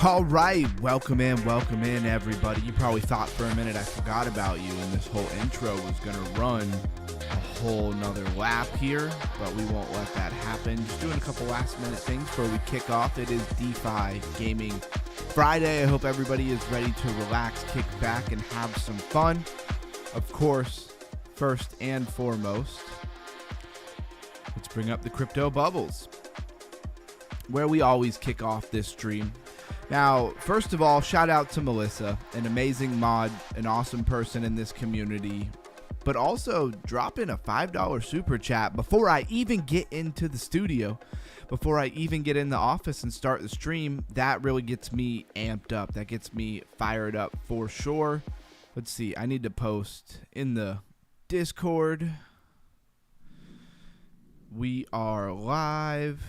All right, welcome in everybody. You probably thought for a minute I forgot about you and this whole intro was gonna run a whole nother lap here, but we won't let that happen. Just doing a couple last minute things before we kick off. It is DeFi Gaming Friday. I hope everybody is ready to relax, kick back, and have some fun. Of course, first and foremost, let's bring up the crypto bubbles, where we always kick off this stream. Now, first of all, shout out to Melissa, an amazing mod, an awesome person in this community, but also drop in a $5 super chat before I even get into the studio, before I even get in the office and start the stream. That really gets me amped up. That gets me fired up for sure. Let's see. I need to post in the Discord. We are live.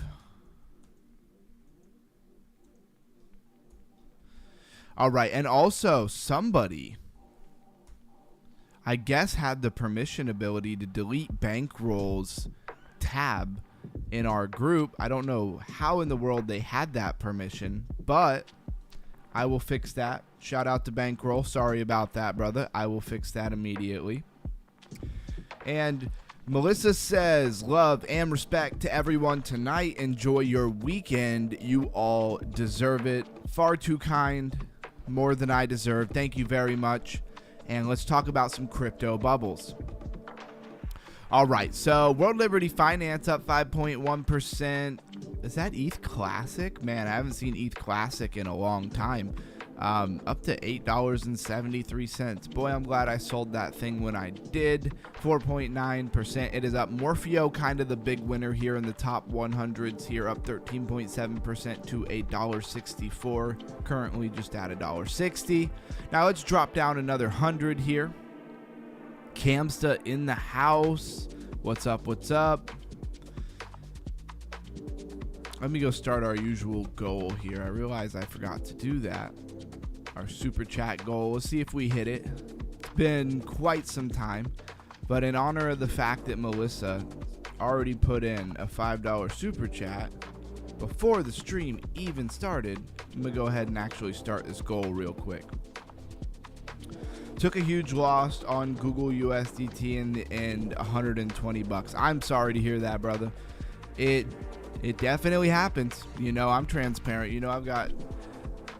All right, and also somebody, I guess, had the permission ability to delete bankrolls tab in our group. I don't know how in the world they had that permission, but I will fix that. Shout out to Bankroll. Sorry about that, brother. I will fix that immediately. And Melissa says, love and respect to everyone tonight. Enjoy your weekend. You all deserve it. Far too kind. More than I deserve. Thank you very much. And let's talk about some crypto bubbles. All right, so World Liberty Finance up 5.1%. Is that ETH Classic? Man, I haven't seen ETH Classic in a long time. Up to $8.73. Boy, I'm glad I sold that thing when I did. 4.9%. It is up. Morpheo, kind of the big winner here in the top 100s here, up 13.7% to $1.64. Currently just at $1.60. Now let's drop down another 100 here. Camsta in the house. What's up? What's up? Let me go start our usual goal here. I realize I forgot to do that. Our super chat goal. Let's see if we hit it. It's been quite some time, but in honor of the fact that Melissa already put in a $5 super chat before the stream even started, I'm gonna go ahead and actually start this goal real quick. Took a huge loss on Google USDT in the end, 120 bucks. I'm sorry to hear that, brother. It definitely happens. You know, I'm transparent. You know, I've got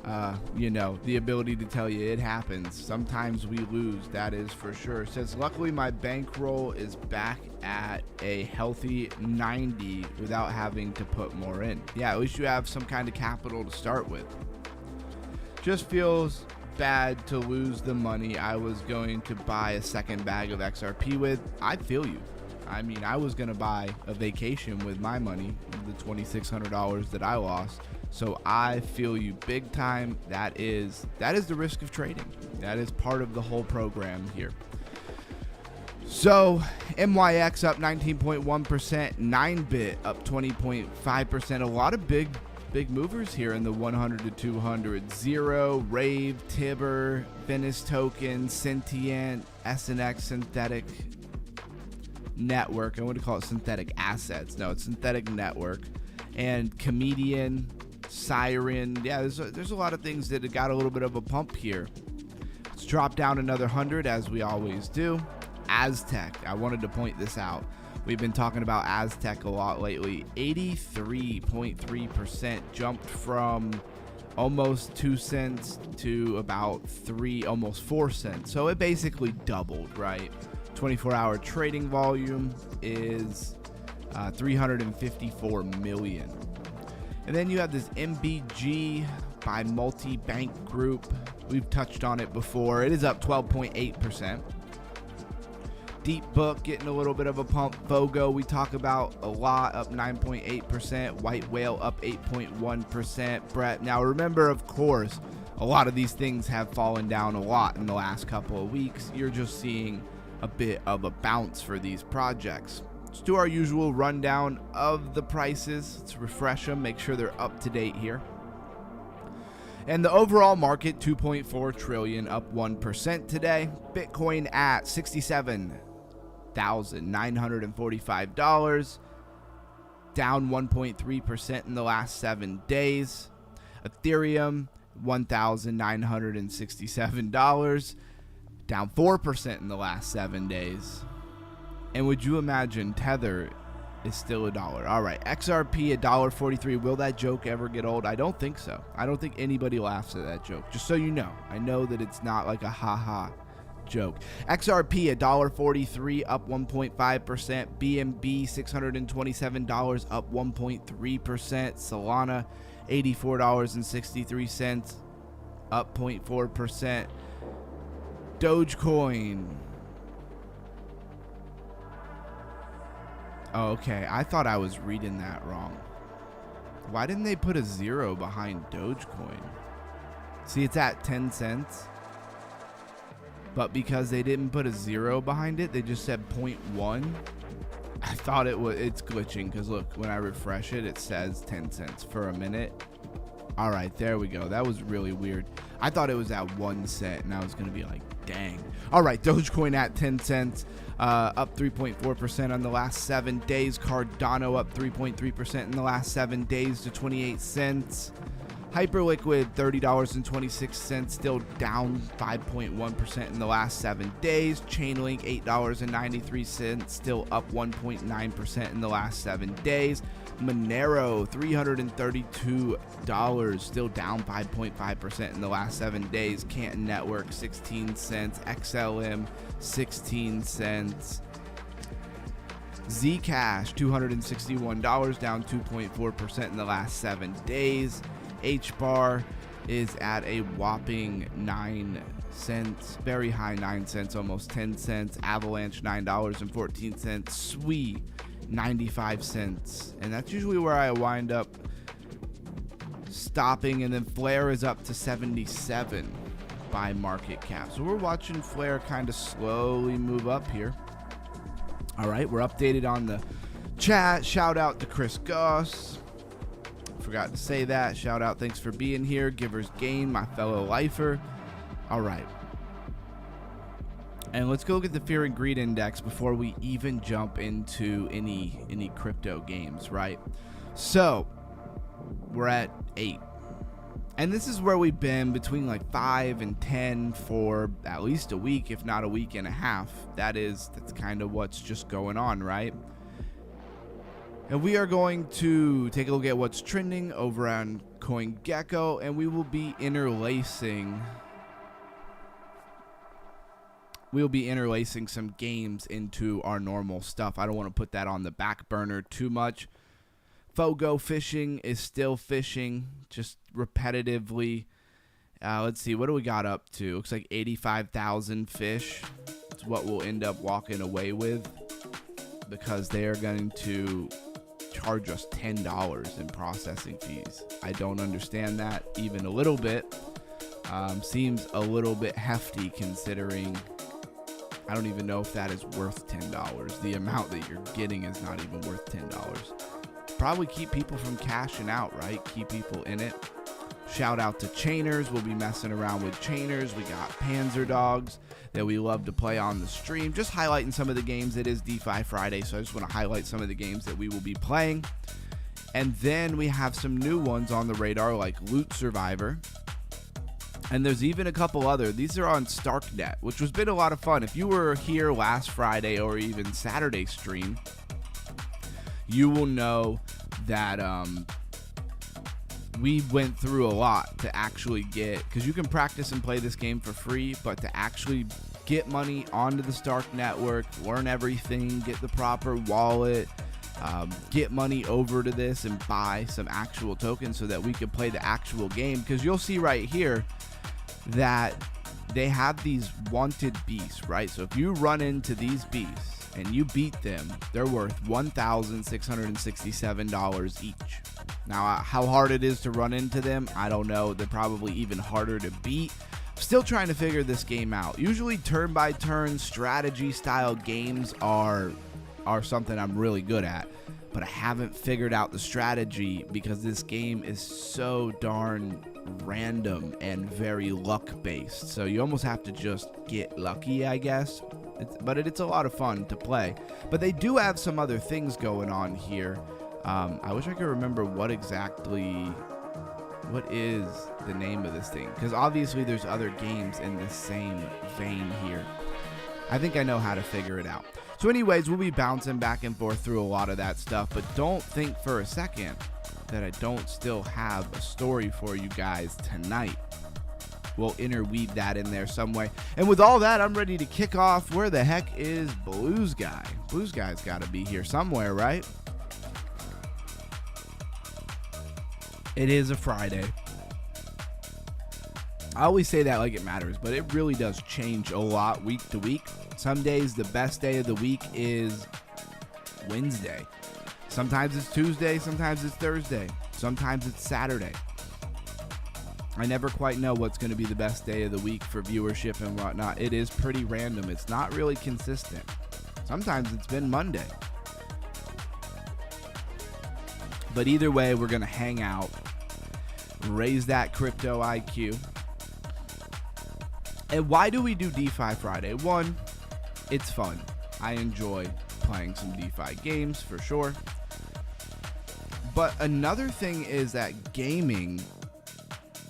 the ability to tell you it happens. Sometimes we lose, that is for sure. It says, luckily my bankroll is back at a healthy 90 without having to put more in. Yeah, at least you have some kind of capital to start with. Just feels bad to lose the money I was going to buy a second bag of XRP with. I feel you. I mean, I was going to buy a vacation with my money, the $2,600 that I lost. So I feel you big time. That is the risk of trading. That is part of the whole program here. So MemeX up 19.1%, 9bit up 20.5%. A lot of big movers here in the 100 to 200. Zero, Rave, Tibber, Venice Token, Sentient, SNX Synthetic Network. I want to call it Synthetic Assets. No, it's Synthetic Network. And Comedian, Siren. Yeah, there's a lot of things that have got a little bit of a pump here. Let's drop down another 100 as we always do. Aztec. I wanted to point this out. We've been talking about Aztec a lot lately. 83.3% jumped from almost 2 cents to about 3, almost 4 cents. So it basically doubled, right? 24-hour trading volume is $354 million. And then you have this MBG by Multi-Bank Group. We've touched on it before. It is up 12.8%. Deep Book getting a little bit of a pump. Fogo we talk about a lot, up 9.8%. White Whale up 8.1%. Brett. Now remember, of course, a lot of these things have fallen down a lot in the last couple of weeks. You're just seeing a bit of a bounce for these projects. Let's do our usual rundown of the prices. Let's refresh them, make sure they're up to date here. And the overall market, 2.4 trillion, up 1% today. Bitcoin at $67,945, down 1.3% in the last 7 days. Ethereum, $1,967, down 4% in the last 7 days. And would you imagine Tether is still $1? All right, XRP $1.43. Will that joke ever get old? I don't think so. I don't think anybody laughs at that joke. Just so you know, I know that it's not like a haha joke. XRP $1.43, up 1.5%. BNB $627, up 1.3%. Solana $84.63, up 0.4%. Dogecoin. Oh, okay. I thought I was reading that wrong. Why didn't they put a 0 behind Dogecoin? See, it's at 10 cents. But because they didn't put a 0 behind it, they just said 0.1. I thought it's glitching because look, when I refresh it, it says 10 cents for a minute. All right, there we go. That was really weird. I thought it was at 1 cent, and I was going to be like, dang. All right, Dogecoin at 10 cents, up 3.4% on the last 7 days. Cardano up 3.3% in the last 7 days to 28 cents. Hyperliquid, $30.26, still down 5.1% in the last 7 days. Chainlink, $8.93, still up 1.9% in the last 7 days. Monero, $332, still down 5.5% in the last 7 days. Canton Network, 16 cents. XLM, 16 cents. Zcash, $261, down 2.4% in the last 7 days. HBAR is at a whopping 9 cents, very high 9 cents, almost 10 cents. Avalanche, $9.14. SWE, 95 cents. And that's usually where I wind up stopping. And then Flare is up to 77 by market cap. So we're watching Flare kind of slowly move up here. All right, we're updated on the chat. Shout out to Chris Goss. Forgot to say that. Shout out, thanks for being here. Givers Gain, my fellow lifer. All right. And let's go look at the Fear and Greed Index before we even jump into any crypto games, right? So, we're at 8. And this is where we've been between like 5 and 10 for at least a week, if not a week and a half. That's kind of what's just going on, right? And we are going to take a look at what's trending over on CoinGecko, and we will be interlacing some games into our normal stuff. I don't want to put that on the back burner too much. Fogo fishing is still fishing, just repetitively. Let's see, what do we got up to? Looks like 85,000 fish. It's what we'll end up walking away with because they are going to charge us $10 in processing fees. I don't understand that even a little bit. Seems a little bit hefty considering I don't even know if that is worth $10. The amount that you're getting is not even worth $10. Probably keep people from cashing out, right? Keep people in it. Shout out to Chainers. We'll be messing around with Chainers. We got Panzer Dogs that we love to play on the stream. Just highlighting some of the games. It is DeFi Friday, so I just want to highlight some of the games that we will be playing. And then we have some new ones on the radar like Loot Survivor. And there's even a couple other. These are on Starknet, which has been a lot of fun. If you were here last Friday or even Saturday stream, you will know that we went through a lot to actually get, because you can practice and play this game for free, but to actually get money onto the Stark network, learn everything, get the proper wallet, get money over to this and buy some actual tokens so that we could play the actual game. Because you'll see right here that they have these wanted beasts, right? So if you run into these beasts and you beat them, they're worth $1,667 each. Now, how hard it is to run into them, I don't know. They're probably even harder to beat. Still trying to figure this game out. Usually turn-by-turn strategy style games are something I'm really good at, but I haven't figured out the strategy because this game is so darn random and very luck-based. So you almost have to just get lucky, I guess. But it's a lot of fun to play. But they do have some other things going on here. I wish I could remember what is the name of this thing, because obviously there's other games in the same vein here. I think I know how to figure it out. So anyways, we'll be bouncing back and forth through a lot of that stuff, but don't think for a second that I don't still have a story for you guys tonight. We'll interweave that in there some way. And with all that, I'm ready to kick off. Where the heck is Blues Guy? Blues Guy's got to be here somewhere, right? It is a Friday. I always say that like it matters, but it really does change a lot week to week. Some days the best day of the week is Wednesday. Sometimes it's Tuesday, sometimes it's Thursday, sometimes it's Saturday. I never quite know what's going to be the best day of the week for viewership and whatnot. It is pretty random. It's not really consistent. Sometimes it's been Monday. But either way, we're going to hang out, raise that crypto IQ. And why do we do DeFi Friday? One, it's fun. I enjoy playing some DeFi games for sure. But another thing is that gaming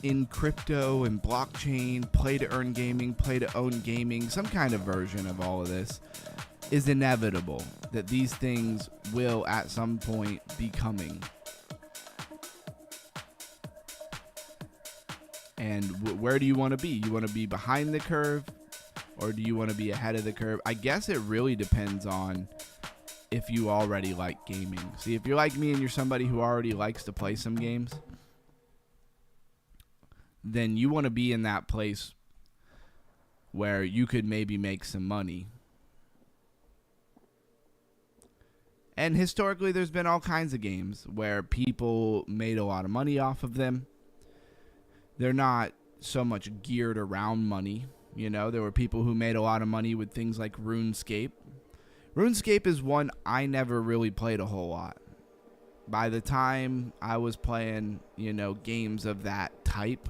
in crypto and blockchain, play to earn gaming, play to own gaming, some kind of version of all of this is inevitable, that these things will at some point be coming. And where do you want to be? You want to be behind the curve, or do you want to be ahead of the curve? I guess it really depends on if you already like gaming. See, if you're like me and you're somebody who already likes to play some games, then you want to be in that place where you could maybe make some money. And historically, there's been all kinds of games where people made a lot of money off of them. They're not so much geared around money. You know, there were people who made a lot of money with things like RuneScape. RuneScape is one I never really played a whole lot. By the time I was playing, you know, games of that type,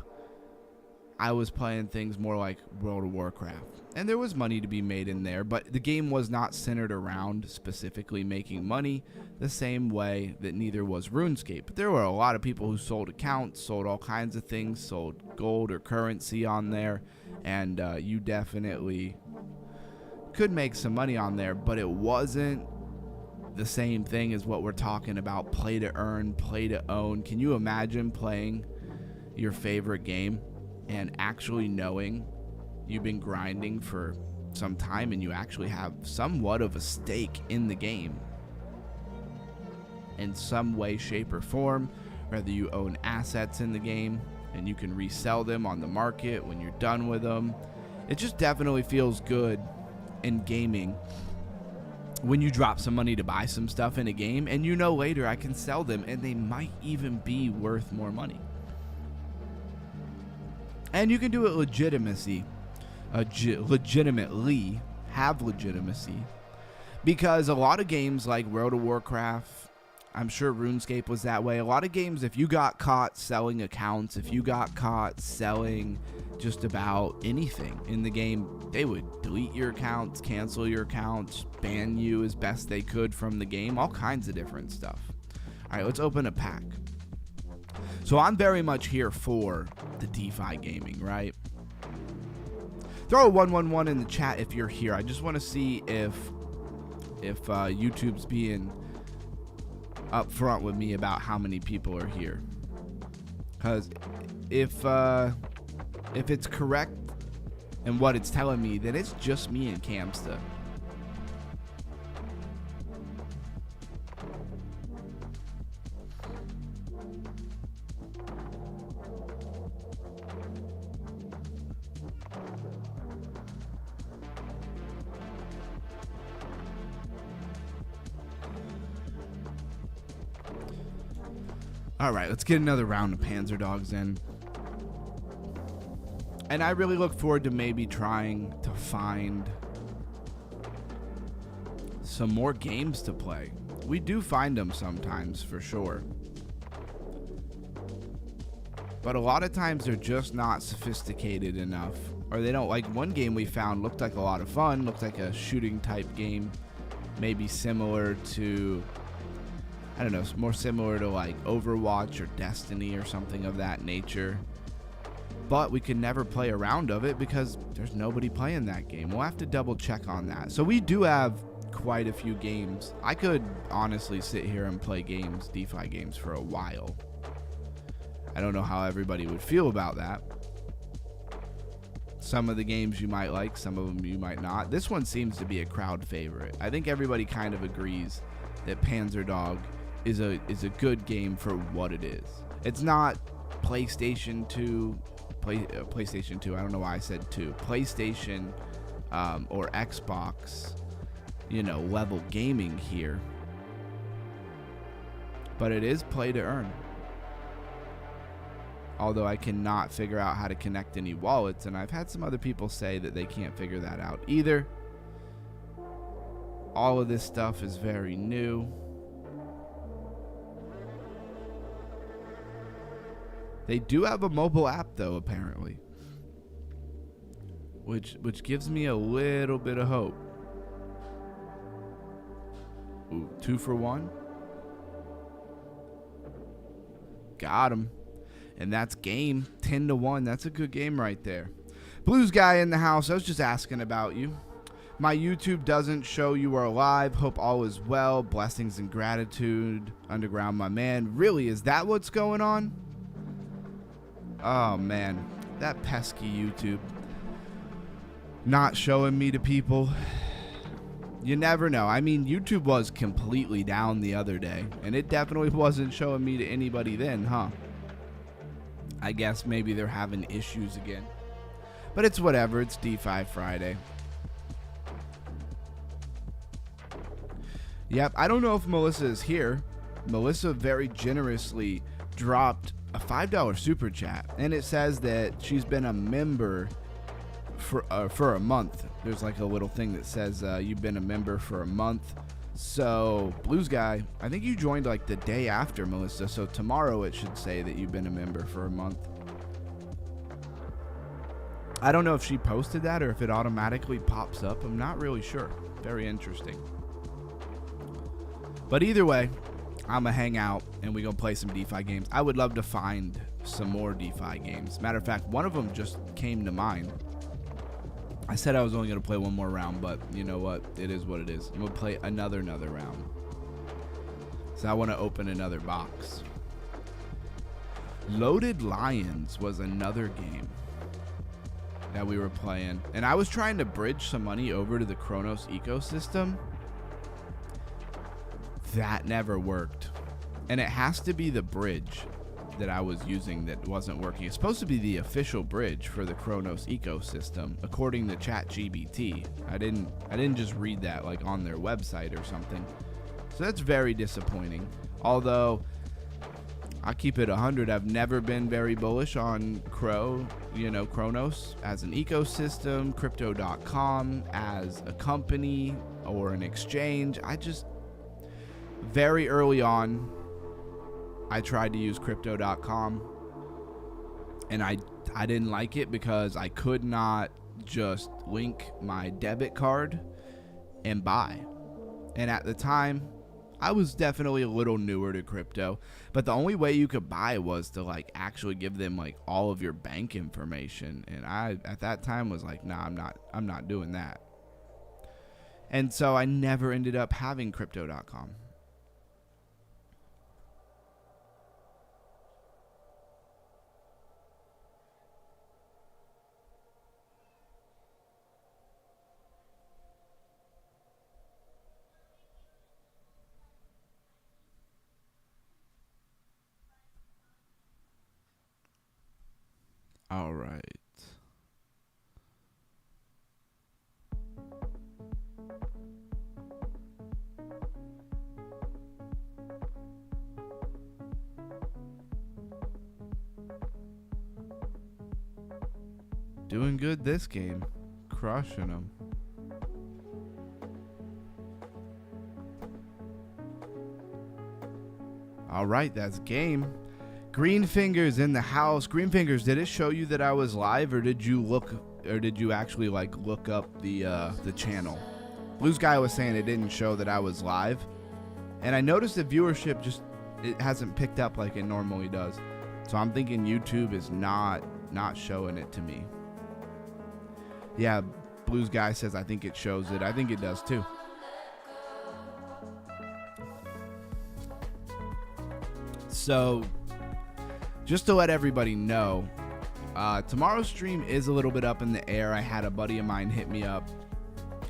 I was playing things more like World of Warcraft. And there was money to be made in there, but the game was not centered around specifically making money the same way that neither was RuneScape. But there were a lot of people who sold accounts, sold all kinds of things, sold gold or currency on there, and you definitely could make some money on there, but it wasn't the same thing as what we're talking about, play to earn, play to own. Can you imagine playing your favorite game and actually knowing you've been grinding for some time and you actually have somewhat of a stake in the game in some way, shape, or form, whether you own assets in the game and you can resell them on the market when you're done with them? It just definitely feels good in gaming when you drop some money to buy some stuff in a game and you know later I can sell them and they might even be worth more money. And you can do it legitimately, have legitimacy, because a lot of games like World of Warcraft, I'm sure RuneScape was that way. A lot of games, if you got caught selling accounts, if you got caught selling just about anything in the game, they would delete your accounts, cancel your accounts, ban you as best they could from the game, all kinds of different stuff. All right, let's open a pack. So I'm very much here for the DeFi gaming, right? Throw a 111 in the chat if you're here. I just want to see if YouTube's being upfront with me about how many people are here. Because if it's correct in what it's telling me, then it's just me and Camsta. All right, let's get another round of Panzer Dogs in. And I really look forward to maybe trying to find some more games to play. We do find them sometimes, for sure. But a lot of times they're just not sophisticated enough. Or they don't, like one game we found looked like a lot of fun, looked like a shooting type game. Maybe similar to, I don't know, more similar to like Overwatch or Destiny or something of that nature. But we could never play a round of it because there's nobody playing that game. We'll have to double check on that. So we do have quite a few games. I could honestly sit here and play games, DeFi games, for a while. I don't know how everybody would feel about that. Some of the games you might like, some of them you might not. This one seems to be a crowd favorite. I think everybody kind of agrees that Panzer Dog is a good game for what it is. It's not PlayStation 2, PlayStation 2. I don't know why I said 2. PlayStation or Xbox, level gaming here. But it is play to earn. Although I cannot figure out how to connect any wallets, and I've had some other people say that they can't figure that out either. All of this stuff is very new. They do have a mobile app though, apparently. Which gives me a little bit of hope. Ooh, 2 for 1. Got him. And that's game 10-1. That's a good game right there. Blues guy in the house. I was just asking about you. My YouTube doesn't show you are alive. Hope all is well. Blessings and gratitude. Underground, my man. Really, is that what's going on? Oh, man. That pesky YouTube. Not showing me to people. You never know. I mean, YouTube was completely down the other day. And it definitely wasn't showing me to anybody then, huh? I guess maybe they're having issues again. But it's whatever. It's DeFi Friday. Yep. I don't know if Melissa is here. Melissa very generously dropped a $5 super chat. And it says that she's been a member for a month. There's like a little thing that says you've been a member for a month. So, Blues guy, I think you joined like the day after, Melissa. So tomorrow it should say that you've been a member for a month. I don't know if she posted that or if it automatically pops up. I'm not really sure. Very interesting. But either way, I'm going to hang out and we're going to play some DeFi games. I would love to find some more DeFi games. Matter of fact, one of them just came to mind. I said I was only going to play one more round, but you know what? It is what it is. I'm going to play another round. So I want to open another box. Loaded Lions was another game that we were playing. And I was trying to bridge some money over to the Kronos ecosystem. That never worked. And it has to be the bridge that I was using that wasn't working. It's supposed to be the official bridge for the Kronos ecosystem, according to ChatGPT. I didn't just read that like on their website or something. So that's very disappointing. Although I keep it 100, I've never been very bullish on Kronos as an ecosystem, crypto.com as a company or an exchange. Very early on, I tried to use crypto.com and I didn't like it because I could not just link my debit card and buy. And at the time, I was definitely a little newer to crypto, but the only way you could buy was to like actually give them like all of your bank information. And I at that time was like, nah, I'm not doing that. And so I never ended up having crypto.com. All right. Doing good this game. Crushing them. All right, that's game. Green Fingers in the house. Green Fingers, did it show you that I was live, or did you actually like look up the channel? Blues Guy was saying it didn't show that I was live, and I noticed the viewership it hasn't picked up like it normally does. So I'm thinking YouTube is not showing it to me. Yeah, Blues Guy says I think it shows it. I think it does too. So, just to let everybody know, tomorrow's stream is a little bit up in the air. I had a buddy of mine hit me up.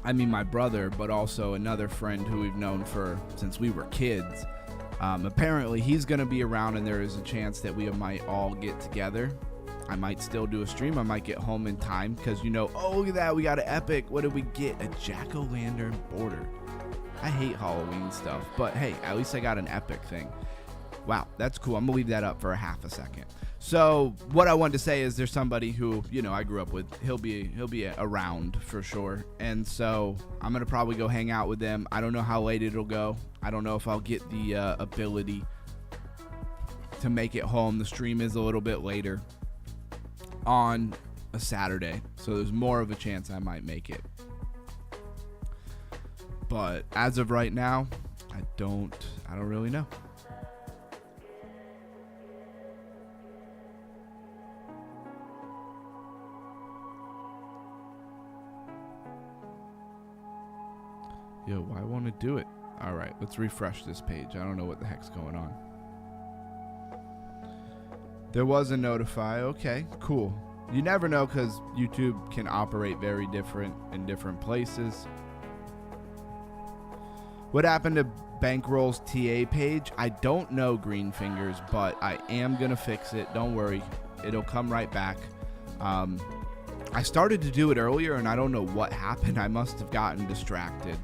I mean, my brother, but also another friend who we've known since we were kids. Apparently, he's going to be around, and there is a chance that we might all get together. I might still do a stream. I might get home in time because, oh, look at that. We got an epic. What did we get? A jack-o'-lantern border. I hate Halloween stuff, but hey, at least I got an epic thing. Wow, that's cool. I'm going to leave that up for a half a second. So what I wanted to say is there's somebody who, I grew up with. He'll be around for sure. And so I'm going to probably go hang out with them. I don't know how late it'll go. I don't know if I'll get the ability to make it home. The stream is a little bit later on a Saturday. So there's more of a chance I might make it. But as of right now, I don't really know. Yo, why won't it do it? All right, let's refresh this page. I don't know what the heck's going on. There was a notify. Okay, cool. You never know because YouTube can operate very different in different places. What happened to Bankroll's TA page? I don't know, Green Fingers, but I am going to fix it. Don't worry. It'll come right back. I started to do it earlier, and I don't know what happened. I must have gotten distracted.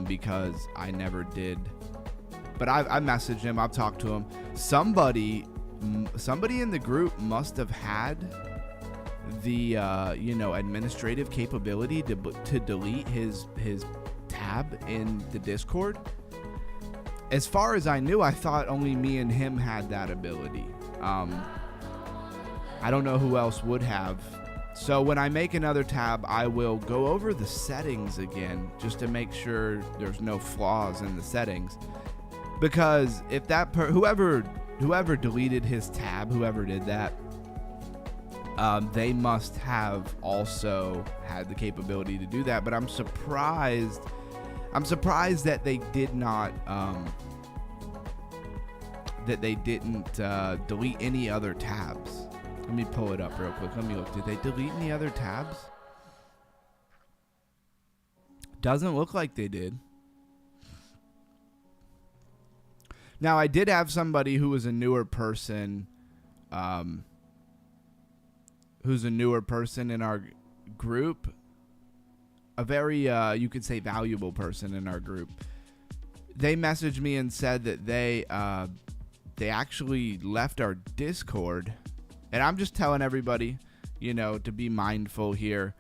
Because I never did. But I messaged him. I've talked to him. Somebody in the group must have had the administrative capability to delete his tab in the Discord. As far as I knew, I thought only me and him had that ability. I don't know who else would have. So when I make another tab, I will go over the settings again just to make sure there's no flaws in the settings. Because if that whoever deleted his tab, whoever did that, they must have also had the capability to do that. But I'm surprised that they did not delete any other tabs. Let me pull it up real quick. Let me look. Did they delete any other tabs? Doesn't look like they did. Now, I did have somebody who was a newer person, in our group. A very, you could say, valuable person in our group. They messaged me and said that they actually left our Discord. And I'm just telling everybody, to be mindful here,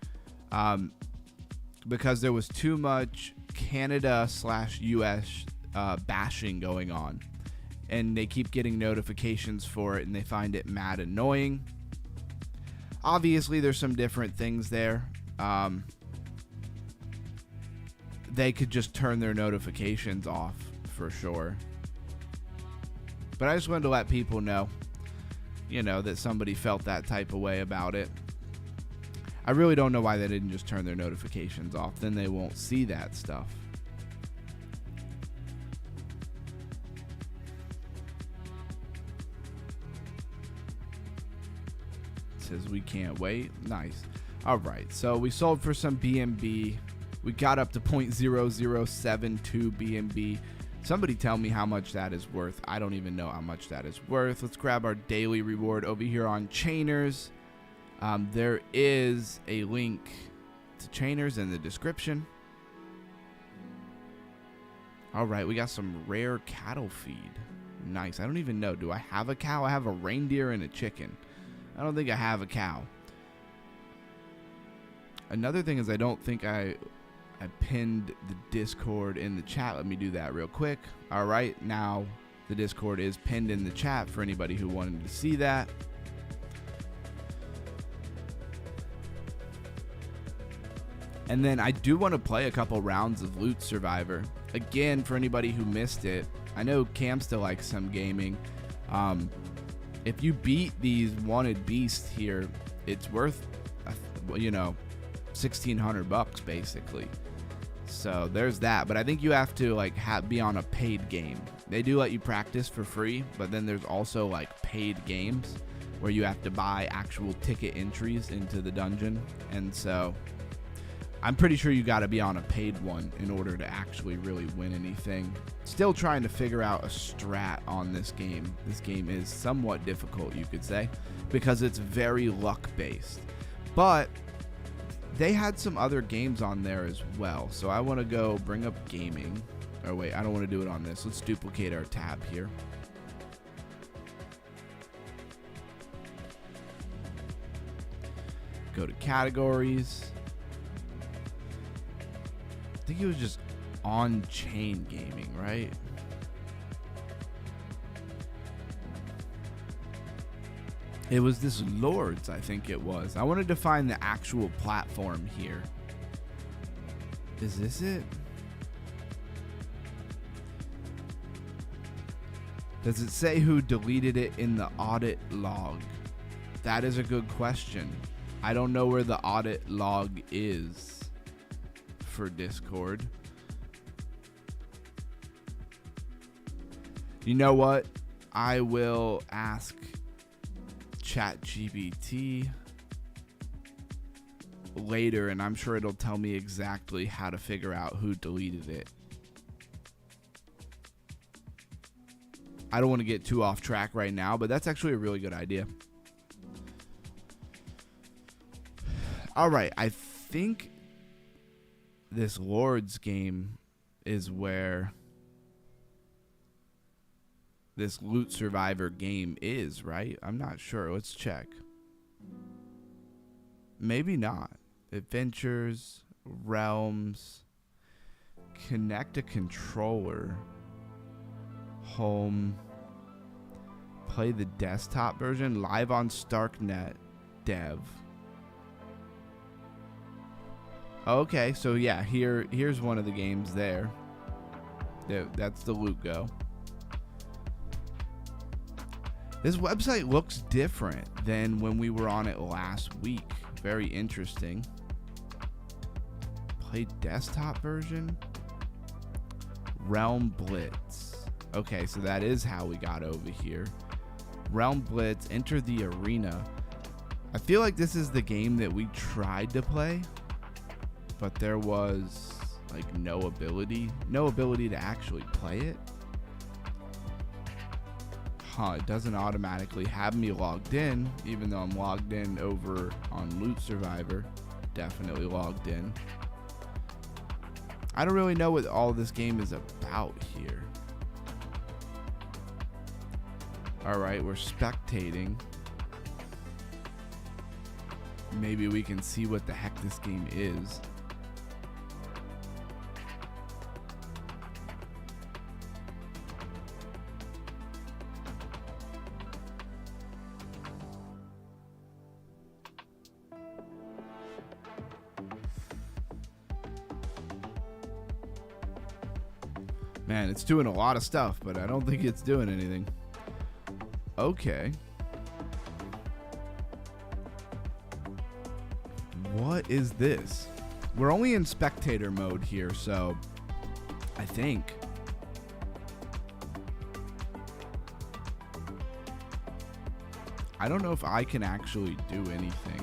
because there was too much Canada/US bashing going on, and they keep getting notifications for it, and they find it mad annoying. Obviously, there's some different things there. They could just turn their notifications off for sure. But I just wanted to let people know. That somebody felt that type of way about it. I really don't know why they didn't just turn their notifications off. Then they won't see that stuff. It says we can't wait. Nice. All right. So we sold for some BNB. We got up to 0.0072 BNB. Somebody tell me how much that is worth. I don't even know how much that is worth. Let's grab our daily reward over here on Chainers. There is a link to Chainers in the description. All right, we got some rare cattle feed. Nice. I don't even know. Do I have a cow? I have a reindeer and a chicken. I don't think I have a cow. Another thing is I don't think I pinned the Discord in the chat. Let me do that real quick. All right, now the Discord is pinned in the chat for anybody who wanted to see that. And then I do want to play a couple rounds of Loot Survivor. Again, for anybody who missed it, I know Cam still likes some gaming. If you beat these wanted beasts here, it's worth, you know, $1,600 basically. So there's that. But I think you have to like be on a paid game. They do let you practice for free, but then there's also like paid games where you have to buy actual ticket entries into the dungeon. And so I'm pretty sure you got to be on a paid one in order to actually really win anything. Still trying to figure out a strat on this game. This game is somewhat difficult, you could say, because it's very luck based. But they had some other games on there as well. So I want to go bring up gaming. Oh wait, I don't want to do it on this. Let's duplicate our tab here. Go to categories. I think it was just on-chain gaming, right? It was this Lords, I think it was. I wanted to find the actual platform here. Is this it? Does it say who deleted it in the audit log? That is a good question. I don't know where the audit log is for Discord. You know what? I will ask ChatGPT later, and I'm sure it'll tell me exactly how to figure out who deleted it. I don't want to get too off track right now, but that's actually a really good idea. All right, I think this Lords game is where this Loot Survivor game is, right? I'm not sure. Let's check. Maybe not. Adventures, realms, connect a controller, home, play the desktop version, live on Starknet, dev. Okay, so yeah, here's one of the games there. That's the Loot Go. This website looks different than when we were on it last week. Very interesting. Play desktop version. Realm Blitz. Okay, so that is how we got over here. Realm Blitz, enter the arena. I feel like this is the game that we tried to play, but there was like no ability to actually play it. It doesn't automatically have me logged in, even though I'm logged in over on Loot Survivor. Definitely logged in. I don't really know what all this game is about here. Alright, we're spectating. Maybe we can see what the heck this game is. Man, it's doing a lot of stuff, but I don't think it's doing anything. Okay. What is this? We're only in spectator mode here, so I think. I don't know if I can actually do anything.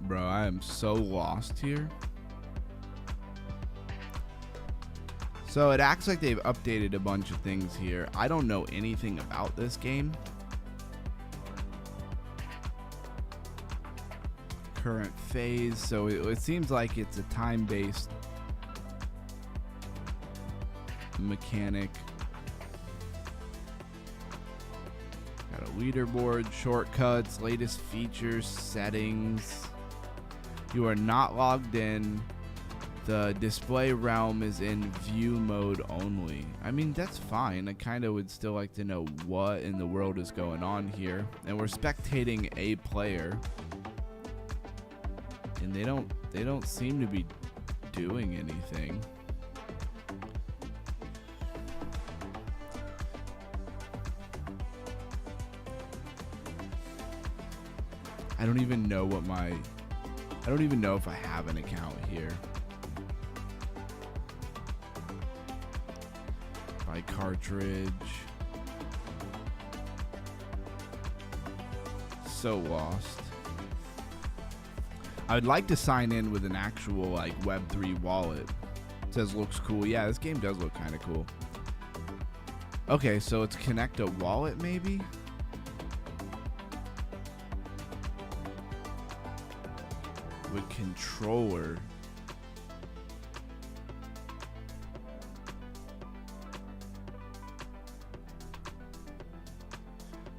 Bro, I am so lost here. So it acts like they've updated a bunch of things here. I don't know anything about this game. current phase. So it seems like it's a time-based mechanic. Got a leaderboard, shortcuts, latest features, settings. You are not logged in. The display realm is in view mode only. I mean, that's fine. I kind of would still like to know what in the world is going on here. And we're spectating a player, and they don't seem to be doing anything. I don't even know if I have an account here. Buy cartridge. So lost. I would like to sign in with an actual like Web3 wallet. It says looks cool. Yeah, this game does look kind of cool. Okay, so it's connect a wallet maybe? With controller.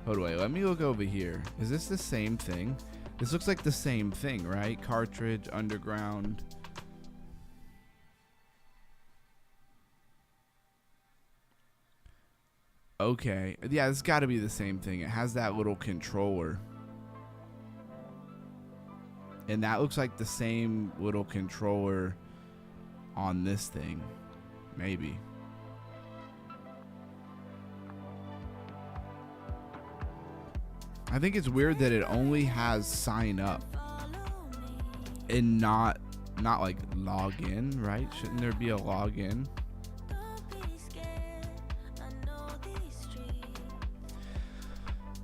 Hold on, wait, let me look over here. Is this the same thing? This looks like the same thing, right? Cartridge, underground. Okay. Yeah, it's got to be the same thing. It has that little controller. And that looks like the same little controller on this thing. Maybe. I think it's weird that it only has sign up and not like log in, right? Shouldn't there be a login?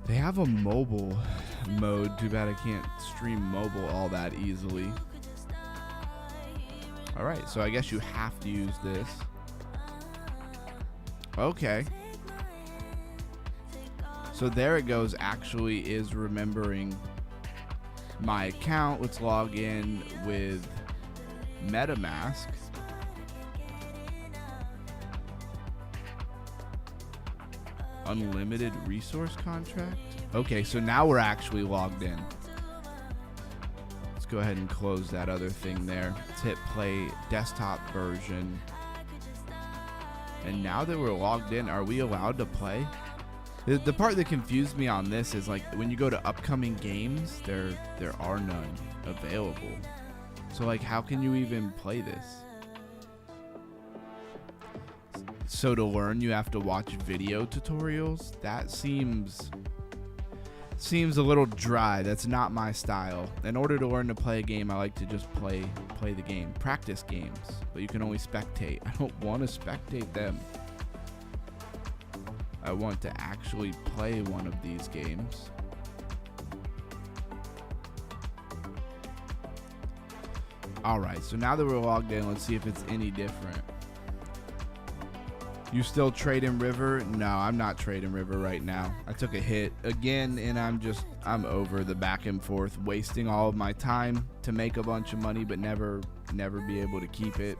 They have a mobile mode. Too bad I can't stream mobile all that easily. All right, so I guess you have to use this. Okay. So there it goes, actually is remembering my account. Let's log in with MetaMask. Unlimited resource contract. Okay, so now we're actually logged in. Let's go ahead and close that other thing there. Let's hit play desktop version. And now that we're logged in, are we allowed to play? The part that confused me on this is like when you go to upcoming games, there are none available. So like, how can you even play this? So to learn, you have to watch video tutorials. That seems a little dry. That's not my style. In order to learn to play a game, I like to just play the game, practice games. But you can only spectate. I don't want to spectate them. I want to actually play one of these games. Alright, so now that we're logged in, let's see if it's any different. You still trade in River? No, I'm not trading River right now. I took a hit again, and I'm over the back and forth, wasting all of my time to make a bunch of money, but never be able to keep it.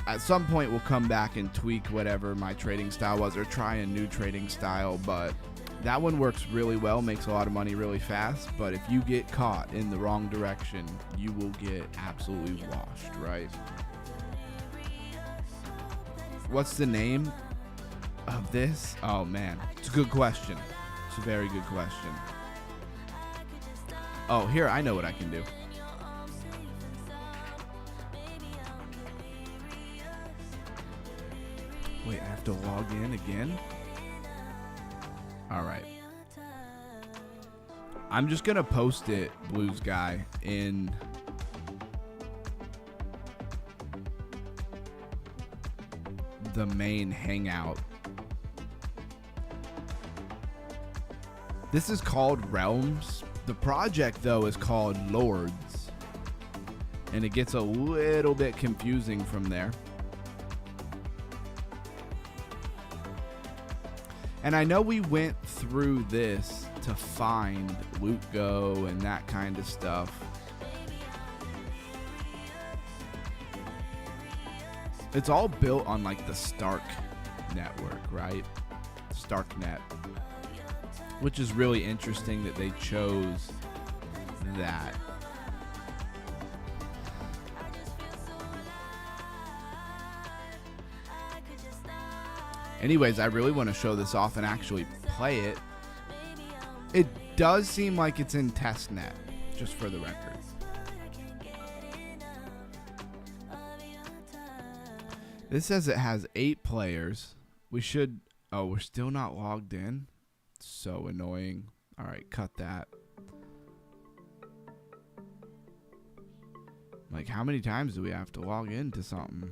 At some point we'll come back and tweak whatever my trading style was, or try a new trading style, but that one works really well, makes a lot of money really fast. But if you get caught in the wrong direction, you will get absolutely washed, right? What's the name of this? Oh man, it's a good question. It's a very good question. Oh, here, I know what I can do. Wait, I have to log in again? Alright. I'm just gonna post it, Blues Guy, in the main hangout. This is called Realms. The project, though, is called Lords. And it gets a little bit confusing from there. And I know we went through this to find loot go and that kind of stuff. It's all built on like the Stark network, right? Starknet, which is really interesting that they chose that. Anyways, I really want to show this off and actually play it. It does seem like it's in testnet, just for the record. This says it has 8 players. We should... Oh, we're still not logged in? So annoying. All right, cut that. Like, how many times do we have to log into something?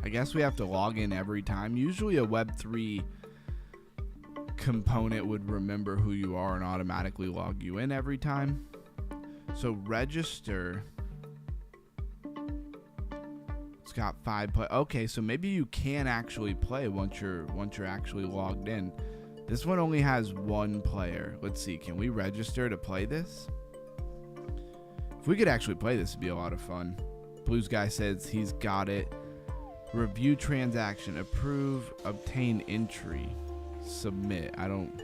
I guess we have to log in every time. Usually a Web3 component would remember who you are and automatically log you in every time. So register. It's got 5 play. Okay, so maybe you can actually play once you're actually logged in. This one only has 1 player. Let's see. Can we register to play this? If we could actually play this, it'd be a lot of fun. Blues guy says he's got it. Review transaction, approve, obtain entry, submit. I don't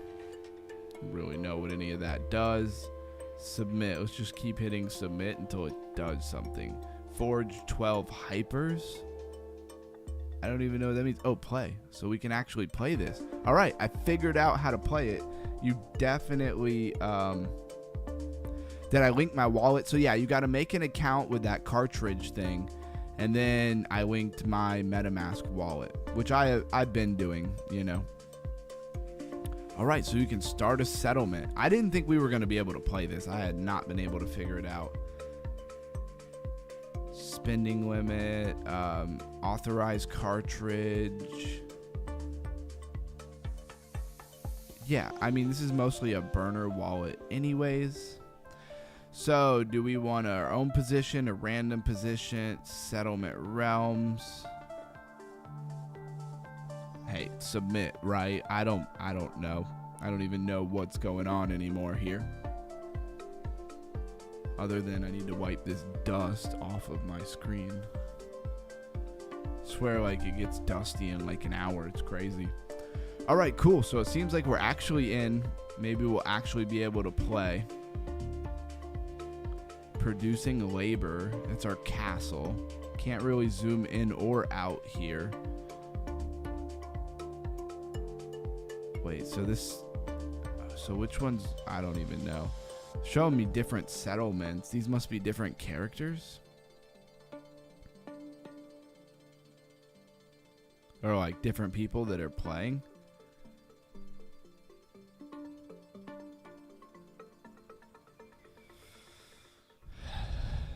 really know what any of that does. Submit. Let's just keep hitting submit until it does something. Forge 12 hypers. I don't even know what that means. Oh, play. So we can actually play this. All right, I figured out how to play it. You definitely did I link my wallet? So yeah, you got to make an account with that cartridge thing. And then I linked my MemeX wallet, which I've been doing, you know. All right, so you can start a settlement. I didn't think we were going to be able to play this. I had not been able to figure it out. Spending limit, authorize cartridge. Yeah, I mean, this is mostly a burner wallet anyways. So, do we want our own position, a random position, settlement realms? Hey, submit, right? I don't know. I don't even know what's going on anymore here. Other than I need to wipe this dust off of my screen. Swear like it gets dusty in like an hour. It's crazy. All right, cool. So it seems like we're actually in. Maybe we'll actually be able to play. Producing labor. That's our castle. Can't really zoom in or out here. Wait, so this... So which ones? I don't even know. Showing me different settlements. These must be different characters. Or like different people that are playing.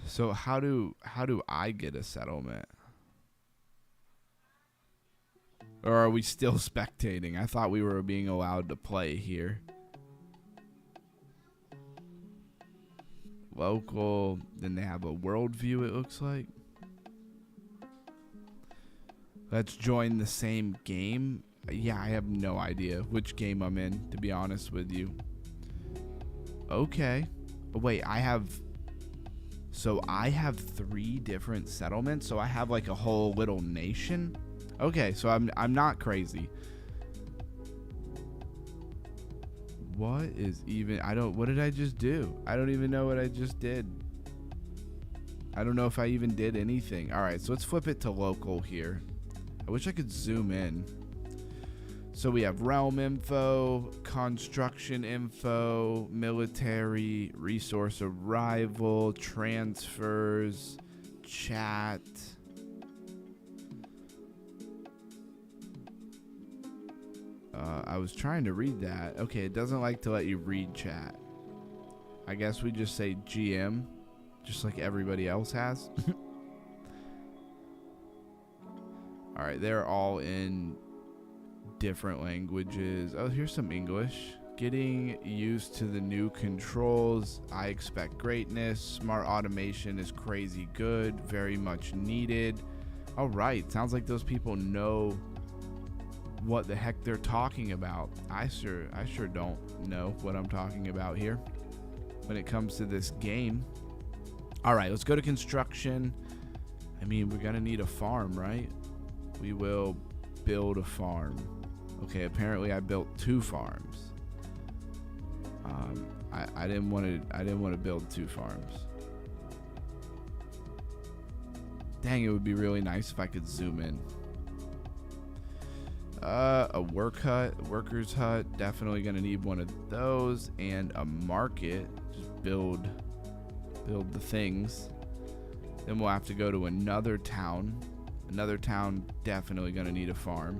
So how do I get a settlement? Or are we still spectating? I thought we were being allowed to play here. Local, then they have a worldview, it looks like. Let's join the same game. Yeah, I have no idea which game I'm in, to be honest with you. Okay. Oh, wait, So I have 3 different settlements. So I have like a whole little nation. Okay, so I'm not crazy. What is even... What did I just do? I don't even know what I just did. I don't know if I even did anything. All right, so let's flip it to local here. I wish I could zoom in. So we have realm info, construction info, military, resource arrival, transfers, chat. I was trying to read that. Okay, it doesn't like to let you read chat. I guess we just say GM, just like everybody else has. All right, they're all in different languages. Oh, here's some English. Getting used to the new controls. I expect greatness. Smart automation is crazy good. Very much needed. All right. Sounds like those people know what the heck they're talking about. I sure don't know what I'm talking about here when it comes to this game. All right, let's go to construction. I mean, we're gonna need a farm, right? We will build a farm. Okay, apparently I built 2 farms. I didn't want to build 2 farms. Dang, it would be really nice if I could zoom in. A worker's hut, definitely gonna need one of those, and a market. Just build the things. Then we'll have to go to another town. Another town definitely gonna need a farm.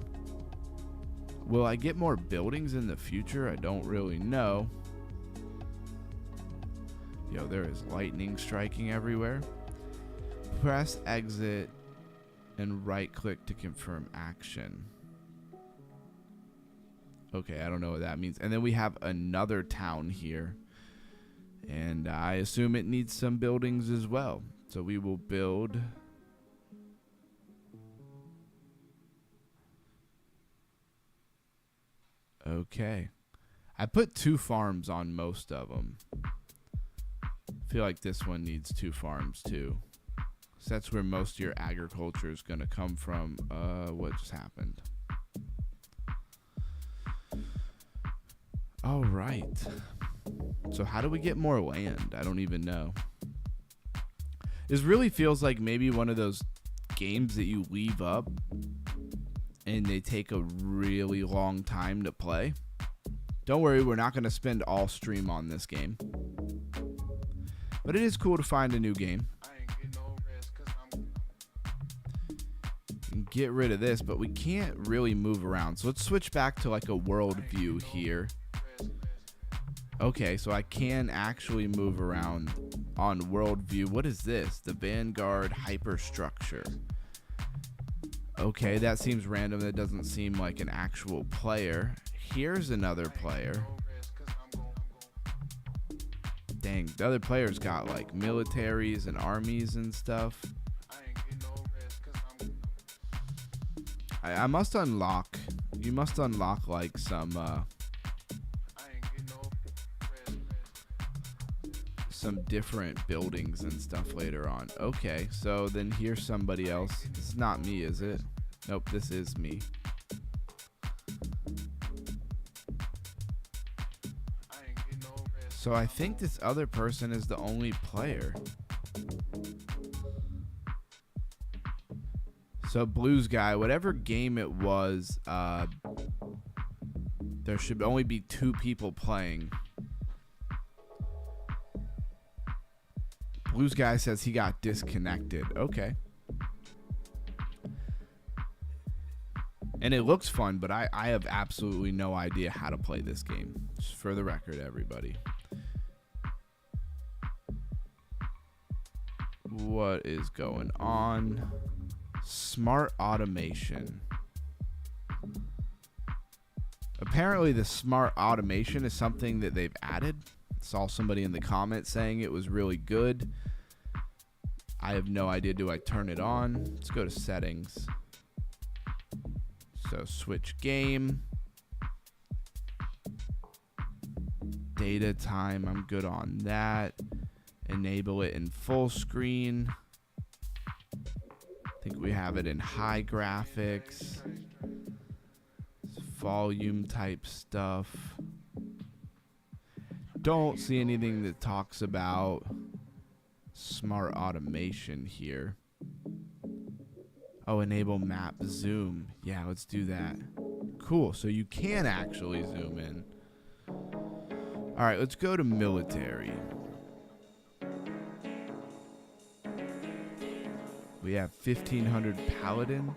Will I get more buildings in the future? I don't really know. Yo, there is lightning striking everywhere. Press exit and right click to confirm action. Okay, I don't know what that means. And then we have another town here. And I assume it needs some buildings as well. So we will build. Okay. I put 2 farms on most of them. I feel like this one needs 2 farms too. So that's where most of your agriculture is going to come from. What just happened? All right. So how do we get more land? I don't even know. This really feels like maybe one of those games that you leave up and they take a really long time to play. Don't worry, we're not going to spend all stream on this game. But it is cool to find a new game. Get rid of this, but we can't really move around. So let's switch back to like a world view here. Okay, so I can actually move around on world view. What is this? The Vanguard hyperstructure. Okay, that seems random. That doesn't seem like an actual player. Here's another player. Dang, the other player's got like militaries and armies and stuff. I must unlock. You must unlock like some different buildings and stuff later on. Okay, so then here's somebody else. It's not me, is it? Nope, this is me. So I think this other person is the only player. So Blues guy, whatever game it was, there should only be 2 people playing. Blues guy says he got disconnected. Okay. And it looks fun, but I have absolutely no idea how to play this game. Just for the record, everybody. What is going on? Smart automation. Apparently the smart automation is something that they've added. Saw somebody in the comments saying it was really good. I have no idea. Do I turn it on? Let's go to settings. So switch game. Data time, I'm good on that. Enable it in full screen. I think we have it in high graphics. Volume type stuff. Don't see anything that talks about smart automation here. Oh, enable map zoom. Yeah, let's do that. Cool, so you can actually zoom in. All right, let's go to military. We have 1,500 paladins.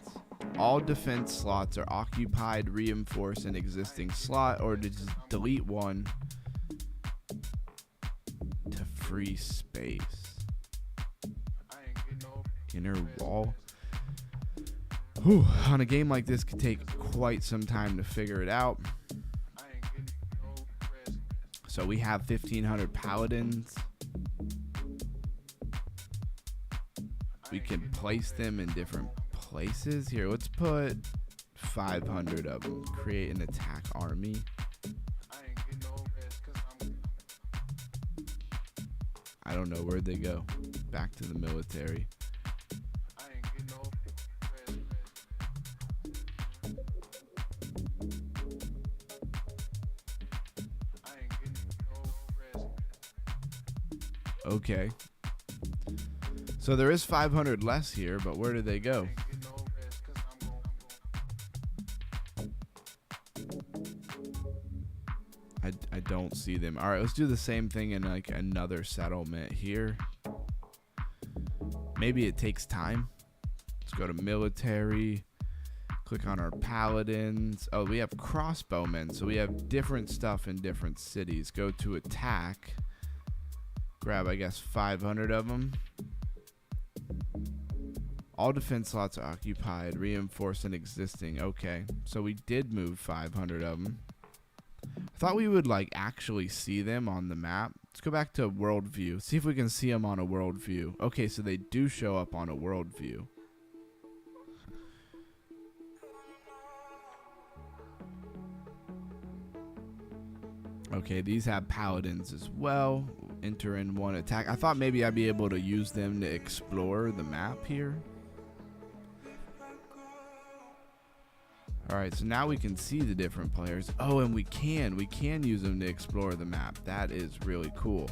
All defense slots are occupied. Reinforce an existing slot or to just delete one to free space. Inner wall. Whew, on a game like this could take quite some time to figure it out. So we have 1,500 paladins. We can place them in different places. Here, let's put 500 of them. Create an attack army. I don't know, where'd they go? Back to the military. Okay. So there is 500 less here, but where did they go? I don't see them. All right, let's do the same thing in like another settlement here. Maybe it takes time. Let's go to military. Click on our paladins. Oh, we have crossbowmen. So we have different stuff in different cities. Go to attack. Grab, I guess, 500 of them. All defense slots are occupied. Reinforce an existing. Okay, so we did move 500 of them. I thought we would like actually see them on the map. Let's go back to world view. See if we can see them on a world view. Okay, so they do show up on a world view. Okay, these have paladins as well. Enter in one attack. I thought maybe I'd be able to use them to explore the map here. Alright, so now we can see the different players. Oh, and we can use them to explore the map. That is really cool.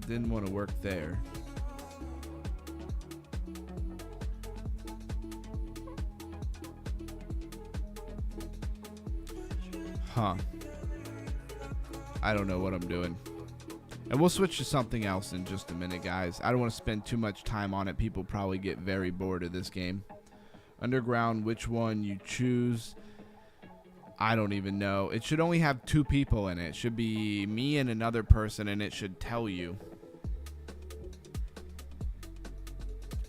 Didn't want to work there. Huh. I don't know what I'm doing. And we'll switch to something else in just a minute, guys. I don't want to spend too much time on it. People probably get very bored of this game. Underground, which one you choose, I don't even know. It should only have 2 people in it. It should be me and another person, and it should tell you.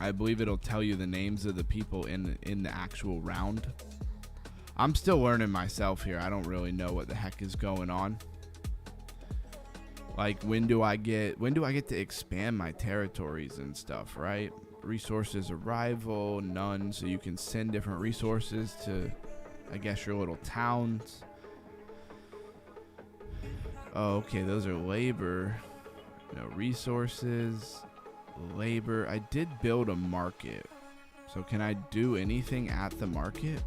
I believe it'll tell you the names of the people in the actual round. I'm still learning myself here. I don't really know what the heck is going on. Like, when do I get to expand my territories and stuff, right? Resources arrival, none, so you can send different resources to, I guess, your little towns. Oh, okay, those are labor. No, resources, labor. I did build a market. So can I do anything at the market?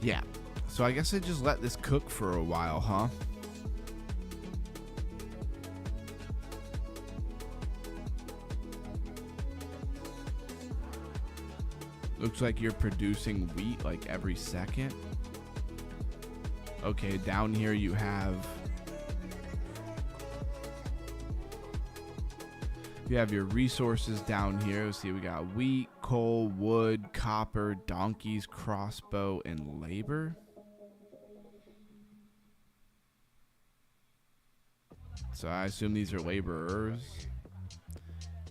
Yeah, so I guess I just let this cook for a while, huh? Looks like you're producing wheat like every second. Okay, down here you have your resources down here. Let's see, we got wheat, coal, wood, copper, donkeys, crossbow, and labor. So I assume these are laborers.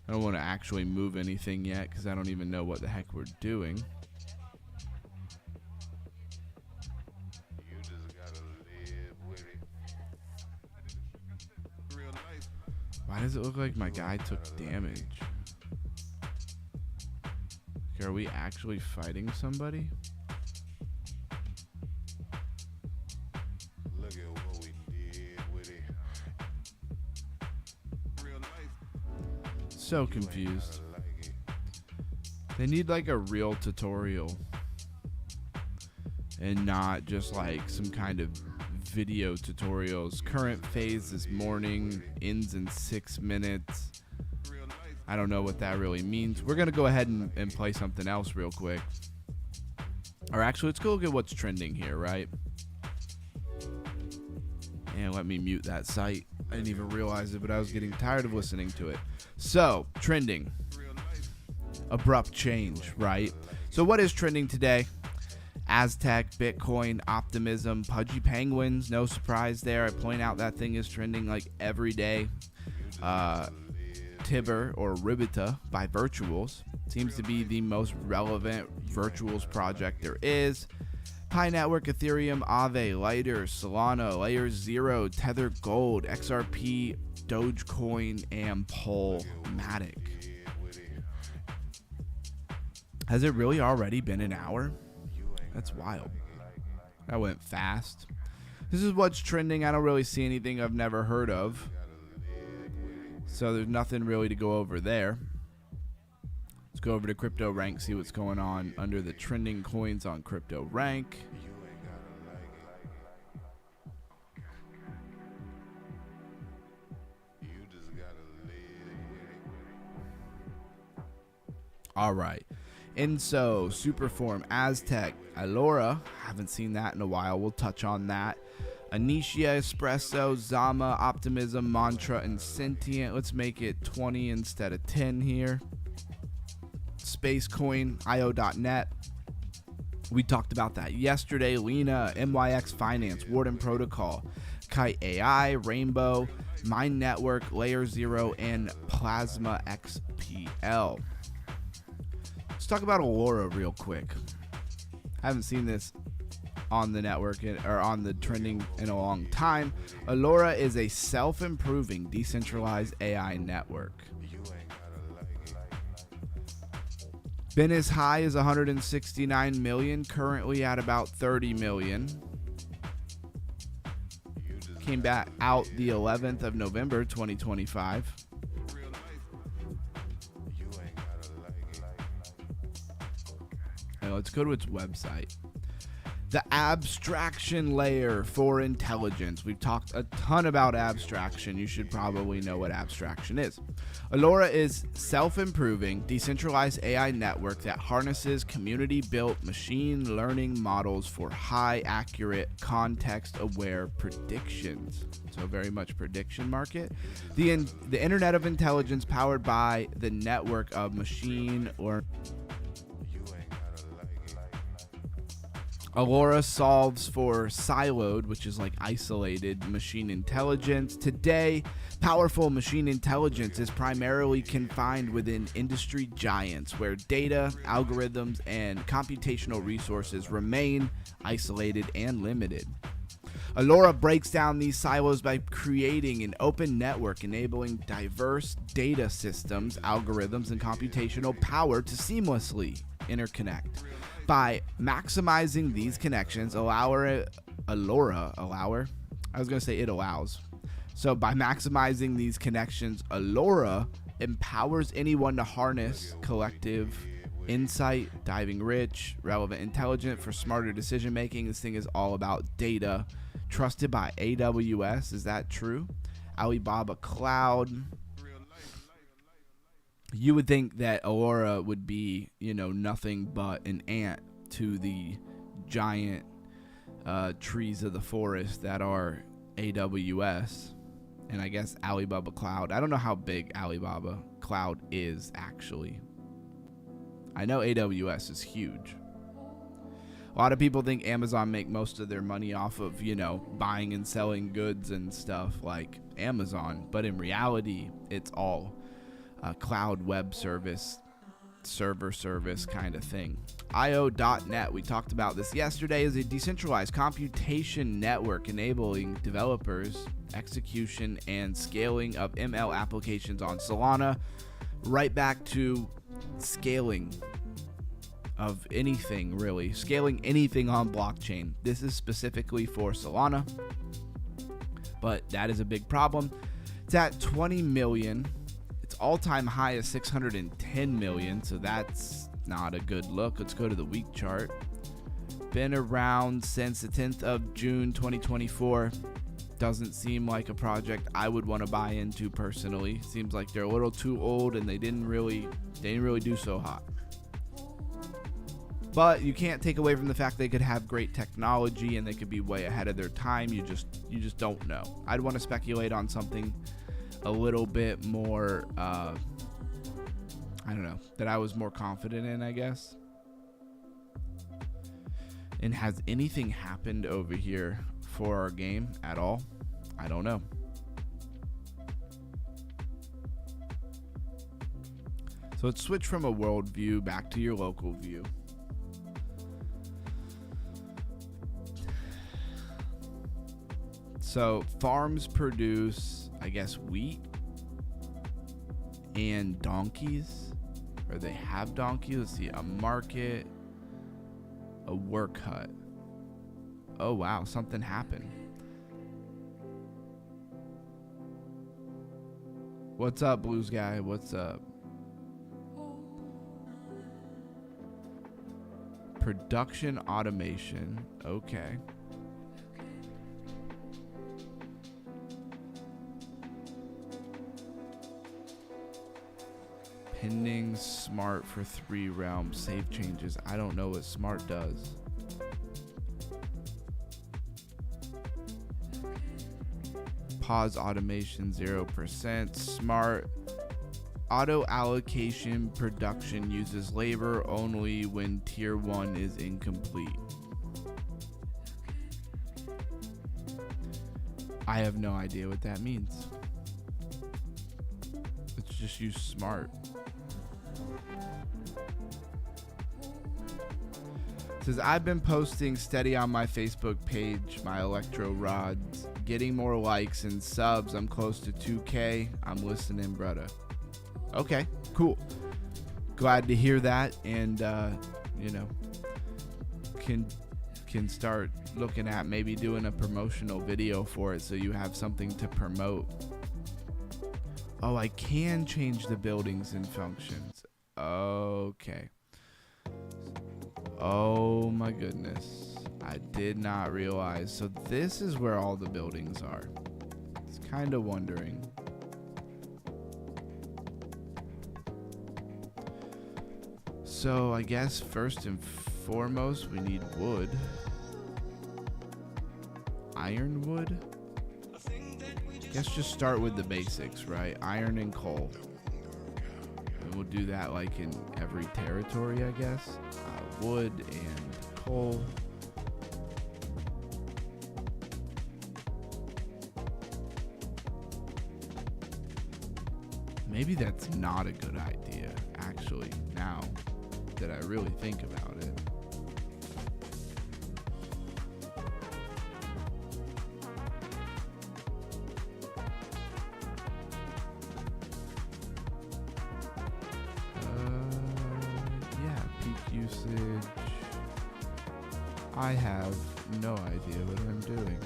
I don't want to actually move anything yet because I don't even know what the heck we're doing. Why does it look like my guy took damage? Okay, are we actually fighting somebody? Look at what we did with it. Real life. So confused. They need like a real tutorial and not just like some kind of video tutorials. Current phase is morning, ends in 6 minutes. I don't know what that really means. We're gonna go ahead and play something else real quick. Or actually, let's go look at what's trending here, right? And let me mute that site. I didn't even realize it, but I was getting tired of listening to it. So, trending. Abrupt change, right? So what is trending today? Aztec, Bitcoin, optimism, pudgy penguins. No surprise there. I point out that thing is trending like every day. Tibber or Ribita by Virtuals seems to be the most relevant Virtuals project there is. Pi Network, Ethereum, Aave, Lighter, Solana, Layer 0, Tether Gold, XRP, Dogecoin, and Polmatic. Has it really already been an hour? That's wild. That went fast. This is what's trending. I don't really see anything I've never heard of. So there's nothing really to go over there. Let's go over to Crypto Rank, see what's going on under the trending coins on Crypto Rank. All right. Inso, Superform, Aztec, Alora. Haven't seen that in a while. We'll touch on that. Anicia, Espresso, Zama, Optimism, Mantra, and Sentient. Let's make it 20 instead of 10 here. Spacecoin, IO.net. We talked about that yesterday. Lena, MYX Finance, Warden Protocol, Kite AI, Rainbow, Mind Network, Layer 0, and Plasma XPL. Let's talk about Alora real quick. I haven't seen this on the network or on the trending in a long time. Alora is a self-improving decentralized AI network. Been as high as 169 million, currently at about 30 million. Came back out the 11th of November 2025. Now let's go to its website. The abstraction layer for intelligence. We've talked a ton about abstraction. You should probably know what abstraction is. Alora is self-improving, decentralized AI network that harnesses community-built machine learning models for high accurate, context-aware predictions. So very much prediction market. The Internet of Intelligence powered by the network of machine learning. Alora solves for siloed, which is like isolated machine intelligence. Today, powerful machine intelligence is primarily confined within industry giants where data, algorithms, and computational resources remain isolated and limited. Alora breaks down these silos by creating an open network enabling diverse data systems, algorithms, and computational power to seamlessly interconnect. By maximizing these connections, So by maximizing these connections, Alora empowers anyone to harness collective insight, diving rich, relevant intelligence for smarter decision making. This thing is all about data. Trusted by AWS, is that true? Alibaba Cloud. You would think that Alora would be, nothing but an ant to the giant trees of the forest that are AWS and I guess Alibaba Cloud. I don't know how big Alibaba Cloud is actually. I know AWS is huge. A lot of people think Amazon make most of their money off of, buying and selling goods and stuff like Amazon, but in reality, it's all cloud web service, server service kind of thing. IO.net, we talked about this yesterday, is a decentralized computation network enabling developers, execution, and scaling of ML applications on Solana. Right back to scaling of anything, really. Scaling anything on blockchain. This is specifically for Solana, but that is a big problem. It's at 20 million. All-time high is 610 million, so that's not a good look. Let's go to the week chart. Been around since the 10th of June 2024. Doesn't seem like a project I would want to buy into personally. Seems like they're a little too old and they didn't really do so hot. But you can't take away from the fact they could have great technology and they could be way ahead of their time. You just don't know. I'd want to speculate on something a little bit more, I don't know, that I was more confident in, I guess. And has anything happened over here for our game at all? I don't know. So let's switch from a world view back to your local view. So farms produce, I guess, wheat and donkeys, or they have donkeys. Let's see, a market, a work hut. Oh wow, something happened. What's up, Blues guy? What's up? Production automation. Okay. Pending smart for 3 realms. Save changes. I don't know what smart does. Pause automation 0%. Smart auto allocation production uses labor only when tier 1 is incomplete. I have no idea what that means. Let's just use smart. Says, I've been posting steady on my Facebook page, my electro rods, getting more likes and subs. I'm close to 2K. I'm listening, brother. Okay, cool. Glad to hear that, and you know, can start looking at maybe doing a promotional video for it so you have something to promote. Oh, I can change the buildings and functions. Okay. Oh my goodness. I did not realize. So this is where all the buildings are. It's kind of wondering. So I guess first and foremost we need wood. Ironwood? I guess just start with the basics, right? Iron and coal. And we'll do that like in every territory, I guess. Wood and coal. Maybe that's not a good idea, actually, now that I really think about it. Usage. I have no idea what I'm doing.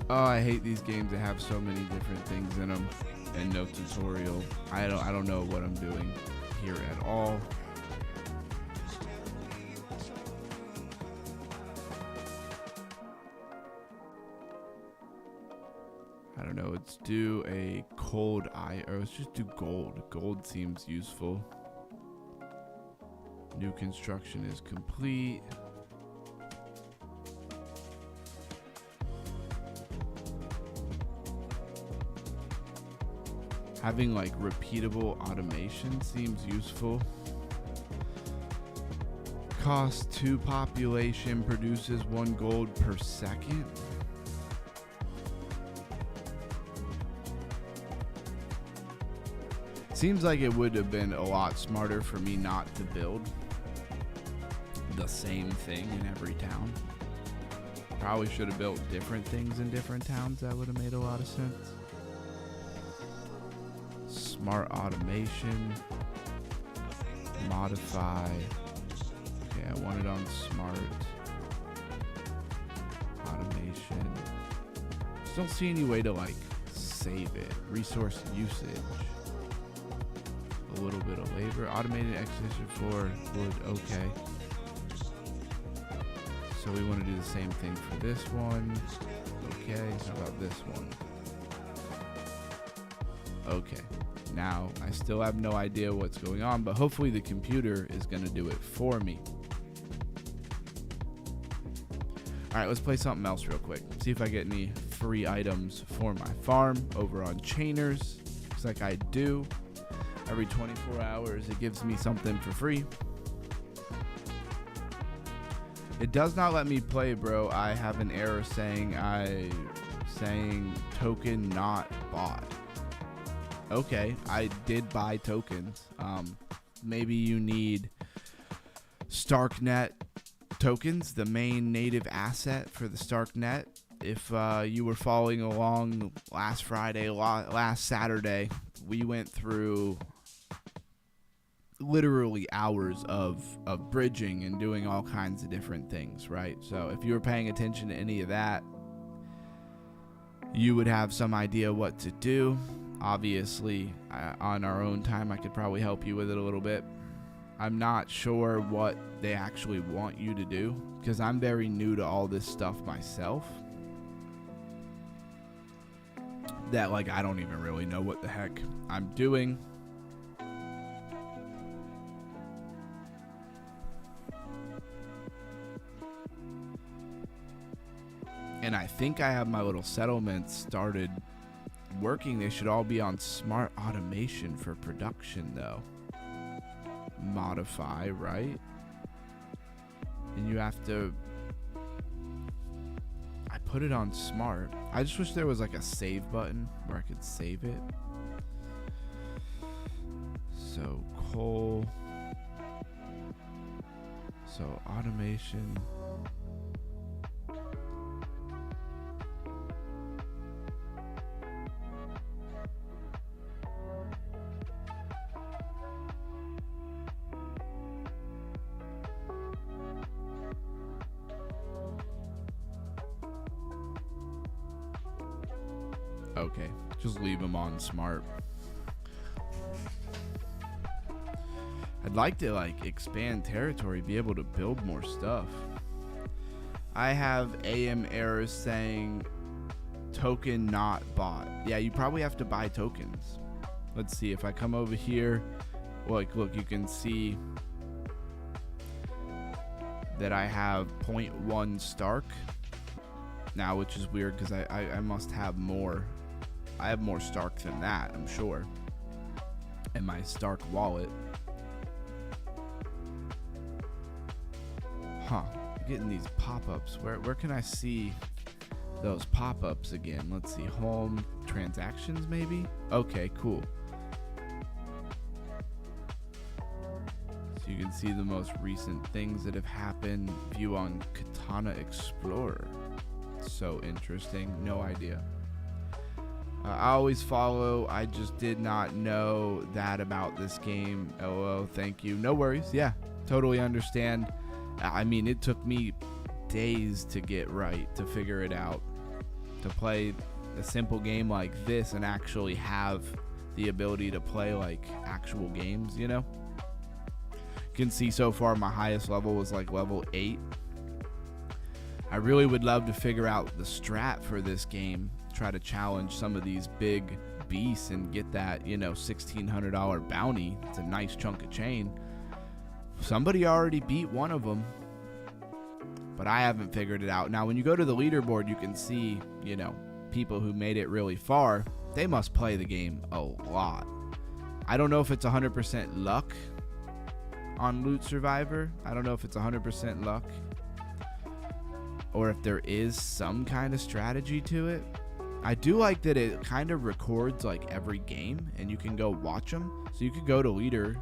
Oh, I hate these games that have so many different things in them and no tutorial. I don't know what I'm doing here at all. I don't know. Let's do a cold or let's just do gold. Gold seems useful. New construction is complete. Having like repeatable automation seems useful. Cost 2 population, produces 1 gold per second. Seems like it would have been a lot smarter for me not to build the same thing in every town. Probably should have built different things in different towns. That would have made a lot of sense. Smart automation, modify. Okay, I want it on smart automation. Just don't see any way to like save it. Resource usage, a little bit of labor. Automated execution for wood. Okay. So we want to do the same thing for this one. Okay. How about this one? Okay. Now, I still have no idea what's going on, but hopefully the computer is going to do it for me. All right, let's play something else real quick. See if I get any free items for my farm over on Chainers. Looks like I do. Every 24 hours, it gives me something for free. It does not let me play, bro. I have an error saying token not bought. Okay, I did buy tokens. Maybe you need Starknet tokens, the main native asset for the Starknet. If you were following along last Friday, last Saturday, we went through literally hours of bridging and doing all kinds of different things, right? So if you were paying attention to any of that, you would have some idea what to do. Obviously, on our own time, I could probably help you with it a little bit. I'm not sure what they actually want you to do because I'm very new to all this stuff myself. That, like, I don't even really know what the heck I'm doing. And I think I have my little settlements started working. They should all be on smart automation for production, though. Modify, right? And you have to... I put it on smart. I just wish there was like a save button where I could save it. So coal. So automation. Okay, just leave them on smart. I'd like to like expand territory, be able to build more stuff. I have AM errors saying token not bought. Yeah, you probably have to buy tokens. Let's see if I come over here. Like, look, you can see that I have 0.1 Stark now, which is weird because I must have more. I have more Stark than that, I'm sure, in my Stark wallet. Huh, I'm getting these pop-ups. Where can I see those pop-ups again? Let's see, home transactions maybe? Okay, cool. So you can see the most recent things that have happened. View on Katana Explorer. So interesting, no idea. I always follow. I just did not know that about this game. LOL, thank you. No worries. Yeah, totally understand. I mean, it took me days to get right, to figure it out, to play a simple game like this and actually have the ability to play like actual games, you know? You can see so far my highest level was like level 8. I really would love to figure out the strat for this game, try to challenge some of these big beasts and get that, you know, $1,600 bounty. It's a nice chunk of chain. Somebody already beat one of them, but I haven't figured it out. Now, when you go to the leaderboard, you can see, you know, people who made it really far. They must play the game a lot. I don't know if it's 100% luck on Loot Survivor. I don't know if it's 100% luck, or if there is some kind of strategy to it. I do like that it kind of records like every game and you can go watch them. So you could go to leader.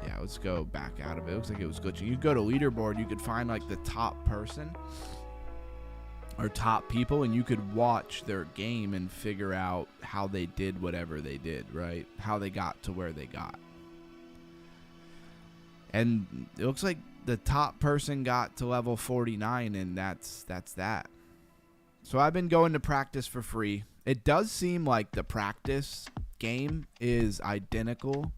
Yeah, let's go back out of it. It looks like it was glitching. You go to leaderboard, you could find like the top person or top people, and you could watch their game and figure out how they did whatever they did, right? How they got to where they got. And it looks like the top person got to level 49, and that's that. So I've been going to practice for free. It does seem like the practice game is identical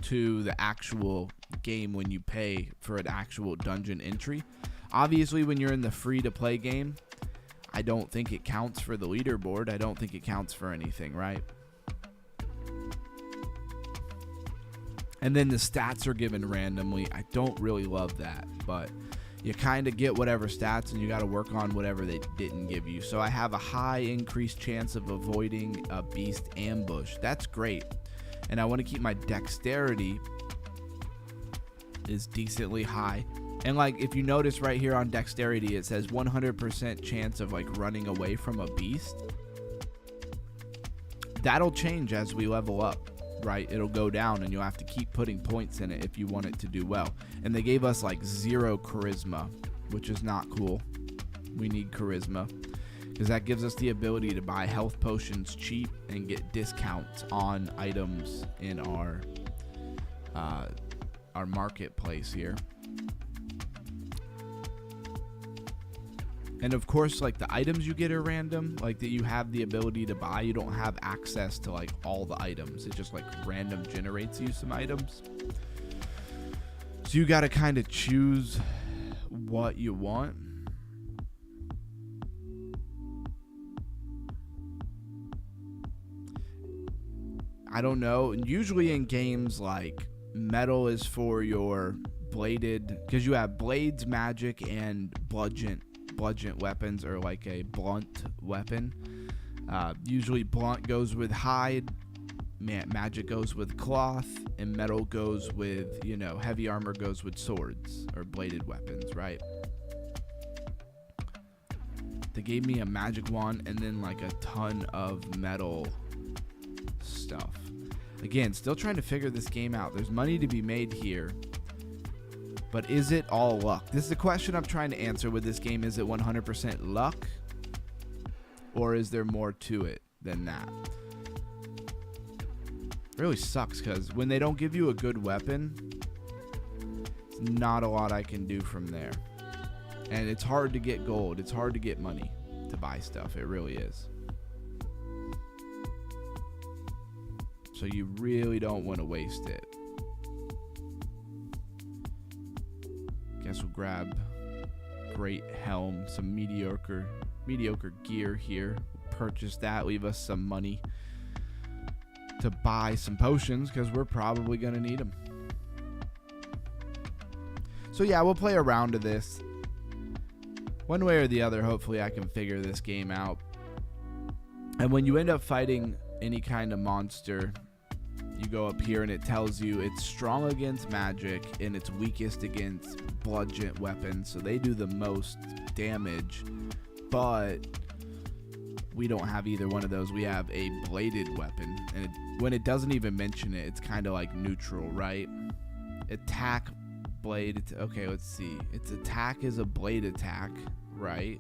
to the actual game when you pay for an actual dungeon entry. Obviously, when you're in the free-to-play game, I don't think it counts for the leaderboard. I don't think it counts for anything, right? And then the stats are given randomly. I don't really love that, but you kind of get whatever stats, and you got to work on whatever they didn't give you. So I have a high increased chance of avoiding a beast ambush. That's great. And I want to keep my dexterity is decently high. And like, if you notice right here on dexterity, it says 100% chance of like running away from a beast. That'll change as we level up, right? It'll go down, and you'll have to keep putting points in it if you want it to do well. And they gave us like 0 charisma, which is not cool. We need charisma because that gives us the ability to buy health potions cheap and get discounts on items in our marketplace here. And of course, like, the items you get are random, like that you have the ability to buy. You don't have access to like all the items. It just like random generates you some items. So you got to kind of choose what you want. I don't know. Usually in games, like, metal is for your bladed, because you have blades, magic, and bludgeon weapons, or like a blunt weapon. Usually blunt goes with hide, magic goes with cloth, and metal goes with, you know, heavy armor goes with swords or bladed weapons, right? They gave me a magic wand and then like a ton of metal stuff. Again, still trying to figure this game out. There's money to be made here. But is it all luck? This is the question I'm trying to answer with this game. Is it 100% luck? Or is there more to it than that? It really sucks because when they don't give you a good weapon, it's not a lot I can do from there. And it's hard to get gold. It's hard to get money to buy stuff. It really is. So you really don't want to waste it. Guess we'll grab great helm, some mediocre gear here. Purchase that, leave us some money to buy some potions because we're probably gonna need them. So yeah, we'll play around to this. One way or the other, hopefully I can figure this game out. And when you end up fighting any kind of monster, you go up here and it tells you it's strong against magic and it's weakest against bludgeon weapons, so they do the most damage, but we don't have either one of those. We have a bladed weapon, and when it doesn't even mention it, it's kind of like neutral, right? Attack, blade, okay, let's see. Its attack is a blade attack, right?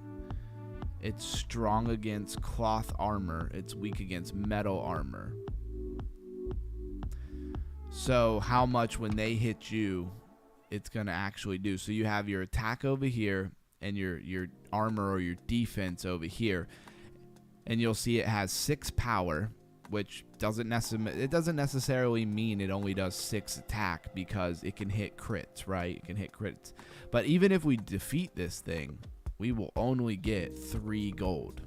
It's strong against cloth armor. It's weak against metal armor. So how much when they hit you, it's going to actually do. So you have your attack over here and your armor or your defense over here. And you'll see it has 6 power, which doesn't necessarily mean it only does 6 attack, because it can hit crits, right? It can hit crits. But even if we defeat this thing, we will only get 3 gold.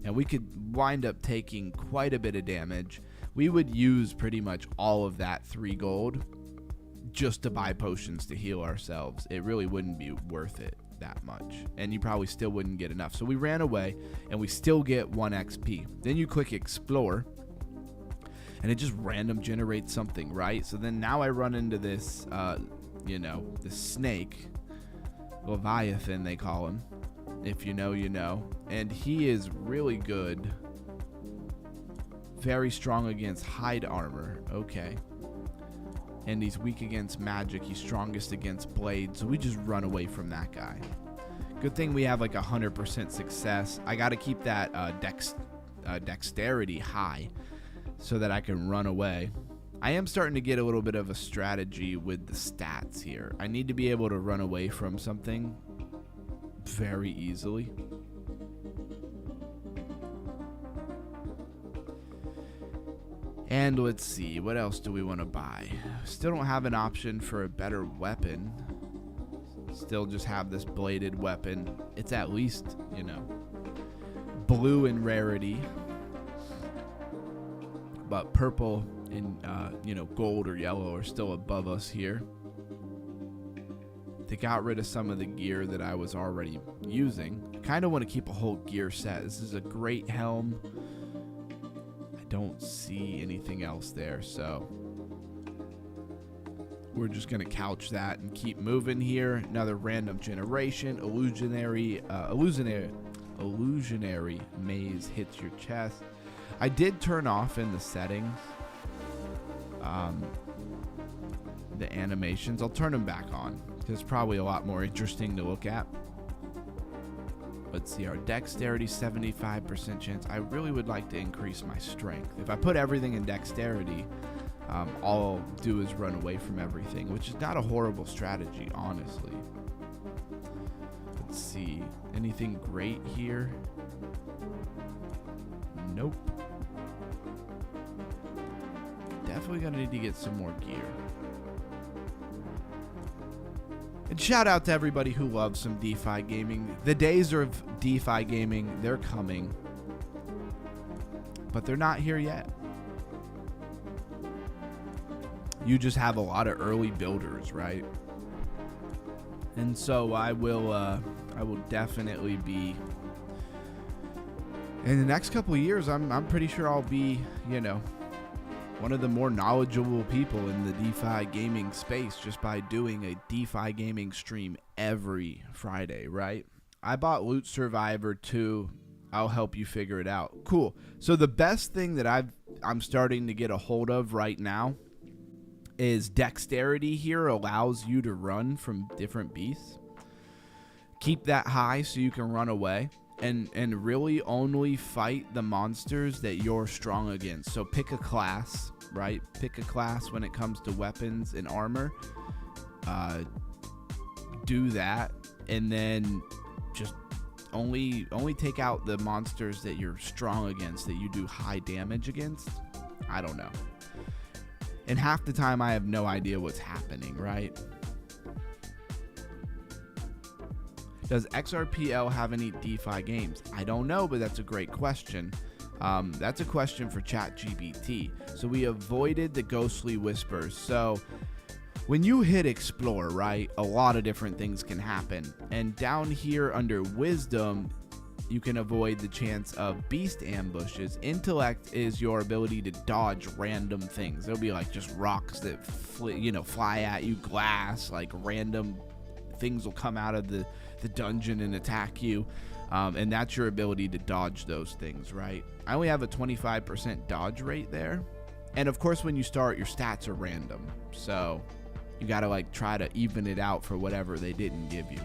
And we could wind up taking quite a bit of damage. We would use pretty much all of that 3 gold just to buy potions to heal ourselves. It really wouldn't be worth it that much, and you probably still wouldn't get enough. So we ran away and we still get 1 XP. Then you click explore and it just random generates something, right? So then now I run into this this snake, Leviathan they call him. If you know, you know. And he is really good. Very strong against hide armor. Okay. And he's weak against magic. He's strongest against blade. So we just run away from that guy. Good thing we have like 100% success. I got to keep that dexterity high so that I can run away. I am starting to get a little bit of a strategy with the stats here. I need to be able to run away from something very easily. And let's see, what else do we want to buy? Still don't have an option for a better weapon. Still just have this bladed weapon. It's at least, you know, blue in rarity. But purple and, you know, gold or yellow are still above us here. They got rid of some of the gear that I was already using. I kind of want to keep a whole gear set. This is a great helm. I don't see anything else there, so we're just going to couch that and keep moving here. Another random generation. Illusionary maze hits your chest. I did turn off in the settings the animations. I'll turn them back on. It's probably a lot more interesting to look at. Let's see, our dexterity, 75% chance. I really would like to increase my strength. If I put everything in dexterity, all I'll do is run away from everything, which is not a horrible strategy, honestly. Let's see, anything great here? Nope. Definitely gonna need to get some more gear. And shout out to everybody who loves some DeFi gaming. The days of DeFi gaming, they're coming. But they're not here yet. You just have a lot of early builders, right? And so I will definitely be, in the next couple of years, I'm pretty sure I'll be, you know, one of the more knowledgeable people in the DeFi gaming space just by doing a DeFi gaming stream every Friday, right? I bought Loot Survivor 2. I'll help you figure it out. Cool. So the best thing that I'm starting to get a hold of right now is dexterity here allows you to run from different beasts. Keep that high so you can run away. And really only fight the monsters that you're strong against. So pick a class, right? Pick a class when it comes to weapons and armor. Do that, and then just only take out the monsters that you're strong against, that you do high damage against. I don't know. And half the time I have no idea what's happening, right? Does XRPL have any DeFi games? I don't know, but that's a great question. That's a question for ChatGPT. So we avoided the ghostly whispers. So when you hit explore, right, a lot of different things can happen. And down here under wisdom, you can avoid the chance of beast ambushes. Intellect is your ability to dodge random things. There'll be like just rocks that fly at you, glass, like random things will come out of the dungeon and attack you, and that's your ability to dodge those things, right? I only have a 25% dodge rate there, and of course when you start, your stats are random, so you gotta like try to even it out for whatever they didn't give you.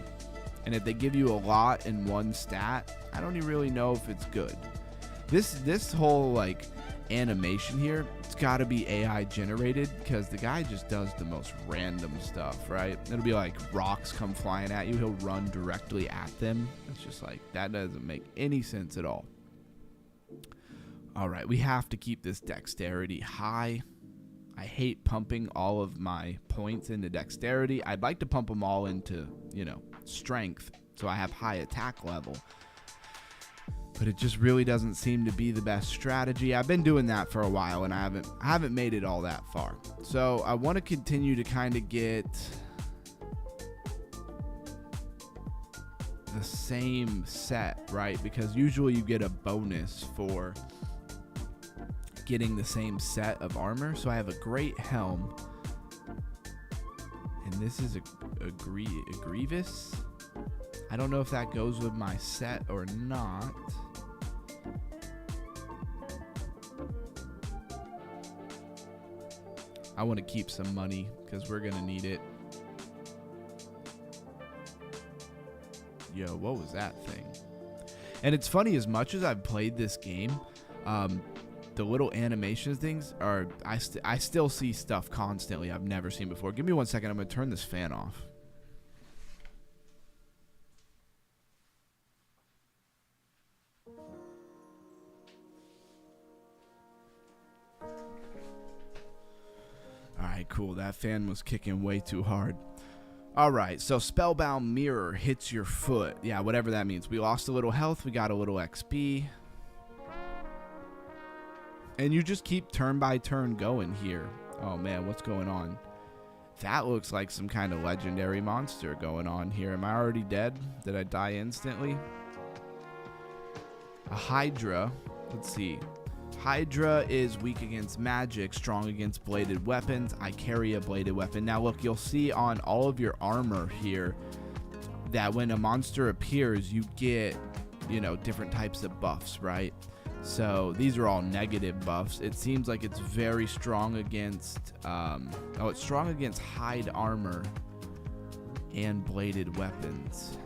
And if they give you a lot in one stat, I don't even really know if it's good. This whole like animation here, it's got to be AI generated, because the guy just does the most random stuff, right? It'll be like rocks come flying at you, he'll run directly at them. It's just like, that doesn't make any sense at all. All right, we have to keep this dexterity high. I hate pumping all of my points into dexterity. I'd like to pump them all into, you know, strength, so I have high attack level. But it just really doesn't seem to be the best strategy. I've been doing that for a while, and I haven't made it all that far. So I want to continue to kind of get the same set, right? Because usually you get a bonus for getting the same set of armor. So I have a great helm, and this is a grievous. I don't know if that goes with my set or not. I want to keep some money because we're going to need it. Yo, what was that thing? And it's funny, as much as I've played this game, the little animation things are, I still see stuff constantly I've never seen before. Give me 1 second. I'm going to turn this fan off. right, cool. That fan was kicking way too hard. All right, so Spellbound Mirror hits your foot. Yeah, whatever that means. We lost a little health. We got a little XP. And you just keep turn by turn going here. Oh, man, what's going on? That looks like some kind of legendary monster going on here. Am I already dead? Did I die instantly? A Hydra. Let's see. Hydra is weak against magic, strong against bladed weapons. I carry a bladed weapon. Now look, you'll see on all of your armor here that when a monster appears, you get, different types of buffs, right? So these are all negative buffs. It seems like it's very strong against, it's strong against hide armor and bladed weapons.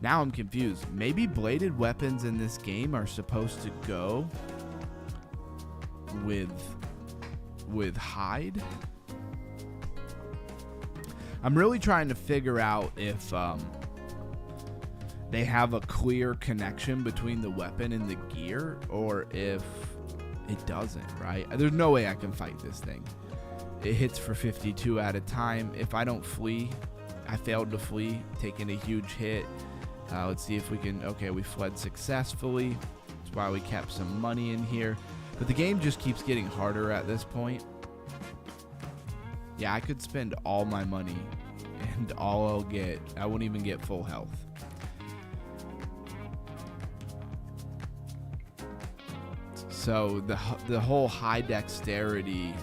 Now I'm confused. Maybe bladed weapons in this game are supposed to go with hide. I'm really trying to figure out if they have a clear connection between the weapon and the gear, or if it doesn't, right? There's no way I can fight this thing. It hits for 52 at a time. If I don't flee, I failed to flee, taking a huge hit. Let's see if we can. Okay, we fled successfully. That's why we kept some money in here. But the game just keeps getting harder at this point. Yeah, I could spend all my money and all I'll get, I won't even get full health. So the whole high dexterity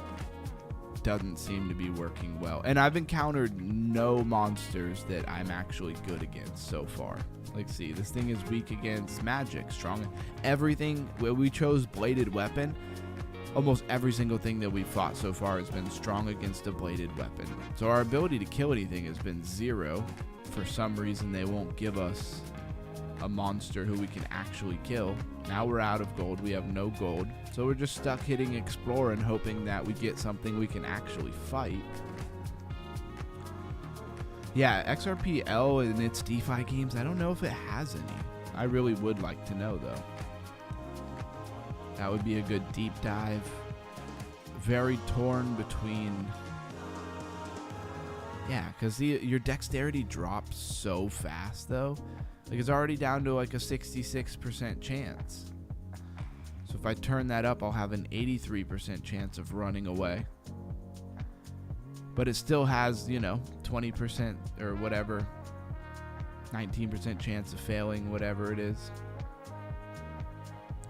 doesn't seem to be working well. And I've encountered no monsters that I'm actually good against so far. Let's see, this thing is weak against magic, strong. Everything, we chose bladed weapon. Almost every single thing that we've fought so far has been strong against a bladed weapon. So our ability to kill anything has been 0. For some reason, they won't give us a monster who we can actually kill. Now we're out of gold. We have no gold. So we're just stuck hitting explore and hoping that we get something we can actually fight. Yeah, XRPL and its DeFi games, I don't know if it has any. I really would like to know, though. That would be a good deep dive. Very torn between... Yeah, because your dexterity drops so fast, though. Like, it's already down to like a 66% chance. So if I turn that up, I'll have an 83% chance of running away. But it still has, 20% or whatever, 19% chance of failing, whatever it is.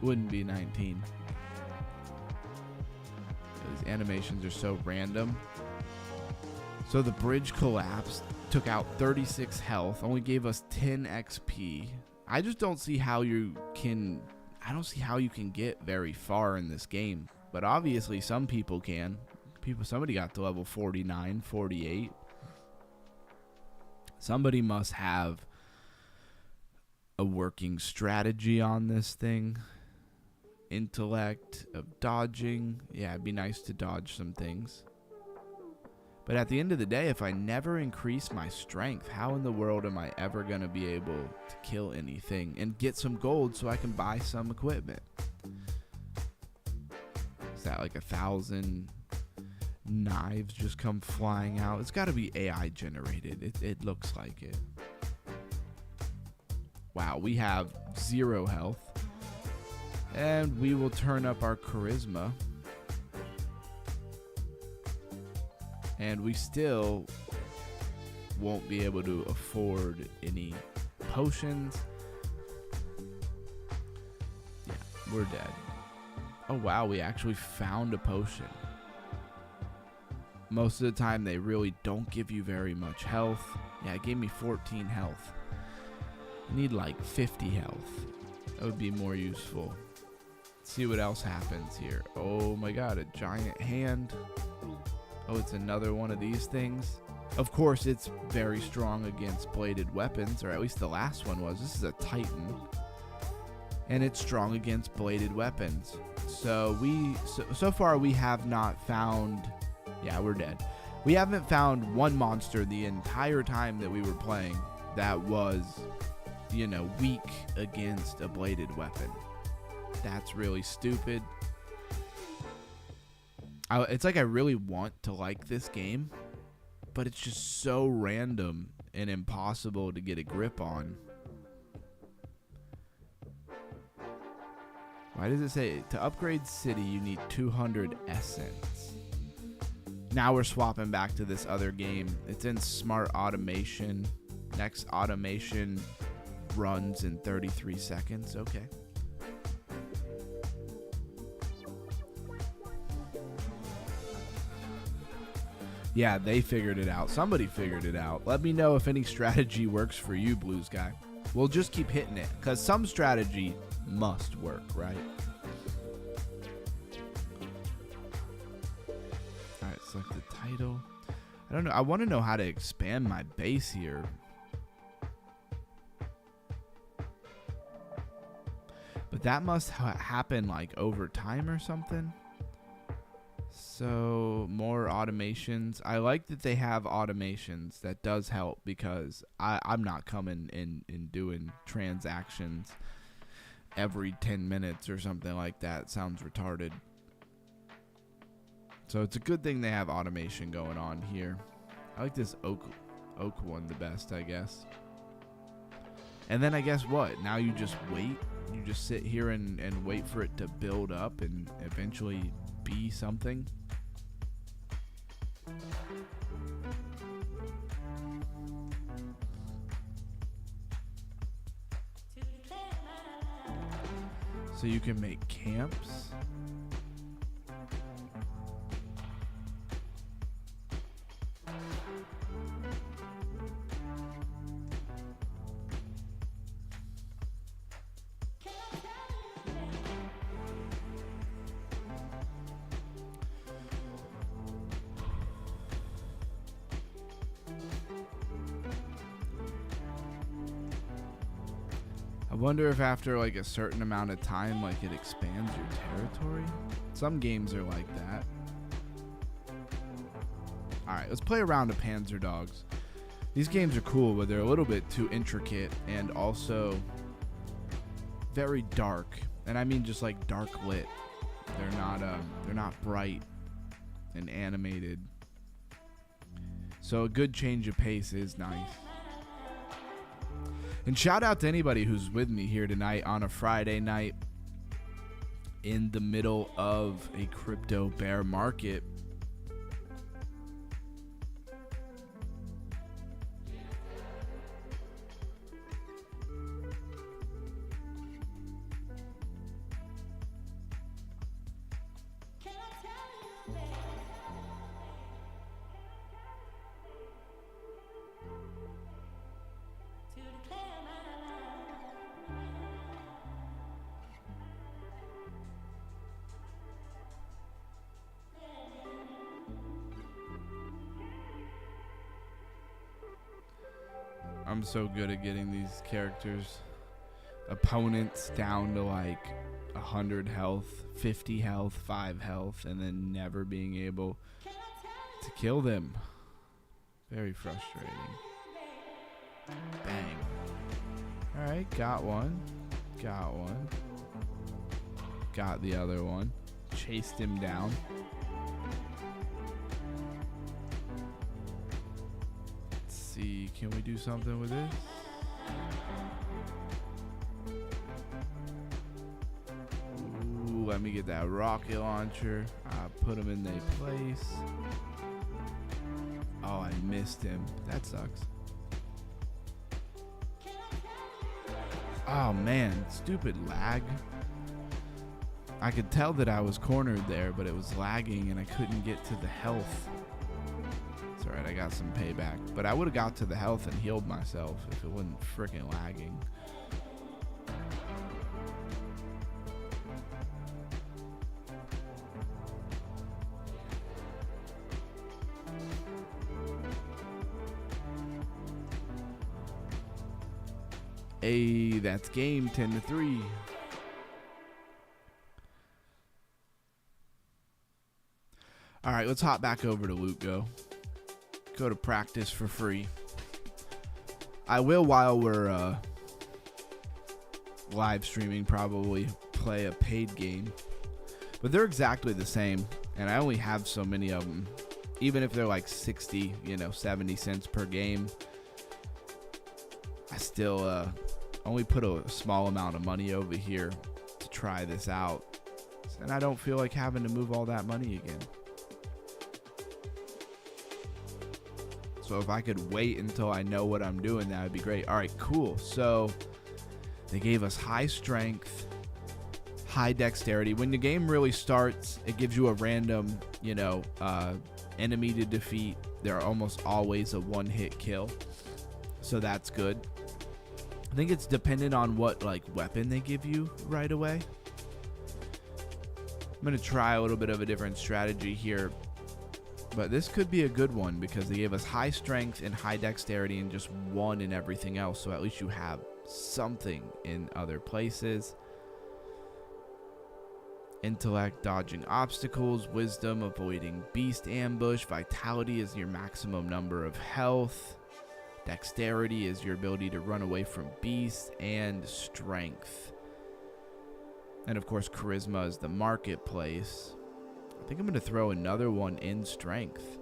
Wouldn't be 19. These animations are so random. So the bridge collapsed, took out 36 health, only gave us 10 XP. I just don't see how you can get very far in this game. But obviously some people can. Somebody got to level 49, 48. Somebody must have a working strategy on this thing. Intellect of dodging. Yeah, it'd be nice to dodge some things. But at the end of the day, if I never increase my strength, how in the world am I ever going to be able to kill anything and get some gold so I can buy some equipment? Is that like 1,000 knives just come flying out? It's got to be AI generated. It looks like it. Wow, we have 0 health. And we will turn up our charisma. And we still won't be able to afford any potions. Yeah, we're dead. Oh wow, we actually found a potion. Most of the time they really don't give you very much health. Yeah, it gave me 14 health. I need like 50 health. That would be more useful. Let's see what else happens here. Oh my god, a giant hand. Oh, it's another one of these things. Of course, it's very strong against bladed weapons, or at least the last one was. This is a Titan. And it's strong against bladed weapons. So so far we have not found... Yeah, we're dead. We haven't found one monster the entire time that we were playing that was, weak against a bladed weapon. That's really stupid. It's like I really want to like this game, but it's just so random and impossible to get a grip on. Why does it say to upgrade city you need 200 essence? Now we're swapping back to this other game. It's in smart automation. Next automation runs in 33 seconds. Okay. Yeah, they figured it out. Somebody figured it out. Let me know if any strategy works for you, Blues guy. We'll just keep hitting it, because some strategy must work, right? Alright, select the title. I don't know. I want to know how to expand my base here. But that must happen like over time or something. So more automations. I like that they have automations. That does help because I'm not coming in and doing transactions every 10 minutes or something like that. It sounds retarded. So it's a good thing they have automation going on here. I like this oak one the best, I guess. And then I guess what? Now you just wait. You just sit here and wait for it to build up and eventually be something. So you can make camps. I wonder if after like a certain amount of time, like it expands your territory. Some games are like that. Alright, let's play a round of Panzer Dogs. These games are cool, but they're a little bit too intricate and also very dark. And I mean just like dark lit. They're not bright and animated. So a good change of pace is nice. And shout out to anybody who's with me here tonight on a Friday night in the middle of a crypto bear market. I'm so good at getting these characters, opponents down to like 100 health, 50 health, 5 health, and then never being able to kill them. Very frustrating. Bang. Alright, got one. Got one. Got the other one. Chased him down. See, can we do something with this? Ooh, let me get that rocket launcher. Put him in their place. Oh, I missed him. That sucks. Oh man, stupid lag. I could tell that I was cornered there, but it was lagging and I couldn't get to the health. Alright, I got some payback. But I would have got to the health and healed myself if it wasn't freaking lagging. Hey, that's game 10-3. Alright, let's hop back over to Loot Go. Go to practice for free. I will, while we're live streaming, probably play a paid game. But they're exactly the same. And I only have so many of them. Even if they're like 60, 70 cents per game, I still only put a small amount of money over here to try this out. And I don't feel like having to move all that money again. So if I could wait until I know what I'm doing, that would be great. All right, cool. So they gave us high strength, high dexterity. When the game really starts, it gives you a random, enemy to defeat. They're almost always a one-hit kill. So that's good. I think it's dependent on what weapon they give you right away. I'm going to try a little bit of a different strategy here. But this could be a good one because they gave us high strength and high dexterity and just one in everything else. So at least you have something in other places. Intellect, dodging obstacles. Wisdom, avoiding beast ambush. Vitality is your maximum number of health. Dexterity is your ability to run away from beasts. And strength. And of course, charisma is the marketplace. I think I'm going to throw another one in strength.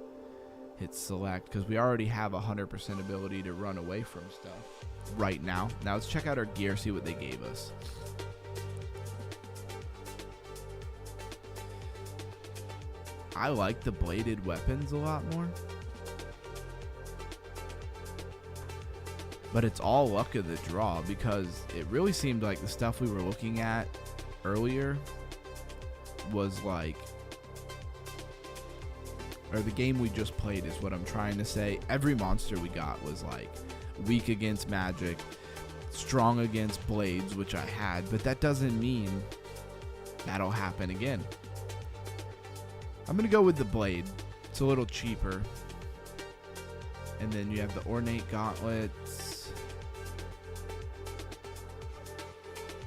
Hit select because we already have 100% ability to run away from stuff right now. Now let's check out our gear, see what they gave us. I like the bladed weapons a lot more. But it's all luck of the draw because it really seemed like the stuff we were looking at earlier was or the game we just played is what I'm trying to say. Every monster we got was weak against magic, strong against blades, which I had, but that doesn't mean that'll happen again. I'm going to go with the blade. It's a little cheaper. And then you have the ornate gauntlets.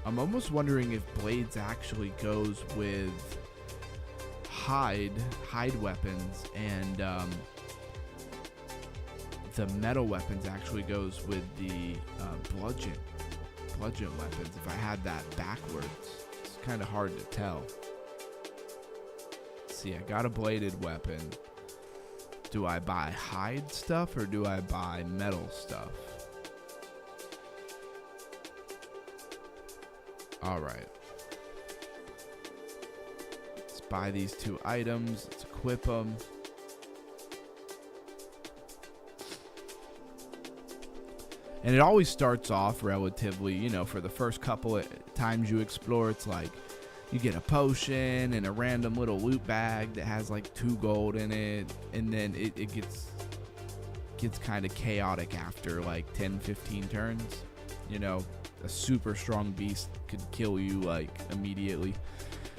I'm almost wondering if blades actually goes with hide weapons, and the metal weapons actually goes with the bludgeon weapons. If I had that backwards, it's kind of hard to tell. Let's see, I got a bladed weapon. Do I buy hide stuff or do I buy metal stuff? All right. Buy these two items. Let's equip them. And it always starts off relatively, for the first couple of times you explore, it's you get a potion and a random little loot bag that has 2 gold in it, and then it gets kind of chaotic after 10-15 turns. A super strong beast could kill you immediately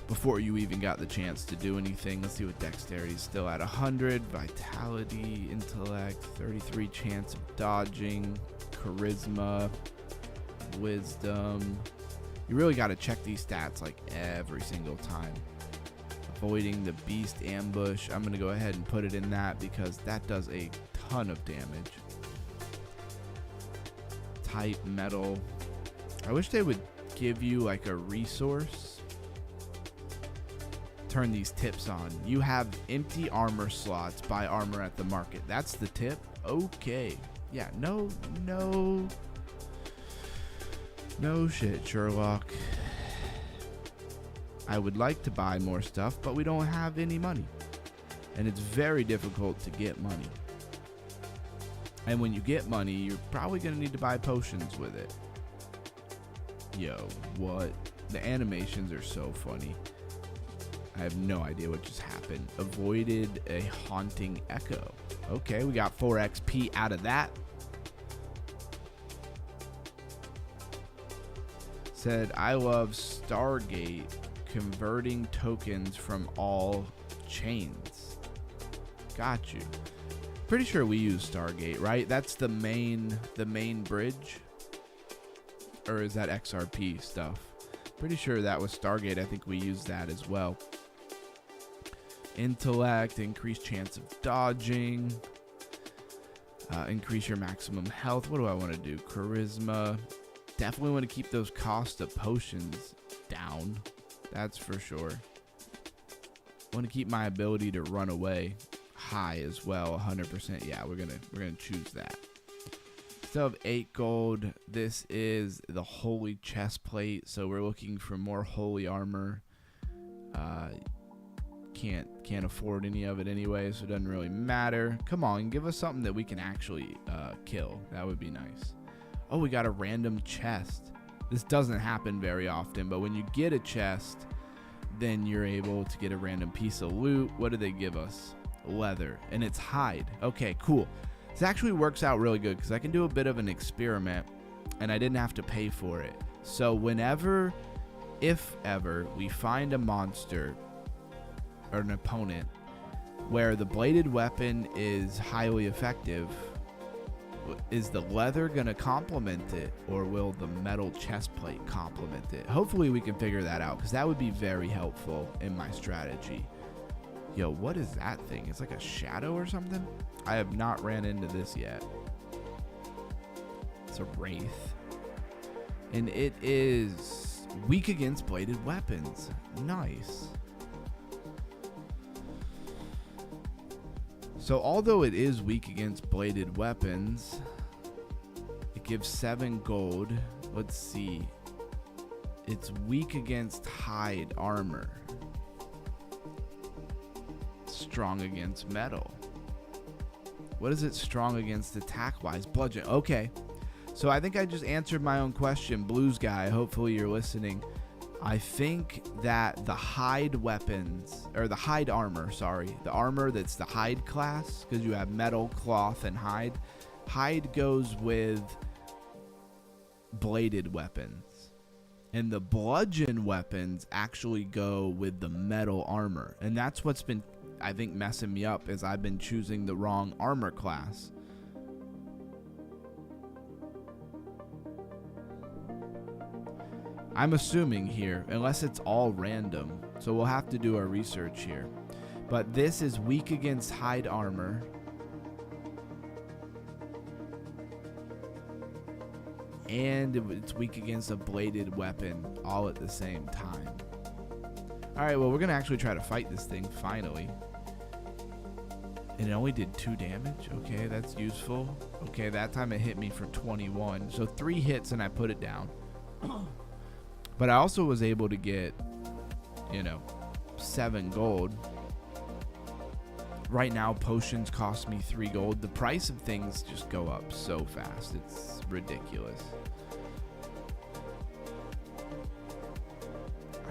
before you even got the chance to do anything. Let's see what dexterity is still at 100. Vitality, intellect, 33 chance of dodging, charisma, wisdom. You really got to check these stats every single time. Avoiding the beast ambush. I'm going to go ahead and put it in that because that does a ton of damage. Type metal. I wish they would give you a resource. Turn these tips on. You have empty armor slots. Buy armor at the market. That's the tip. Okay. Yeah. No shit, Sherlock. I would like to buy more stuff, but we don't have any money. And it's very difficult to get money. And when you get money, you're probably going to need to buy potions with it. Yo, what? The animations are so funny. I have no idea what just happened. Avoided a haunting echo. Okay, we got 4 XP out of that. Said, I love Stargate, converting tokens from all chains. Got you. Pretty sure we use Stargate, right? That's the main bridge. Or is that XRP stuff? Pretty sure that was Stargate. I think we used that as well. Intellect, increased chance of dodging. Increase your maximum health. What do I want to do? Charisma. Definitely want to keep those cost of potions down. That's for sure. want to keep my ability to run away high as well. 100%. Yeah, we're gonna choose that. Still have 8 gold. This is the holy chest plate, so we're looking for more holy armor. Can't afford any of it anyway, so it doesn't really matter. Come on, give us something that we can actually kill. That would be nice. Oh, we got a random chest. This doesn't happen very often, but when you get a chest, then you're able to get a random piece of loot. What do they give us? Leather, and it's hide. Okay, cool. This actually works out really good because I can do a bit of an experiment, and I didn't have to pay for it. So whenever, if ever, we find a monster or an opponent where the bladed weapon is highly effective, is the leather gonna complement it, or will the metal chest plate complement it? Hopefully we can figure that out, because that would be very helpful in my strategy. Yo, what is that thing? It's like a shadow or something? I have not ran into this yet. It's a wraith, and it is weak against bladed weapons. Nice. So although it is weak against bladed weapons, it gives 7 gold. Let's see. It's weak against hide armor. Strong against metal. What is it strong against attack-wise? Bludgeon. Okay. So I think I just answered my own question. Blues guy, hopefully you're listening. I think that the hide weapons, or the hide armor, sorry, the armor that's the hide class, because you have metal, cloth, and hide. Hide goes with bladed weapons, and the bludgeon weapons actually go with the metal armor. And that's what's been, I think, messing me up, is I've been choosing the wrong armor class. I'm assuming here, unless it's all random, so we'll have to do our research here. But this is weak against hide armor. And it's weak against a bladed weapon, all at the same time. Alright, well, we're going to actually try to fight this thing, finally. And it only did 2 damage. Okay, that's useful. Okay, that time it hit me for 21. So 3 hits and I put it down. But I also was able to get, 7 gold. Right now, potions cost me 3 gold. The price of things just go up so fast. It's ridiculous.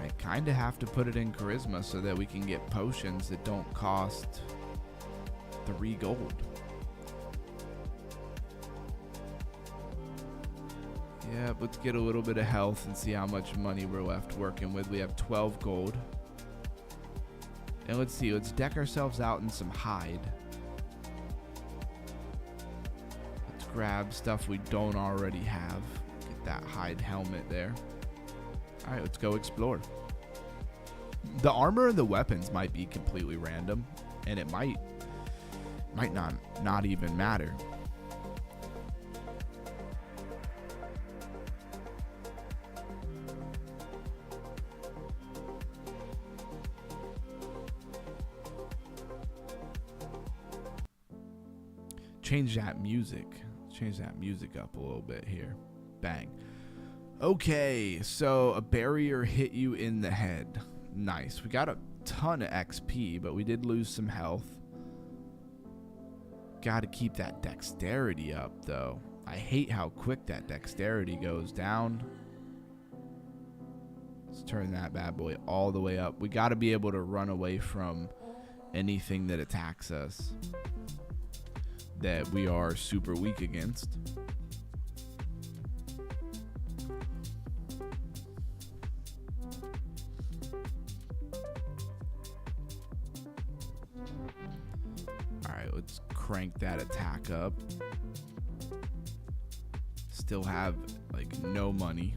I kind of have to put it in charisma so that we can get potions that don't cost 3 gold. Yeah, let's get a little bit of health and see how much money we're left working with. We have 12 gold. And let's see, let's deck ourselves out in some hide. Let's grab stuff we don't already have. Get that hide helmet there. Alright, let's go explore. The armor and the weapons might be completely random, and it might not even matter. Change that music. Change that music up a little bit here. Bang. Okay, so a barrier hit you in the head. Nice. We got a ton of XP, but we did lose some health. Got to keep that dexterity up, though. I hate how quick that dexterity goes down. Let's turn that bad boy all the way up. We got to be able to run away from anything that attacks us that we are super weak against. Alright, let's crank that attack up. Still have like no money.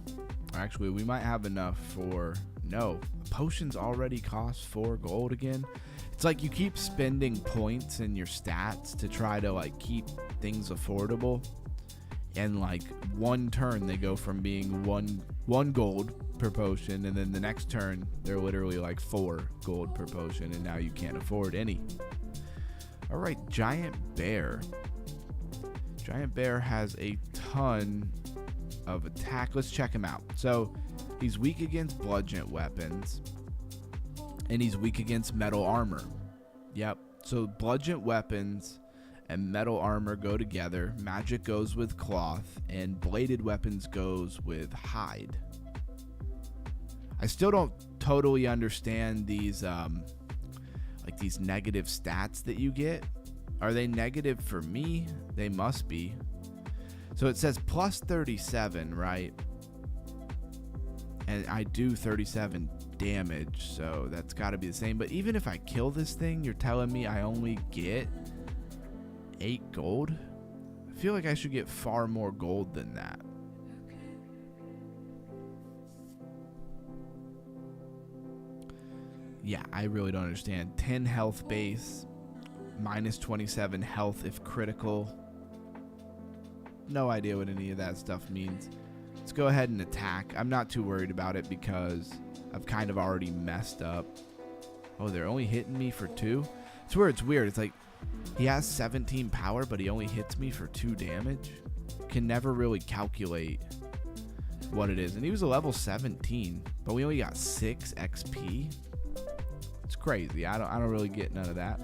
Actually, we might have enough for... No, potions already cost 4 gold again. It's like you keep spending points in your stats to try to like keep things affordable, And like one turn, they go from being one gold per potion, and then the next turn they're literally like 4 gold per potion, and now you can't afford any. All right, Giant Bear. Giant Bear has a ton of attack. Let's check him out. So he's weak against bludgeon weapons, and he's weak against metal armor. Yep. So bludgeon weapons and metal armor go together. Magic goes with cloth, and bladed weapons goes with hide. I still don't totally understand these like these negative stats that you get. Are they negative for me? They must be. So it says plus 37, right? And I do 37 damage, so that's got to be the same. But even if I kill this thing, you're telling me I only get 8 gold? I feel like I should get far more gold than that. Yeah, I really don't understand. 10 health base, minus 27 health if critical. No idea what any of that stuff means. Let's go ahead and attack. I'm not too worried about it because I've kind of already messed up. Oh, they're only hitting me for 2? It's where it's weird. It's like he has 17 power, but he only hits me for 2 damage. Can never really calculate what it is. And he was a level 17, but we only got 6 XP. It's crazy. I don't really get none of that.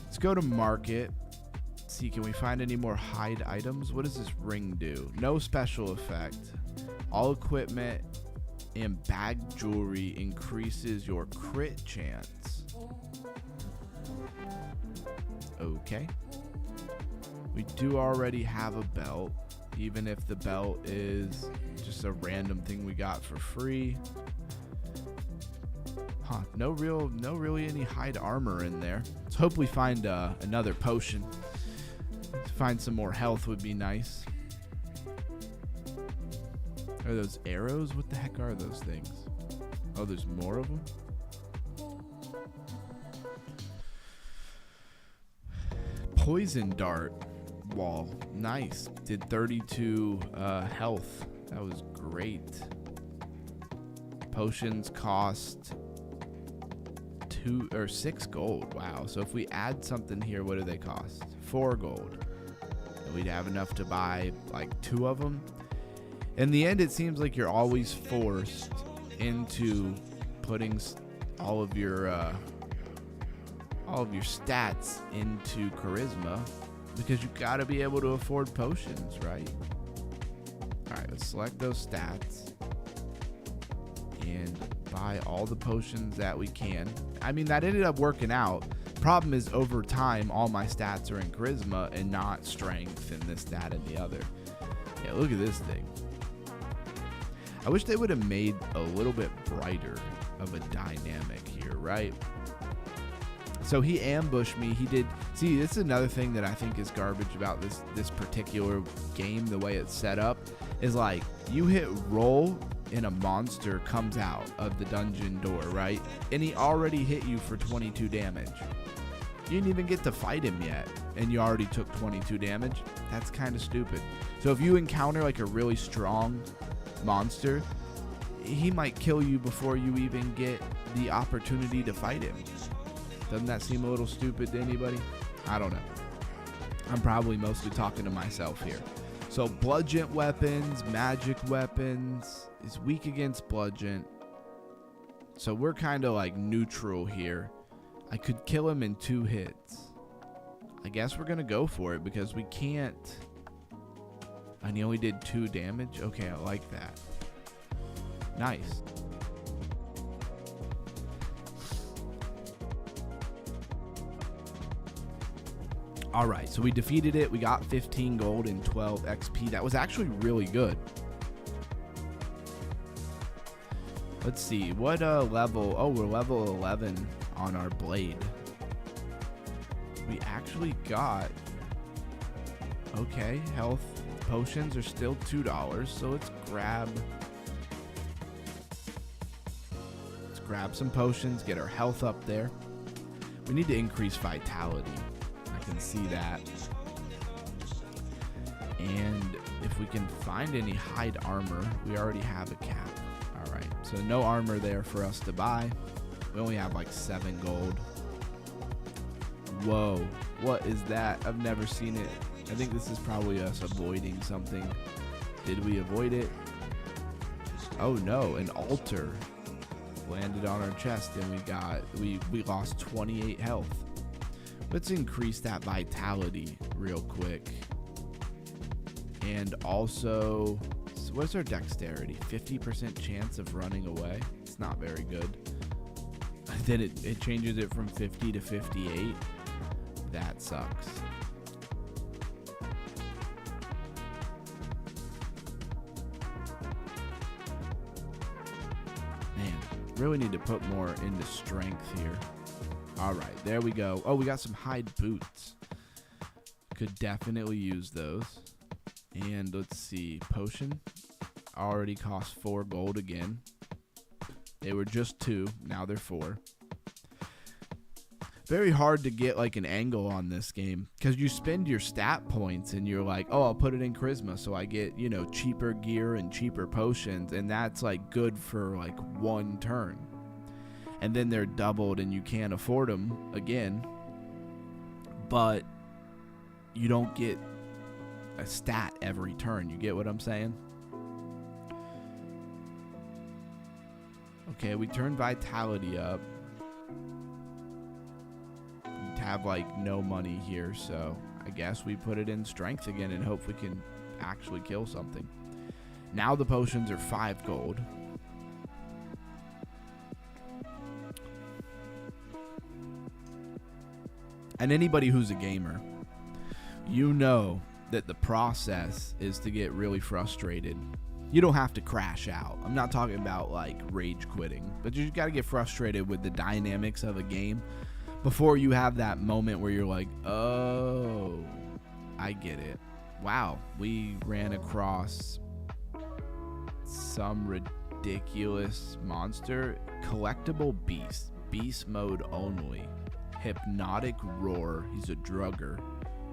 Let's go to market. Let's see, can we find any more hide items? What does this ring do? No special effect. All equipment and bag jewelry increases your crit chance. Okay. We do already have a belt, even if the belt is just a random thing we got for free. Huh, no really any hide armor in there. Let's hope we find another potion. Find some more health would be nice. Are those arrows? What the heck are those things? Oh, there's more of them? Poison dart wall. Nice. Did 32 health. That was great. Potions cost 2 or 6 gold. Wow. So if we add something here, what do they cost? 4 gold. And we'd have enough to buy like 2 of them. In the end, it seems like you're always forced into putting all of your stats into charisma because you got to be able to afford potions, right? All right, let's select those stats and buy all the potions that we can. I mean, that ended up working out. Problem is, over time, all my stats are in charisma and not strength and this, that, and the other. Yeah, look at this thing. I wish they would have made a little bit brighter of a dynamic here, right? So he ambushed me. He did. See, this is another thing that I think is garbage about this particular game. The way it's set up is like you hit roll and a monster comes out of the dungeon door, right? And he already hit you for 22 damage. You didn't even get to fight him yet, and you already took 22 damage. That's kind of stupid. So if you encounter like a really strong monster, he might kill you before you even get the opportunity to fight him. Doesn't that seem a little stupid to anybody? I don't know. I'm probably mostly talking to myself here. So bludgeon weapons, magic weapons, is weak against bludgeon. So we're kind of like neutral here. I could kill him in 2 hits. I guess we're gonna go for it because we can't. And he only did 2 damage. Okay, I like that. Nice. All right, so we defeated it. We got 15 gold and 12 XP. That was actually really good. Let's see, what level? Oh, we're level 11 on our blade. We actually got, okay, health potions are still $2, so let's grab some potions, get our health up there. We need to increase vitality. I can see that. And if we can find any hide armor. We already have a cap. All right, so no armor there for us to buy. We only have like 7 gold. Whoa, what is that? I've never seen it. I think this is probably us avoiding something. Did we avoid it? Oh no, an altar landed on our chest, and we lost 28 health. Let's increase that vitality real quick. And also, so what's our dexterity? 50% chance of running away. It's not very good. Then it changes it from 50 to 58. That sucks. Man, really need to put more into strength here. All right, there we go. Oh, we got some hide boots. Could definitely use those. And let's see, potion already cost 4 gold again. They were just 2, now they're 4. Very hard to get like an angle on this game because you spend your stat points and you're like, oh, I'll put it in charisma so I get, you know, cheaper gear and cheaper potions, and that's like good for like 1 turn. And then they're doubled and you can't afford them again. But you don't get a stat every turn. You get what I'm saying? Okay, we turn vitality up. We have like no money here, so I guess we put it in strength again and hope we can actually kill something. Now the potions are 5 gold. And anybody who's a gamer, you know that the process is to get really frustrated. You don't have to crash out. I'm not talking about like rage quitting, but you got to get frustrated with the dynamics of a game before you have that moment where you're like, oh, I get it. Wow, we ran across some ridiculous monster. Collectible beast. Beast mode only. Hypnotic roar. He's a drugger.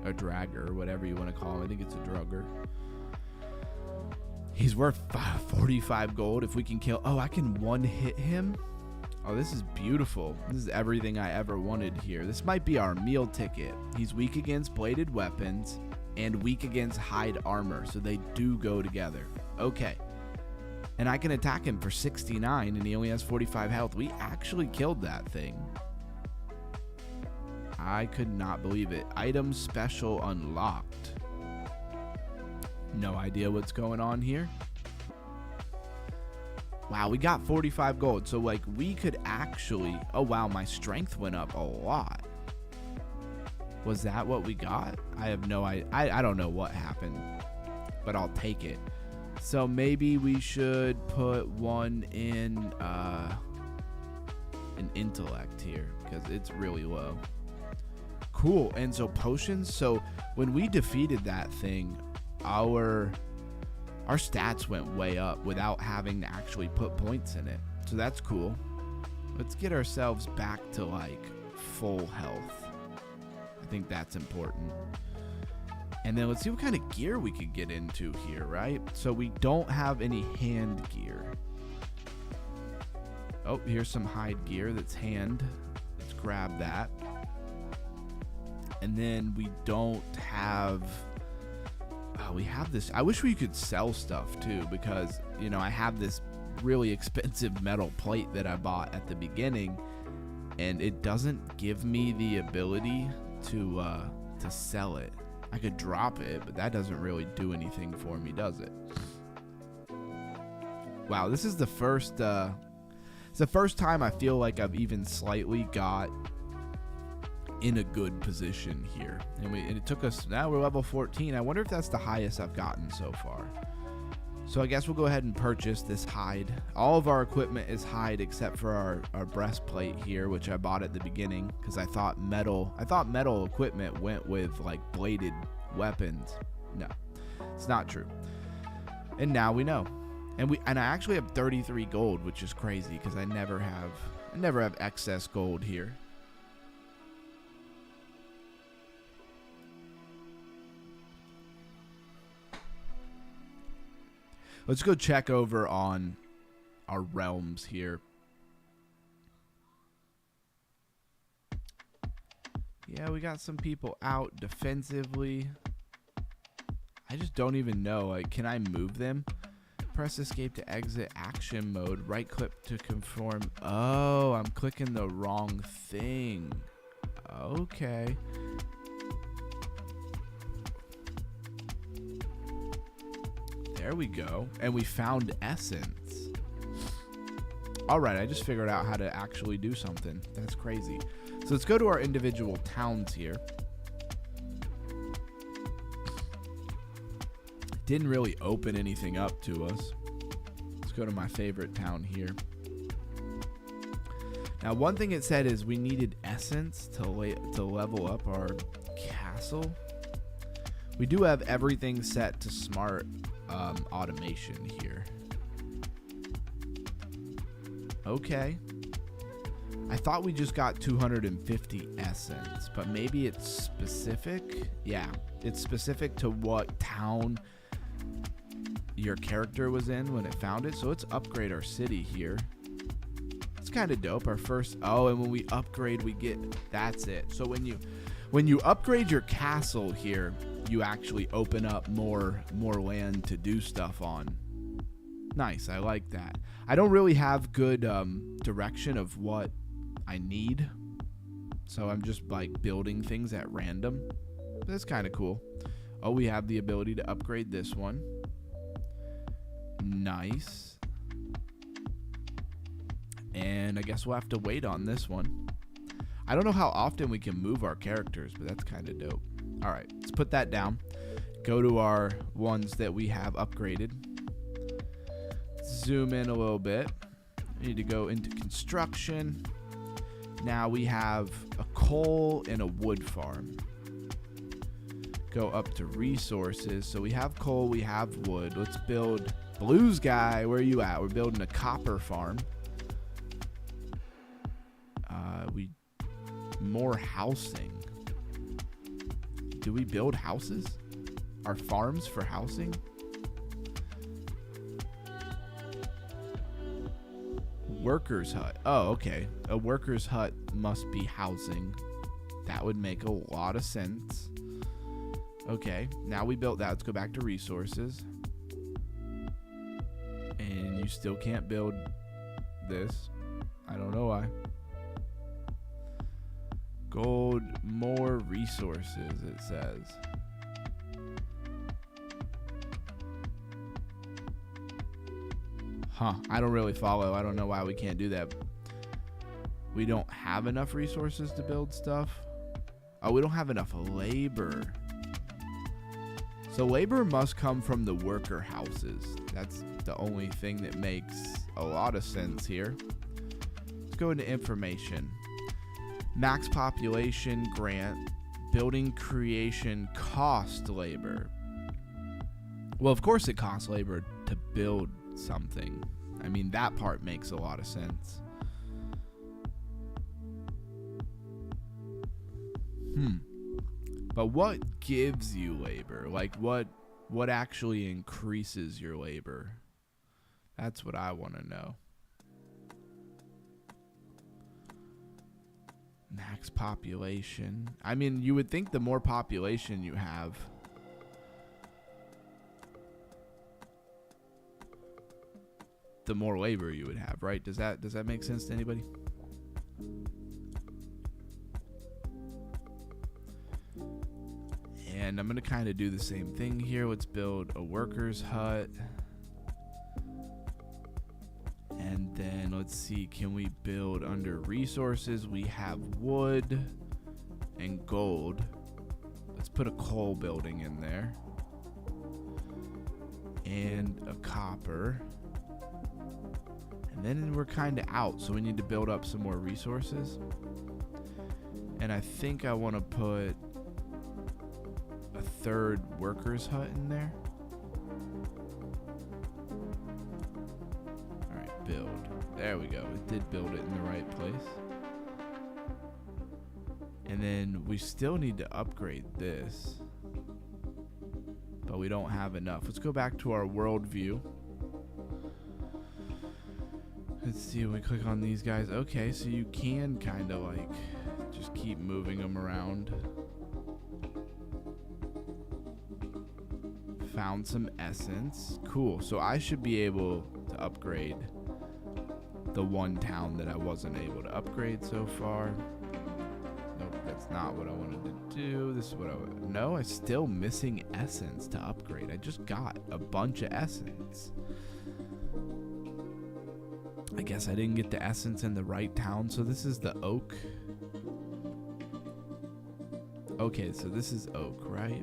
A dragger, whatever you want to call him. I think it's a drugger. He's worth 45 gold if we can kill. Oh, I can one-hit him? Oh, this is beautiful. This is everything I ever wanted here. This might be our meal ticket. He's weak against bladed weapons and weak against hide armor, so they do go together. Okay. And I can attack him for 69, and he only has 45 health. We actually killed that thing. I could not believe it. Item special unlocked. No idea what's going on here. Wow, we got 45 gold. So, like, we could actually... Oh, wow, my strength went up a lot. Was that what we got? I have no idea. I don't know what happened, but I'll take it. So, maybe we should put one in an intellect here because it's really low. Cool. And so potions. So when we defeated that thing, our stats went way up without having to actually put points in it. So that's cool. Let's get ourselves back to like full health. I think that's important. And then let's see what kind of gear we could get into here, right? So we don't have any hand gear. Oh, here's some hide gear that's hand. Let's grab that. And then we don't have... Oh, we have this... I wish we could sell stuff too, because, you know, I have this really expensive metal plate that I bought at the beginning, and it doesn't give me the ability to sell it. I could drop it, but that doesn't really do anything for me, does it? Wow, this is the first... it's the first time I feel like I've even slightly got in a good position here, and it took us, now we're level 14. I wonder if that's the highest I've gotten so far. So I guess we'll go ahead and purchase this hide. All of our equipment is hide except for our breastplate here, which I bought at the beginning because I thought metal equipment went with like bladed weapons. No, it's not true. And now we know. And I actually have 33 gold, which is crazy because I never have excess gold here. Let's go check over on our realms here. Yeah, we got some people out defensively. I just don't even know. Like, can I move them? Press escape to exit action mode. Right click to conform. Oh, I'm clicking the wrong thing. Okay. There we go. And we found essence. All right, I just figured out how to actually do something. That's crazy. So let's go to our individual towns here. Didn't really open anything up to us. Let's go to my favorite town here. Now, one thing it said is we needed essence to level up our castle. We do have everything set to smart automation here. Okay. I thought we just got 250 essence, but maybe it's specific. Yeah, it's specific to what town your character was in when it found it. So let's upgrade our city here. It's kind of dope. Our first, and when we upgrade, we get, that's it. So when you upgrade your castle here, you actually open up more land to do stuff on. Nice, I like that. I don't really have good direction of what I need, so I'm just like building things at random. That's kind of cool. Oh, we have the ability to upgrade this one. Nice. And I guess we'll have to wait on this one. I don't know how often we can move our characters, but that's kind of dope. All right, let's put that down. Go to our ones that we have upgraded. Zoom in a little bit. We need to go into construction. Now we have a coal and a wood farm. Go up to resources. So we have coal, we have wood. Let's build. Blues guy, where are you at? We're building a copper farm. More housing. Do we build houses? Are farms for housing? Workers hut. Oh, okay. A workers hut must be housing. That would make a lot of sense. Okay, now we built that. Let's go back to resources. And you still can't build this. I don't know why. Gold, more resources, it says. Huh, I don't really follow. I don't know why we can't do that. We don't have enough resources to build stuff. Oh, we don't have enough labor. So labor must come from the worker houses. That's the only thing that makes a lot of sense here. Let's go into information. Max population grant, building creation cost labor. Well, of course it costs labor to build something. I mean, that part makes a lot of sense. But what gives you labor? Like what actually increases your labor? That's what I want to know. Max population. I mean, you would think the more population you have, the more labor you would have, right? Does that make sense to anybody? And I'm going to kind of do the same thing here. Let's build a worker's hut. And then let's see, can we build under resources? We have wood and gold. Let's put a coal building in there. And a copper. And then we're kind of out, so we need to build up some more resources. And I think I want to put a third worker's hut in there. Alright, build. There we go. It did build it in the right place. And then we still need to upgrade this. But we don't have enough. Let's go back to our world view. Let's see, when we click on these guys. Okay, so you can kind of like just keep moving them around. Found some essence. Cool. So I should be able to upgrade the one town that I wasn't able to upgrade so far. Nope, that's not what I wanted to do. This is what I would. No, I'm still missing essence to upgrade. I just got a bunch of essence. I guess I didn't get the essence in the right town. So this is the oak. Okay, so this is oak, right?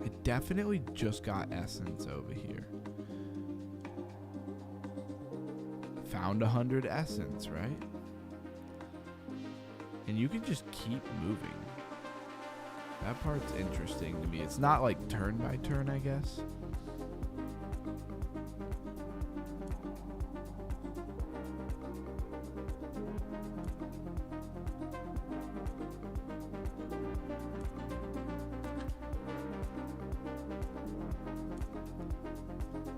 I definitely just got essence over here. Found 100 essence, right? And you can just keep moving. That part's interesting to me. It's not like turn by turn, I guess.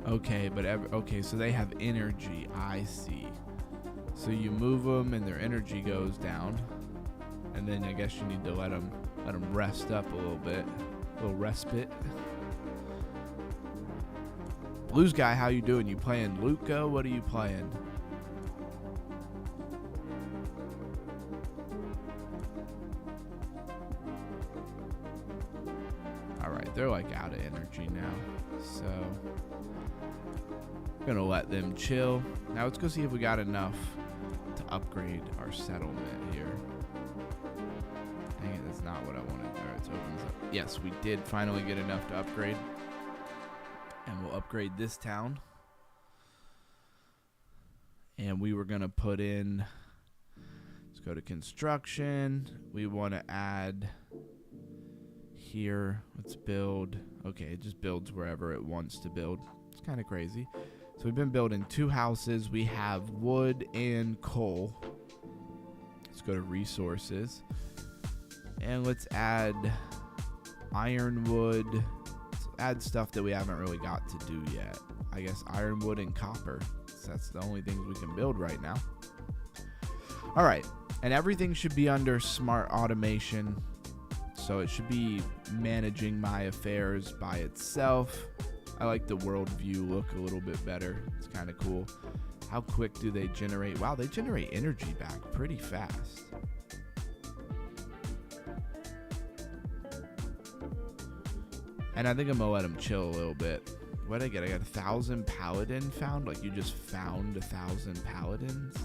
Okay, but okay, so they have energy. I see. So you move them, and their energy goes down, and then I guess you need to let them rest up a little bit, a little respite. Blues guy, how you doing? You playing Luco? What are you playing? All right, they're like out of energy now, so. Gonna let them chill. Now let's go see if we got enough to upgrade our settlement here. Dang it, that's not what I wanted. Alright, let's open this up. Yes, we did finally get enough to upgrade. And we'll upgrade this town. And we were gonna put in, let's go to construction. We wanna add here, let's build. Okay, it just builds wherever it wants to build. It's kind of crazy. So we've been building 2 houses. We have wood and coal. Let's go to resources. And let's add ironwood. Let's add stuff that we haven't really got to do yet. I guess ironwood and copper. So that's the only things we can build right now. All right. And everything should be under smart automation. So it should be managing my affairs by itself. I like the worldview look a little bit better. It's kind of cool. How quick do they generate? Wow, they generate energy back pretty fast. And I think I'm gonna let them chill a little bit. What did I get? I got 1,000 paladin found. Like you just found 1,000 paladins.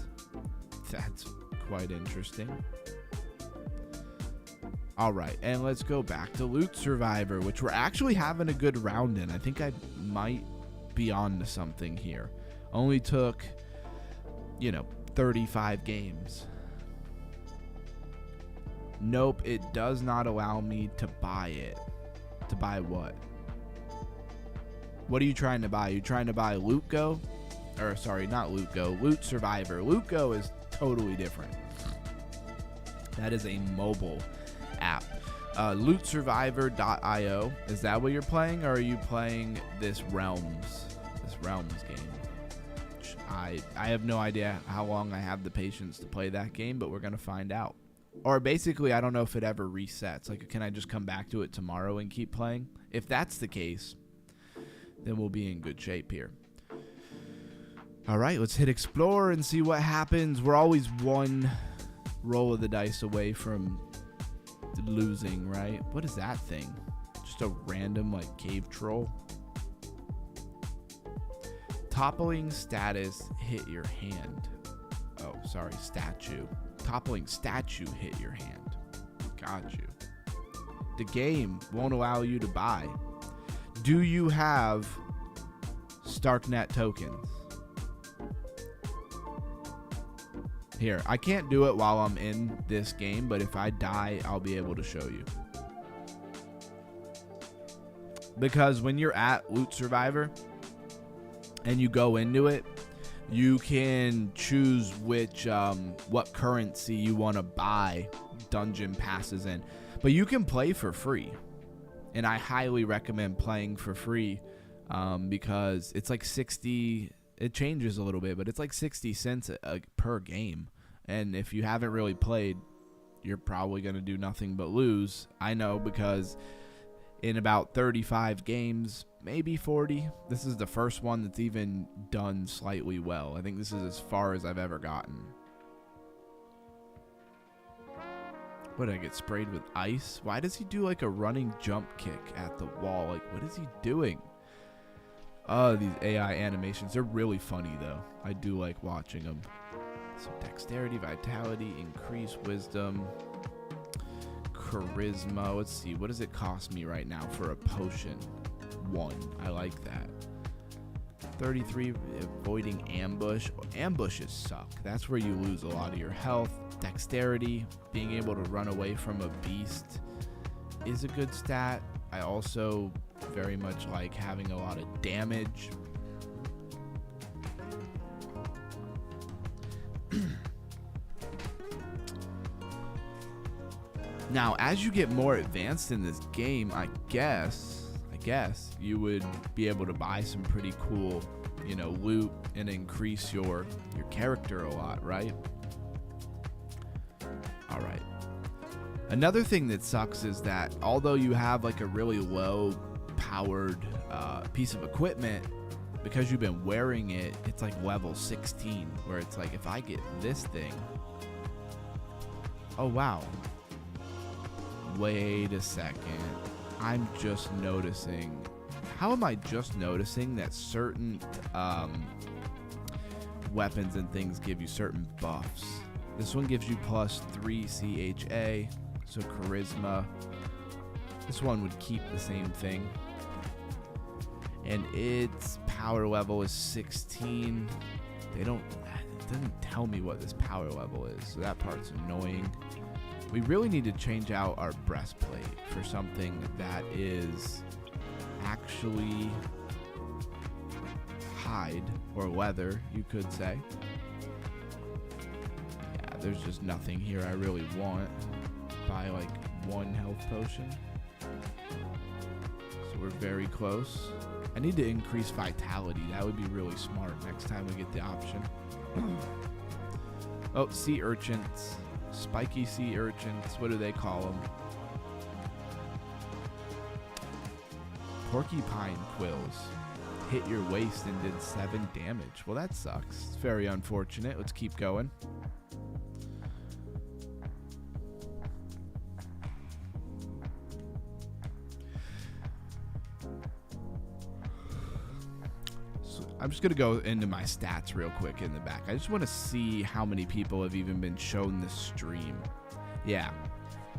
That's quite interesting. All right, and let's go back to Loot Survivor, which we're actually having a good round in. I think I might be on to something here. Only took, 35 games. Nope, it does not allow me to buy it. To buy what? What are you trying to buy? Are you trying to buy Loot Go? Or, sorry, not Loot Go. Loot Survivor. Loot Go is totally different. That is a mobile app. Lootsurvivor.io. Is that what you're playing, or are you playing this Realms game? I have no idea how long I have the patience to play that game, but we're gonna find out. Or basically, I don't know if it ever resets. Like, can I just come back to it tomorrow and keep playing? If that's the case, then we'll be in good shape here. All right, let's hit explore and see what happens. We're always one roll of the dice away from losing, right? What is that thing? Just a random cave troll. Toppling status hit your hand. Oh, sorry, statue. Toppling statue hit your hand. Got you. The game won't allow you to buy. Do you have Starknet tokens? Here, I can't do it while I'm in this game, but if I die, I'll be able to show you. Because when you're at Loot Survivor and you go into it, you can choose what currency you want to buy dungeon passes in. But you can play for free. And I highly recommend playing for free because it's like 60 It changes a little bit, but it's like 60 cents per game. And if you haven't really played, you're probably going to do nothing but lose. I know, because in about 35 games, maybe 40, this is the first one that's even done slightly well. I think this is as far as I've ever gotten. What, did I get sprayed with ice? Why does he do like a running jump kick at the wall? Like, what is he doing? Oh, these AI animations. They're really funny, though. I do like watching them. So dexterity, vitality, increase wisdom, charisma. Let's see. What does it cost me right now for a potion? 1. I like that. 33, avoiding ambush. Ambushes suck. That's where you lose a lot of your health. Dexterity, being able to run away from a beast is a good stat. I also very much like having a lot of damage. Now, as you get more advanced in this game, I guess you would be able to buy some pretty cool, loot and increase your character a lot, right? All right. Another thing that sucks is that although you have like a really low powered piece of equipment, because you've been wearing it, it's like level 16, where it's like, if I get this thing, oh wow, wait a second, I'm just noticing. How am I just noticing that certain weapons and things give you certain buffs? This one gives you plus 3 CHA, so charisma. This one would keep the same thing. And its power level is 16. It doesn't tell me what this power level is, so that part's annoying. We really need to change out our breastplate for something that is actually hide or leather, you could say. Yeah, there's just nothing here I really want. Buy like 1 health potion. So we're very close. I need to increase vitality. That would be really smart next time we get the option. Oh, sea urchins. Spiky sea urchins. What do they call them? Porcupine quills. Hit your waist and did 7 damage. Well, that sucks. It's very unfortunate. Let's keep going. I'm just going to go into my stats real quick in the back. I just want to see how many people have even been shown this stream. Yeah.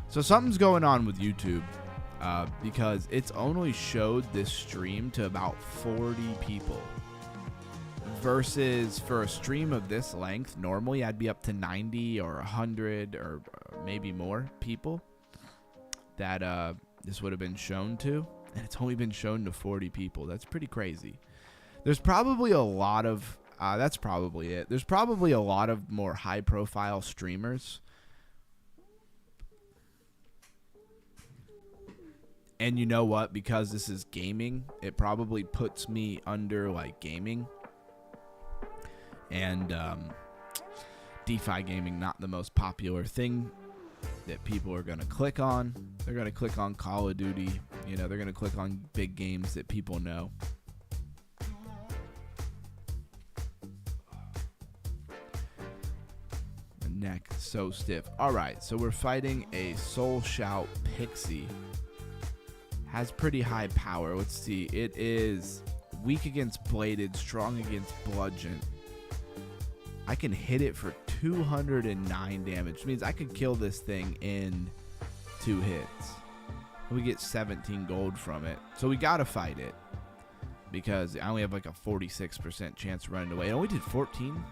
So something's going on with YouTube because it's only showed this stream to about 40 people. Versus for a stream of this length, normally I'd be up to 90 or 100 or maybe more people that this would have been shown to. And it's only been shown to 40 people. That's pretty crazy. There's probably a lot of, that's probably it. There's probably a lot of more high profile streamers. And you know what? Because this is gaming, it probably puts me under like gaming. And DeFi gaming, not the most popular thing that people are going to click on. They're going to click on Call of Duty. They're going to click on big games that people know. Neck so stiff. All right, so we're fighting a Soul Shout Pixie. Has pretty high power. Let's see. It is weak against bladed, strong against bludgeon. I can hit it for 209 damage, which means I could kill this thing in 2 hits. We get 17 gold from it. So we gotta fight it because I only have like a 46% chance of running away. It only did 14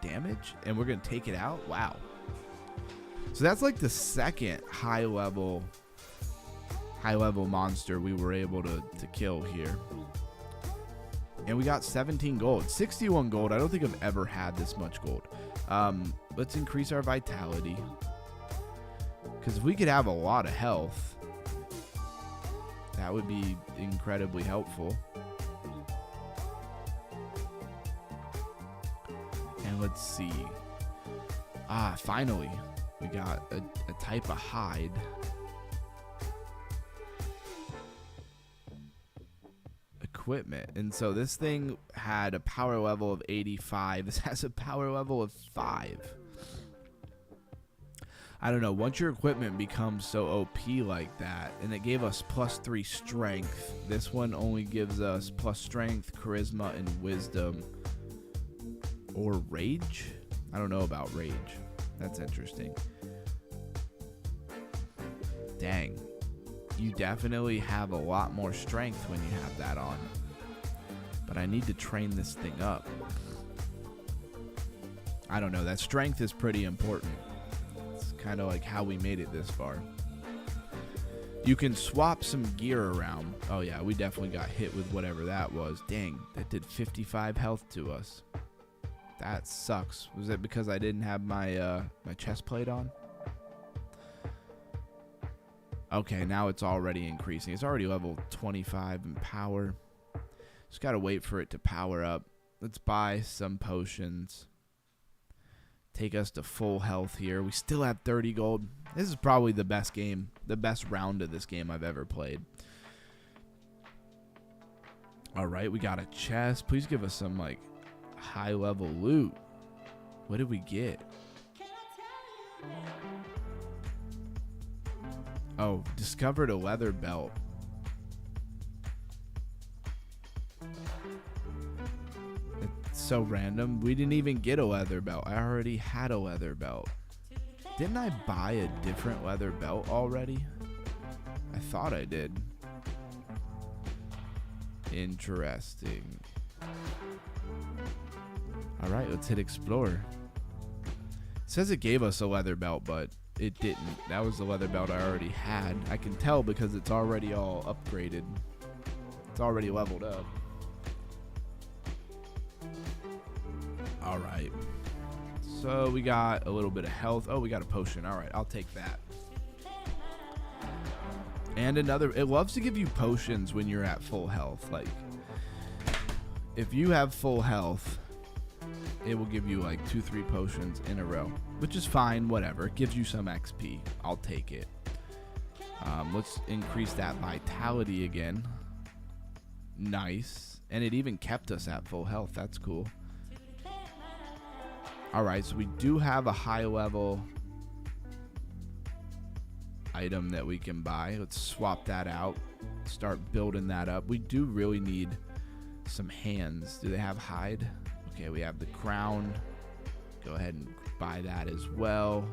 damage and we're gonna take it out. Wow. So that's like the second high level monster we were able to kill here, and we got 17 gold, 61 gold. I don't think I've ever had this much gold. Let's increase our vitality, because if we could have a lot of health, that would be incredibly helpful. Let's see. Finally, we got a type of hide. Equipment. And so this thing had a power level of 85. This has a power level of 5. I don't know. Once your equipment becomes so OP like that, and it gave us +3 strength, this one only gives us plus strength, charisma, and wisdom. Or rage? I don't know about rage. That's interesting. Dang. You definitely have a lot more strength when you have that on. But I need to train this thing up. I don't know. That strength is pretty important. It's kind of like how we made it this far. You can swap some gear around. Oh yeah, we definitely got hit with whatever that was. Dang, that did 55 health to us. That sucks. Was it because I didn't have my my chest plate on? Okay, now it's already increasing. It's already level 25 in power. Just gotta wait for it to power up. Let's buy some potions. Take us to full health here. We still have 30 gold. This is probably the best game, the best round of this game I've ever played. All right, we got a chest. Please give us some like high level loot. What did we get? Oh, discovered a leather belt. It's so random. We didn't even get a leather belt. I already had a leather belt. Didn't I buy a different leather belt already? I thought I did. Interesting. All right, let's hit explore. It says it gave us a leather belt, but it didn't. That was the leather belt I already had. I can tell because it's already all upgraded. It's already leveled up. All right. So we got a little bit of health. Oh, we got a potion. All right, I'll take that. And another, it loves to give you potions when you're at full health. Like, if you have full health, it will give you like 2-3 potions in a row, which is fine, whatever. It gives you some XP. I'll take it. Let's increase that vitality again. Nice. And it even kept us at full health. That's cool. All right, so we do have a high level item that we can buy. Let's swap that out. Start building that up. We do really need some hands. Do they have hide? Okay, we have the crown. Go ahead and buy that as well.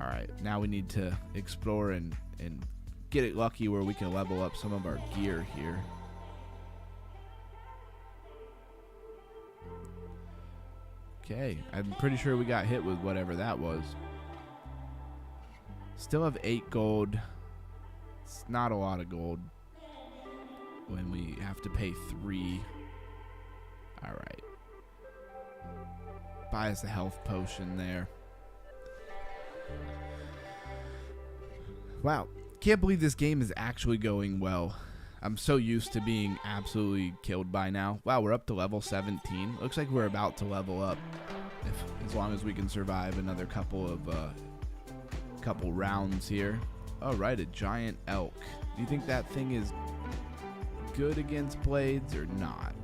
All right, now we need to explore and get it lucky where we can level up some of our gear here. Okay, I'm pretty sure we got hit with whatever that was. Still have 8 gold. It's not a lot of gold when we have to pay 3. All right. Buy us a health potion there. Wow. Can't believe this game is actually going well. I'm so used to being absolutely killed by now. Wow, we're up to level 17. Looks like we're about to level up. As long as we can survive another couple rounds here. All right, a giant elk. Do you think that thing is good against blades or not?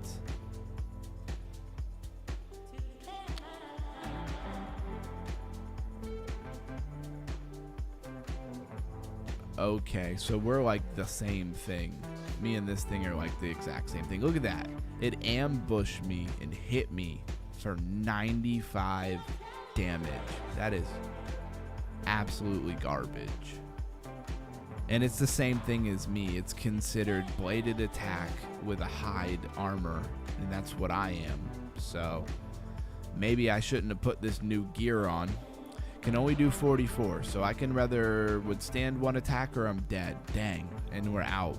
Okay, so we're like the same thing. Me and this thing are like the exact same thing. Look at that. It ambushed me and hit me for 95 damage. That is absolutely garbage. And it's the same thing as me. It's considered bladed attack with a hide armor, and that's what I am. So maybe I shouldn't have put this new gear on. Can only do 44, so I can rather withstand one attack or I'm dead. Dang, and we're out.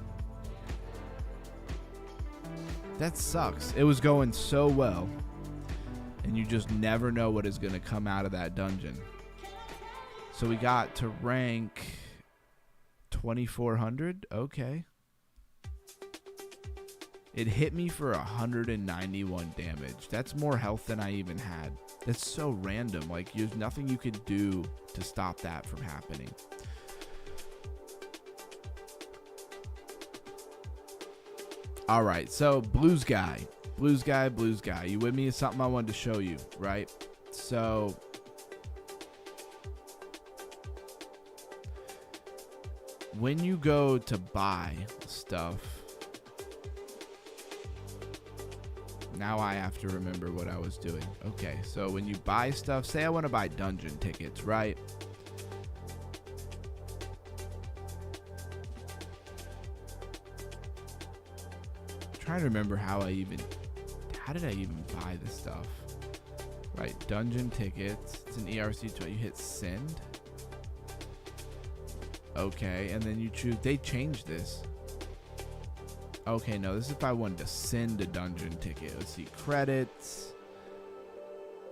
That sucks. It was going so well, and you just never know what is going to come out of that dungeon. So we got to rank 2400. Okay. It hit me for 191 damage. That's more health than I even had. That's so random. Like, there's nothing you could do to stop that from happening. All right, so Blues Guy. Blues Guy. You with me? Is something I wanted to show you, right? So when you go to buy stuff, now I have to remember what I was doing. Okay, so when you buy stuff, say I want to buy dungeon tickets, right? I'm trying to remember how did I even buy this stuff? Right, dungeon tickets. It's an ERC20. You hit send. Okay, and then you choose. They changed this. Okay, no, this is if I wanted to send a dungeon ticket. Let's see, credits.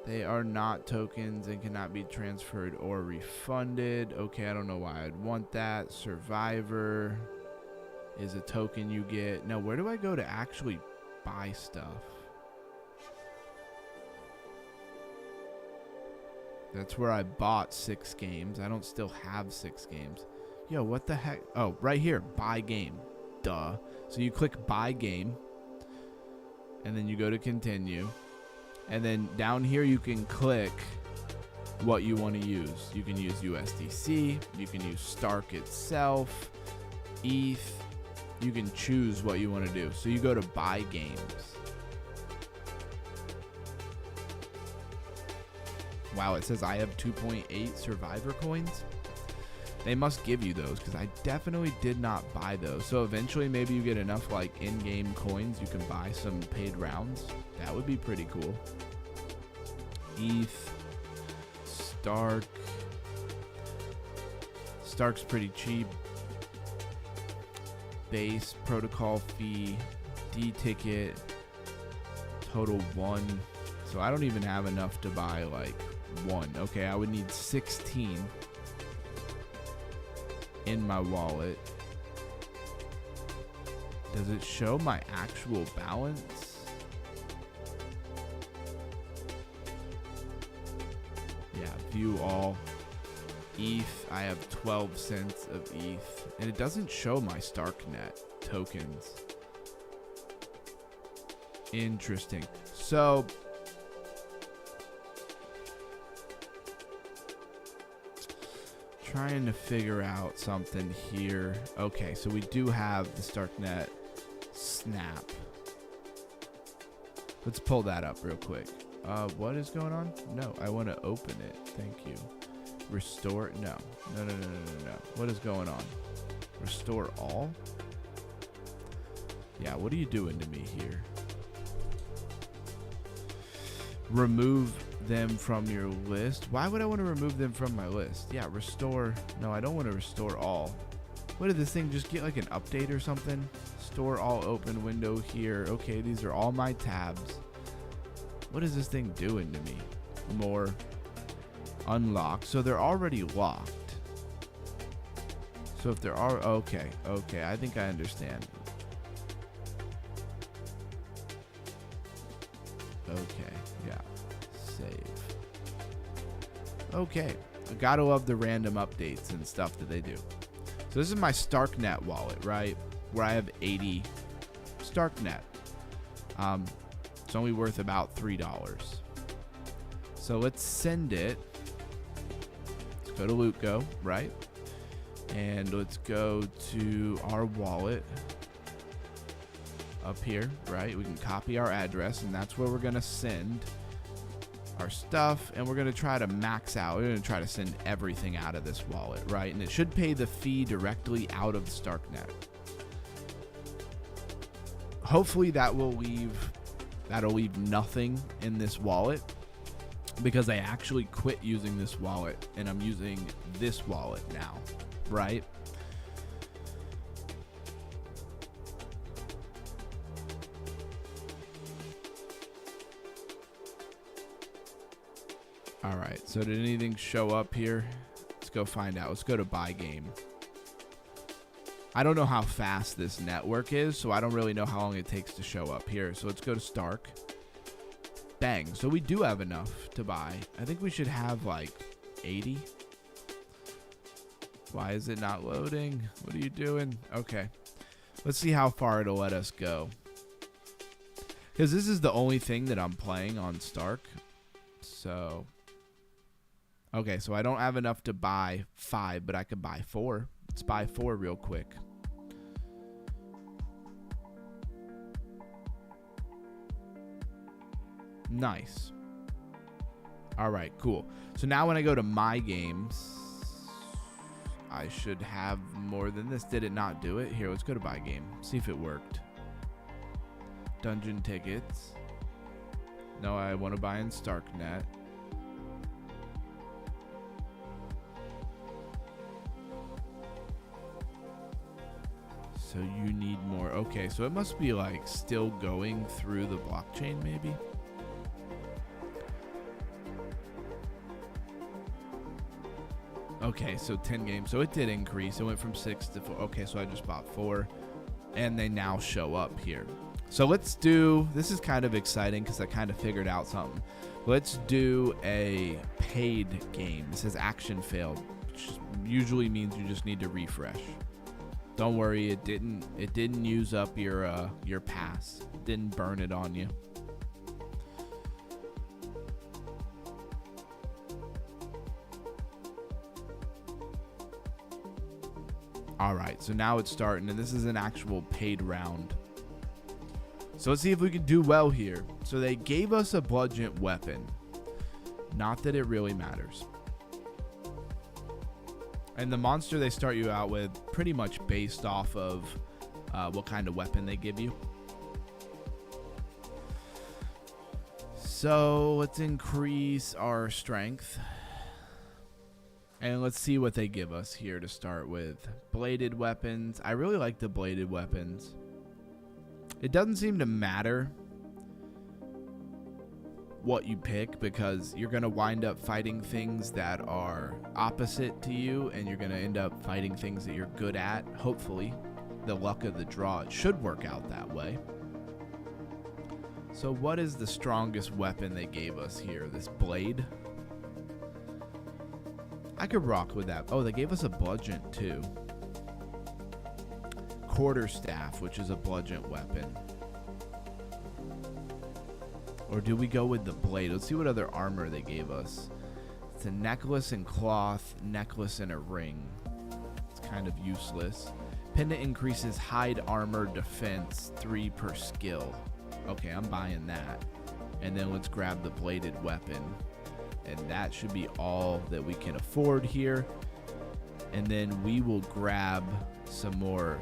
They are not tokens and cannot be transferred or refunded. Okay, I don't know why I'd want that. Survivor is a token you get. Now, where do I go to actually buy stuff? That's where I bought 6 games. I don't still have 6 games. Yo, what the heck? Oh, right here, buy game. Duh. So you click buy game, and then you go to continue, and then down here you can click what you want to use. You can use USDC, you can use Stark itself, ETH. You can choose what you want to do. So you go to buy games. Wow, it says I have 2.8 Survivor coins. They must give you those because I definitely did not buy those. So eventually maybe you get enough like in-game coins you can buy some paid rounds. That would be pretty cool. ETH, Stark. Stark's pretty cheap. Base, protocol fee, D-ticket, total 1. So I don't even have enough to buy like 1. Okay, I would need 16 in my wallet. Does it show my actual balance? Yeah, view all. ETH, I have 12 cents of ETH, and it doesn't show my StarkNet tokens. Interesting. So trying to figure out something here. Okay, so we do have the StarkNet snap. Let's pull that up real quick. What is going on? No, I want to open it. Thank you. Restore? No. No. What is going on? Restore all? Yeah, what are you doing to me here? Remove them from your list. Why would I want to remove them from my list? Yeah, restore. No, I don't want to restore all. What did this thing just get, like an update or something? Store all open window here. Okay, these are all my tabs. What is this thing doing to me? More. Unlock. So they're already locked. So if there are, okay, I think I understand. Okay, yeah, save. Okay, I gotta love the random updates and stuff that they do. So this is my StarkNet wallet, right? Where I have 80 StarkNet. It's only worth about $3. So let's send it. Let's go to LootGo, right? And let's go to our wallet up here, right? We can copy our address, and that's where we're going to send our stuff, and we're going to try to max out. We're going to try to send everything out of this wallet, right? And it should pay the fee directly out of the StarkNet. Hopefully that'll leave nothing in this wallet, because I actually quit using this wallet and I'm using this wallet now, right? All right, so did anything show up here? Let's go find out. Let's go to buy game. I don't know how fast this network is, so I don't really know how long it takes to show up here. So let's go to Stark. Bang. So we do have enough to buy. I think we should have like 80. Why is it not loading? What are you doing? Okay. Let's see how far it'll let us go. Because this is the only thing that I'm playing on Stark. So. Okay, so I don't have enough to buy 5, but I could buy 4. Let's buy 4 real quick. Nice. All right, cool. So now when I go to my games, I should have more than this. Did it not do it? Here, let's go to buy game. See if it worked. Dungeon tickets. No, I want to buy in Starknet. So you need more. Okay, so it must be like still going through the blockchain maybe. Okay, so 10 games. So it did increase. It went from 6 to 4. Okay, so I just bought 4. And they now show up here. So let's do, this is kind of exciting because I kind of figured out something. Let's do a paid game. It says action failed, which usually means you just need to refresh. Don't worry, it didn't use up your pass. It didn't burn it on you. All right, so now it's starting, and this is an actual paid round. So let's see if we can do well here. So they gave us a bludgeon weapon. Not that it really matters. And the monster they start you out with pretty much based off of what kind of weapon they give you. So let's increase our strength. And let's see what they give us here to start with. Bladed weapons. I really like the bladed weapons. It doesn't seem to matter what you pick because you're going to wind up fighting things that are opposite to you, and you're going to end up fighting things that you're good at. Hopefully, the luck of the draw. It should work out that way. So what is the strongest weapon they gave us here? This blade? I could rock with that. Oh, they gave us a bludgeon too. Quarterstaff, which is a bludgeon weapon. Or do we go with the blade? Let's see what other armor they gave us. It's a necklace and cloth, necklace and a ring. It's kind of useless. Pendant increases hide armor defense 3 per skill. Okay, I'm buying that. And then let's grab the bladed weapon. And that should be all that we can afford here. And then we will grab some more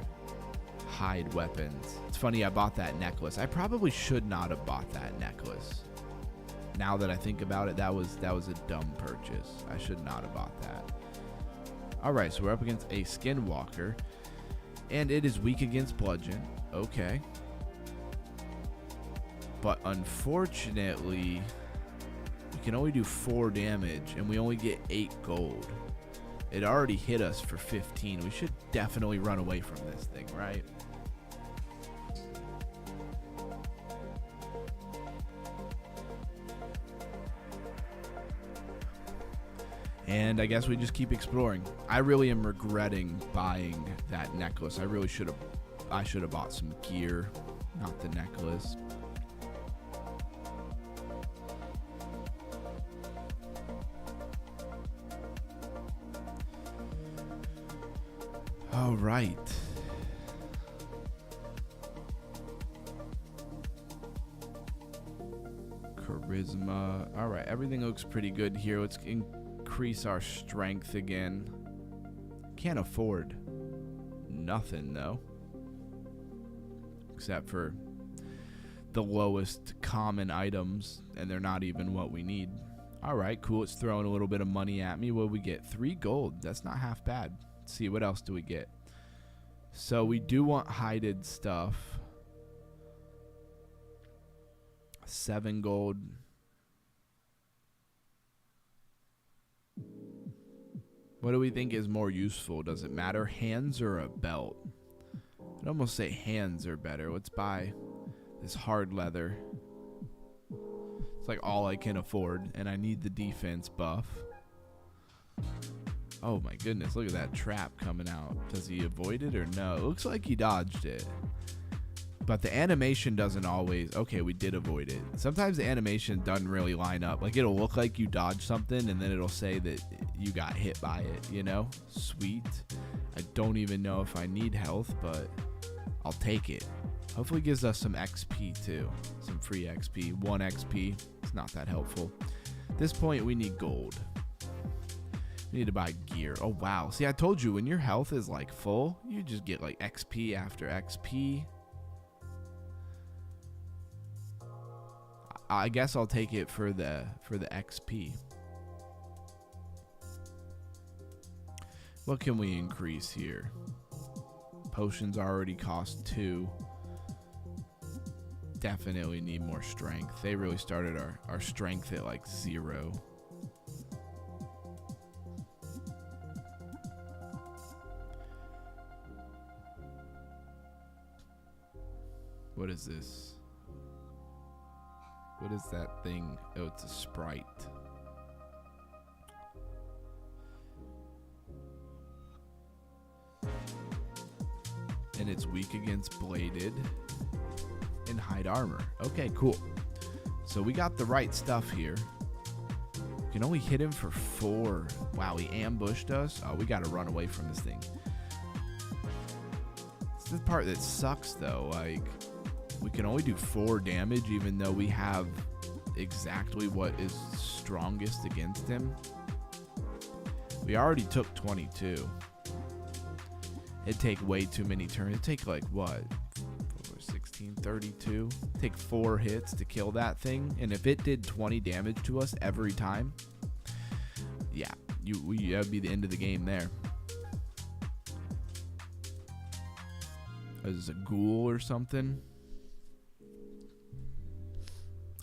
hide weapons. It's funny, I bought that necklace. I probably should not have bought that necklace. Now that I think about it, that was a dumb purchase. I should not have bought that. Alright, so we're up against a skinwalker. And it is weak against bludgeon. Okay. But unfortunately, we can only do 4 damage, and we only get 8 gold. It already hit us for 15. We should definitely run away from this thing, right? And I guess we just keep exploring. I really am regretting buying that necklace. I should have bought some gear, not the necklace. All right. Charisma. All right, everything looks pretty good here. Let's increase our strength again. Can't afford nothing though, except for the lowest common items, and they're not even what we need. All right, cool. It's throwing a little bit of money at me. What do we get? 3 gold. That's not half bad. Let's see, what else do we get? So we do want hided stuff. 7 gold. What do we think is more useful? Does it matter? Hands or a belt? I'd almost say hands are better. Let's buy this hard leather. It's like all I can afford, and I need the defense buff. Oh my goodness, look at that trap coming out. Does he avoid it or no? It looks like he dodged it. But the animation doesn't always... Okay, we did avoid it. Sometimes the animation doesn't really line up. Like, it'll look like you dodged something, and then it'll say that you got hit by it, you know? Sweet. I don't even know if I need health, but I'll take it. Hopefully it gives us some XP, too. Some free XP. 1 XP. It's not that helpful. At this point, we need gold. We need to buy gear. Oh, wow. See, I told you, when your health is, like, full, you just get, like, XP after XP. I guess I'll take it for the XP. What can we increase here? Potions already cost 2. Definitely need more strength. They really started our strength at like 0. What is this? What is that thing? Oh, it's a sprite. And it's weak against bladed and hide armor. Okay, cool. So we got the right stuff here. We can only hit him for 4. Wow, he ambushed us. Oh, we got to run away from this thing. This is the part that sucks, though. Like, we can only do 4 damage, even though we have exactly what is strongest against him. We already took 22. It'd take way too many turns. It'd take like what? 16, 32. Take 4 hits to kill that thing. And if it did 20 damage to us every time, yeah, that'd be the end of the game there. Is it a ghoul or something?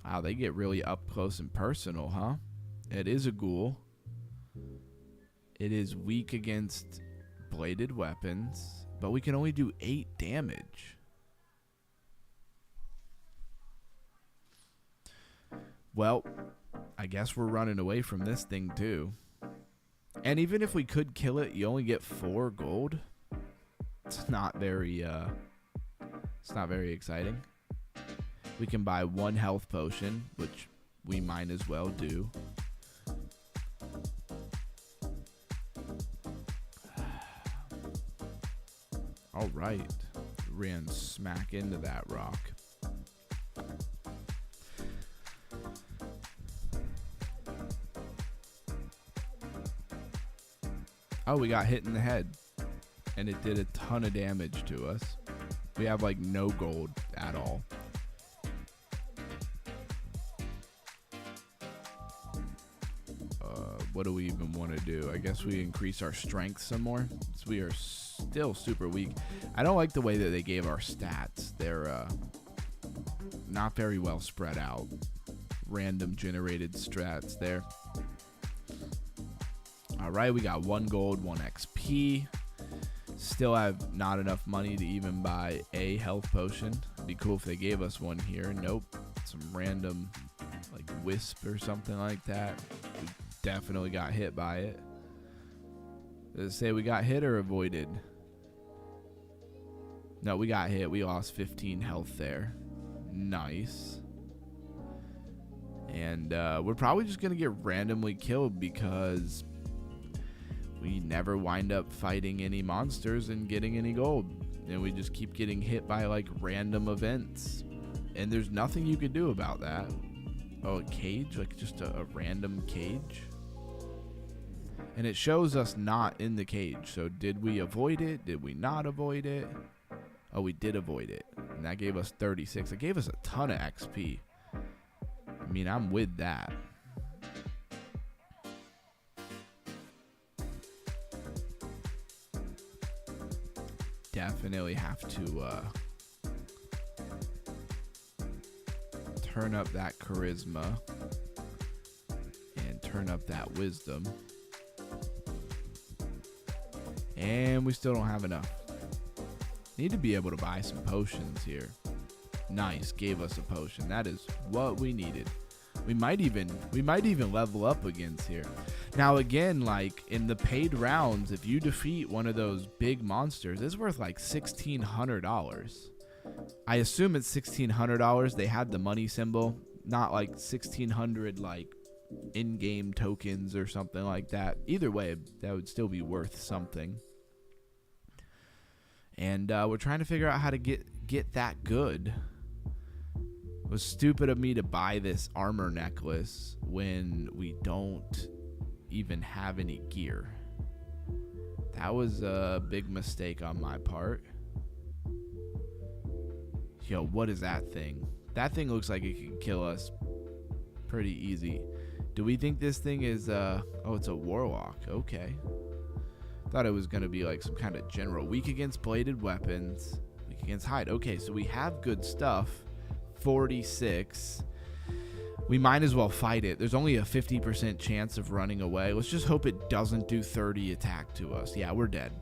Wow, they get really up close and personal, huh? It is a ghoul. It is weak against bladed weapons, but we can only do 8 damage. Well, I guess we're running away from this thing too. And even if we could kill it, you only get 4 gold. It's not very exciting. We can buy 1 health potion, which we might as well do. All right. Ran smack into that rock. Oh, we got hit in the head. And it did a ton of damage to us. We have like no gold at all. What do we even want to do? I guess we increase our strength some more. So we are still super weak. I don't like the way that they gave our stats. They're not very well spread out. Random generated strats there. All right, we got 1 gold, 1 XP. Still have not enough money to even buy a health potion. It'd be cool if they gave us one here. Nope. Some random like wisp or something like that. We definitely got hit by it. Does it say we got hit or avoided? No, we got hit. We lost 15 health there. Nice. And we're probably just going to get randomly killed because we never wind up fighting any monsters and getting any gold. And we just keep getting hit by like random events. And there's nothing you could do about that. Oh, a cage? Like just a random cage? And it shows us not in the cage. So did we avoid it? Did we not avoid it? Oh, we did avoid it. And that gave us 36. It gave us a ton of XP. I mean, I'm with that. Definitely have to turn up that charisma and turn up that wisdom. And we still don't have enough. Need to be able to buy some potions here. Nice, gave us a potion. That is what we needed. We might even level up against here. Now again, like in the paid rounds, if you defeat one of those big monsters, it's worth like $1,600. I assume it's $1,600. They had the money symbol, not like 1,600 like in-game tokens or something like that. Either way, that would still be worth something. And we're trying to figure out how to get that good. It was stupid of me to buy this armor necklace when we don't even have any gear. That was a big mistake on my part. Yo, what is that thing? That thing looks like it can kill us pretty easy. Do we think this thing is oh, it's a warlock. Okay. Thought it was going to be like some kind of general. Weak against bladed weapons. Weak against hide. Okay, so we have good stuff. 46. We might as well fight it. There's only a 50% chance of running away. Let's just hope it doesn't do 30 attack to us. Yeah, we're dead.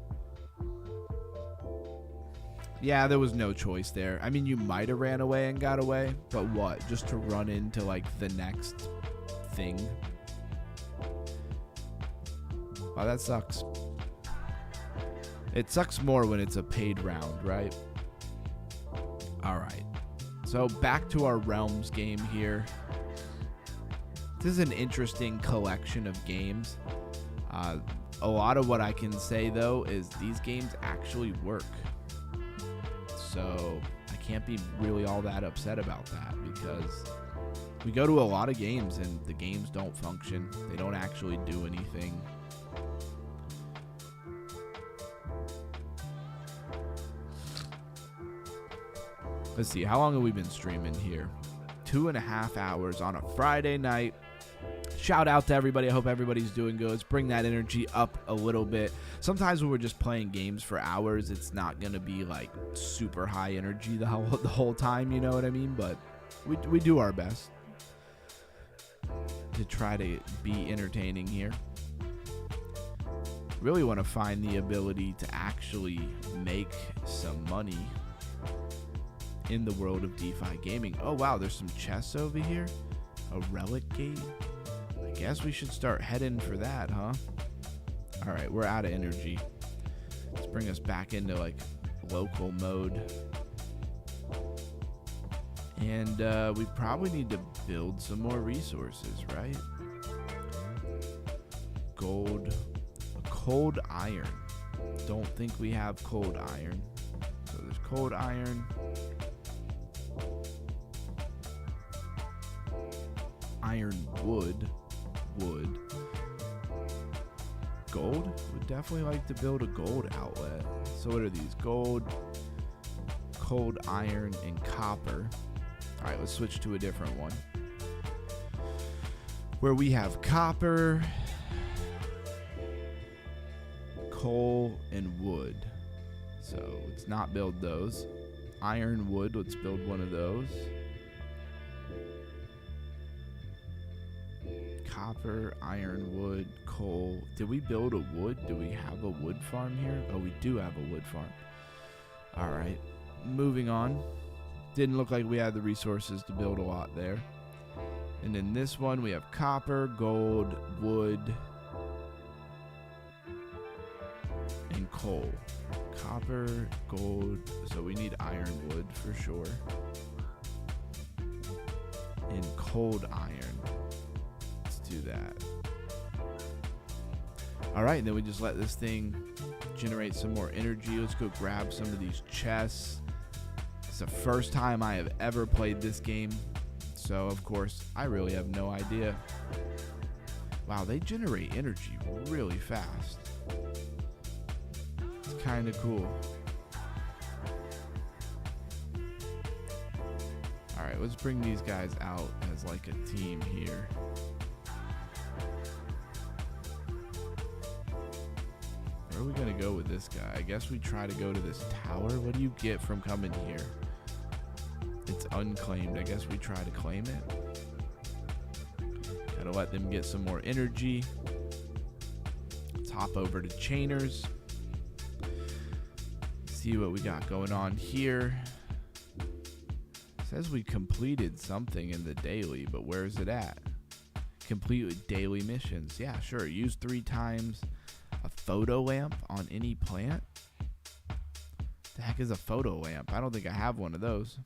Yeah, there was no choice there. I mean, you might have ran away and got away, but what? Just to run into like the next thing? Oh, that sucks. It sucks more when it's a paid round, right? All right. So back to our Realms game here. This is an interesting collection of games. A lot of what I can say, though, is these games actually work. So I can't be really all that upset about that because we go to a lot of games and the games don't function. They don't actually do anything. Let's see, how long have we been streaming here? 2.5 hours on a Friday night. Shout out to everybody. I hope everybody's doing good. Let's bring that energy up a little bit. Sometimes when we're just playing games for hours, it's not going to be like super high energy the whole time, you know what I mean? But we do our best to try to be entertaining here. Really want to find the ability to actually make some money in the world of DeFi gaming. Oh wow, there's some chests over here. A relic gate. I guess we should start heading for that, huh? All right, we're out of energy. Let's bring us back into like local mode. And we probably need to build some more resources, right? Gold, cold iron. Don't think we have cold iron. So there's cold iron. Iron wood. Gold? Would definitely like to build a gold outlet. So what are these? Gold, cold iron, and copper. Alright, let's switch to a different one. Where we have copper, coal, and wood. So let's not build those. Iron, wood, let's build one of those. Copper, iron, wood, coal. Did we build a wood? Do we have a wood farm here? Oh, we do have a wood farm. All right, moving on. Didn't look like we had the resources to build a lot there. And in this one, we have copper, gold, wood, and coal. Copper, gold. So we need iron wood for sure. And cold iron. Do that. All right, and then we just let this thing generate some more energy. Let's go grab some of these chests. It's the first time I have ever played this game, so of course I really have no idea. Wow, they generate energy really fast. It's kind of cool. All right, let's bring these guys out as like a team here. Where are we going to go with this guy? I guess we try to go to this tower. What do you get from coming here? It's unclaimed. I guess we try to claim it. Gotta let them get some more energy. Let's hop over to Chainers. see what we got going on here. Says we completed something in the daily, but where is it at? Complete daily missions. Yeah, sure. Use 3 times a photo lamp on any plant. The heck is a photo lamp? I don't think I have one of those.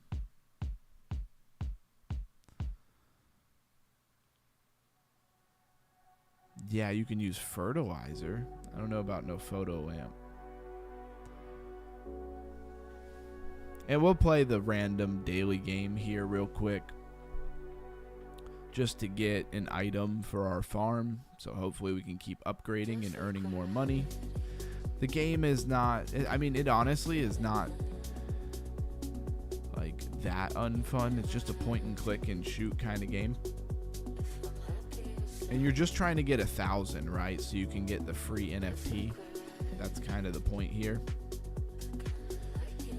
Yeah, you can use fertilizer. I don't know about no photo lamp. And we'll play the random daily game here real quick, just to get an item for our farm. So hopefully we can keep upgrading and earning more money. The game is not, I mean, it honestly is not like that unfun. It's just a point and click and shoot kind of game. And you're just trying to get 1,000, right? So you can get the free NFT. That's kind of the point here.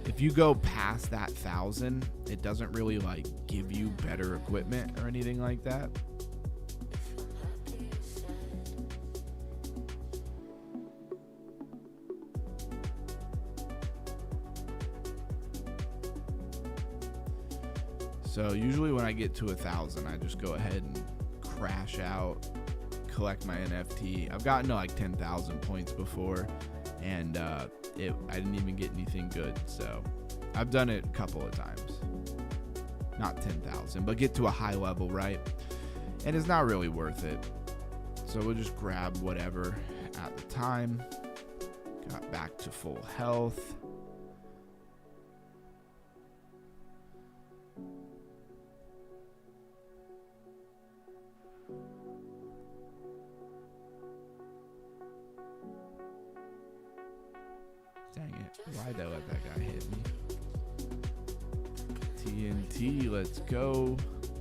If you go past that 1,000, it doesn't really like give you better equipment or anything like that. So usually when I get to 1,000, I just go ahead and crash out, collect my NFT. I've gotten to like 10,000 points before, and I didn't even get anything good. So I've done it a couple of times. Not 10,000, but get to a high level, right? And it's not really worth it. So we'll just grab whatever at the time. Got back to full health. Dang it. Why'd I let that guy hit me? TNT, let's go.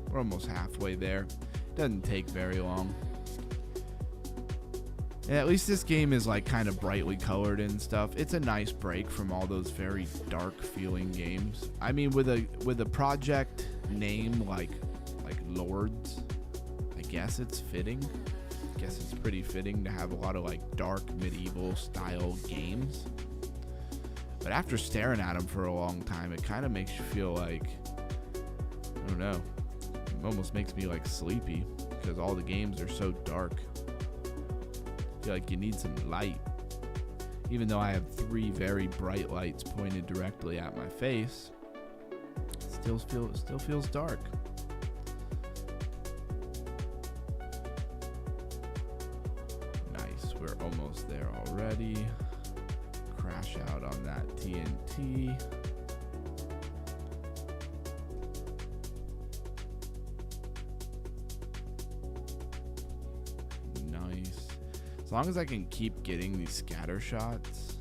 We're almost halfway there. Doesn't take very long. And at least this game is like kind of brightly colored and stuff. It's a nice break from all those very dark feeling games. I mean, with a project name like Lords, I guess it's fitting. I guess it's pretty fitting to have a lot of like dark medieval style games. But after staring at them for a long time, it kind of makes you feel like, I don't know, it almost makes me like sleepy because all the games are so dark. I feel like you need some light. Even though I have 3 very bright lights pointed directly at my face, it still feels dark. Nice, we're almost there already. Crash out on that TNT. Nice. As long as I can keep getting these scatter shots,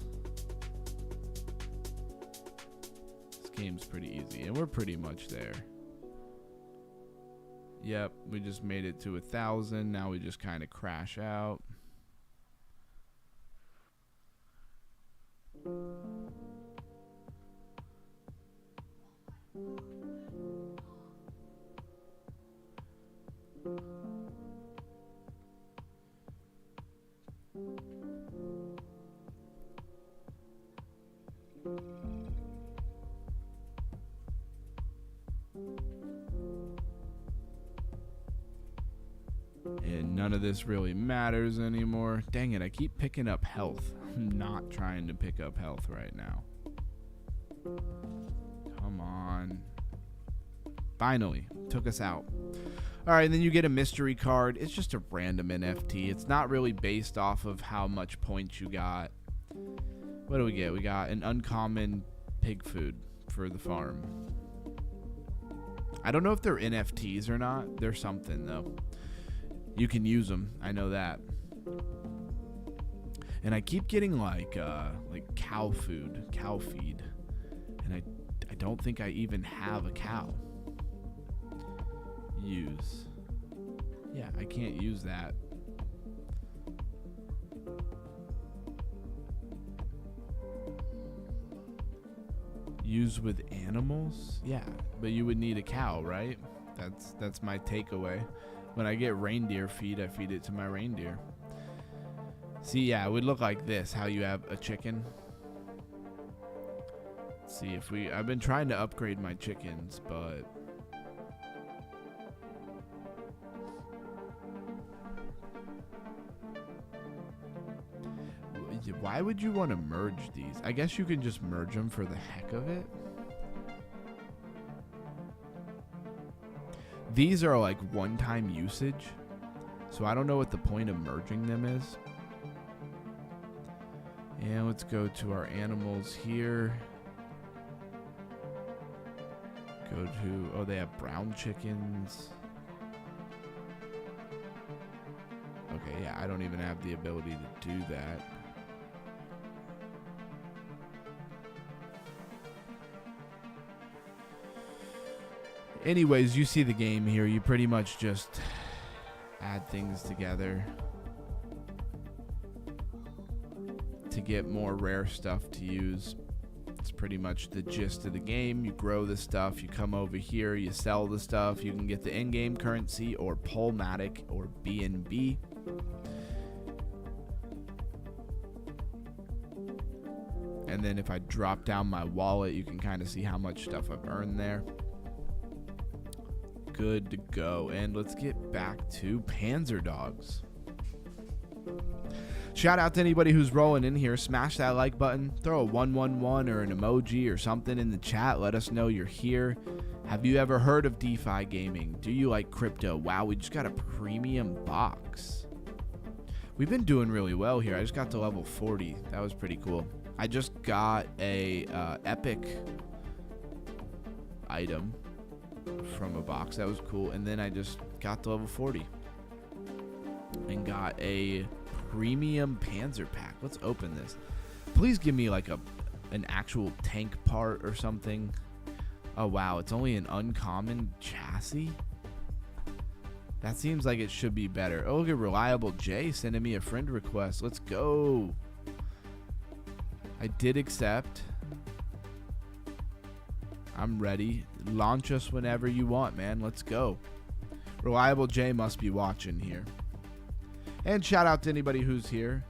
this game's pretty easy, and we're pretty much there. Yep, we just made it to 1,000. Now we just kind of crash out. And none of this really matters anymore. Dang it, I keep picking up health. I'm not trying to pick up health right now. Come on. Finally, took us out. Alright, then you get a mystery card. It's just a random NFT. It's not really based off of how much points you got. What do we get? We got an uncommon pig food for the farm. I don't know if they're NFTs or not. They're something, though. You can use them. I know that. And I keep getting like cow food, cow feed. And I don't think I even have a cow. Use. Yeah, I can't use that. Use with animals? Yeah, but you would need a cow, right? That's my takeaway. When I get reindeer feed, I feed it to my reindeer. See, yeah, it would look like this, how you have a chicken. Let's see if I've been trying to upgrade my chickens, but why would you want to merge these? I guess you can just merge them for the heck of it. These are like one-time usage, so I don't know what the point of merging them is. And let's go to our animals here. Go to, oh, they have brown chickens. Okay, yeah, I don't even have the ability to do that. Anyways, you see the game here. You pretty much just add things together to get more rare stuff to use. It's pretty much the gist of the game. You grow the stuff, you come over here, you sell the stuff. You can get the in-game currency or Polmatic or BNB. And then if I drop down my wallet, you can kind of see how much stuff I've earned there. Good to go. And let's get back to Panzer Dogs. Shout out to anybody who's rolling in here. Smash that like button. Throw a 111 or an emoji or something in the chat. Let us know you're here. Have you ever heard of DeFi Gaming? Do you like crypto? Wow, we just got a premium box. We've been doing really well here. I just got to level 40. That was pretty cool. I just got a epic item from a box. That was cool. And then I just got to level 40 and got a premium Panzer pack. Let's open this. Please give me like an actual tank part or something. Oh wow, it's only an uncommon chassis. That seems like it should be better. Oh, look at Reliable J sending me a friend request. Let's go. I did accept. I'm ready. Launch us whenever you want, man. Let's go. Reliable J must be watching here. And shout out to anybody who's here.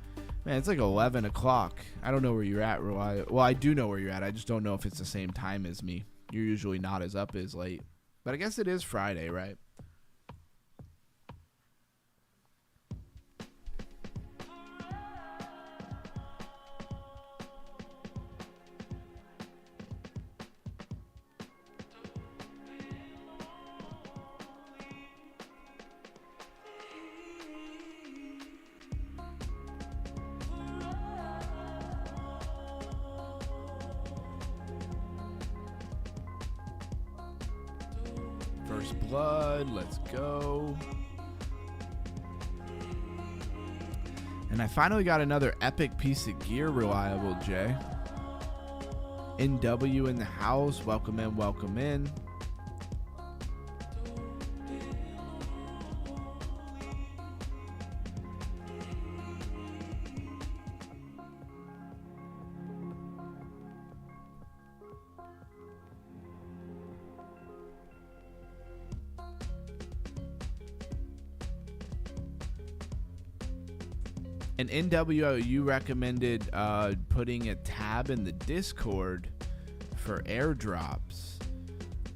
Man, it's like 11 o'clock. I don't know where you're at, Reliable. Well, I do know where you're at. I just don't know if it's the same time as me. You're usually not as up as late. But I guess it is Friday, right? First blood, let's go. And I finally got another epic piece of gear, Reliable J. NW in the house, welcome in, welcome in. And NWO, you recommended putting a tab in the Discord for airdrops.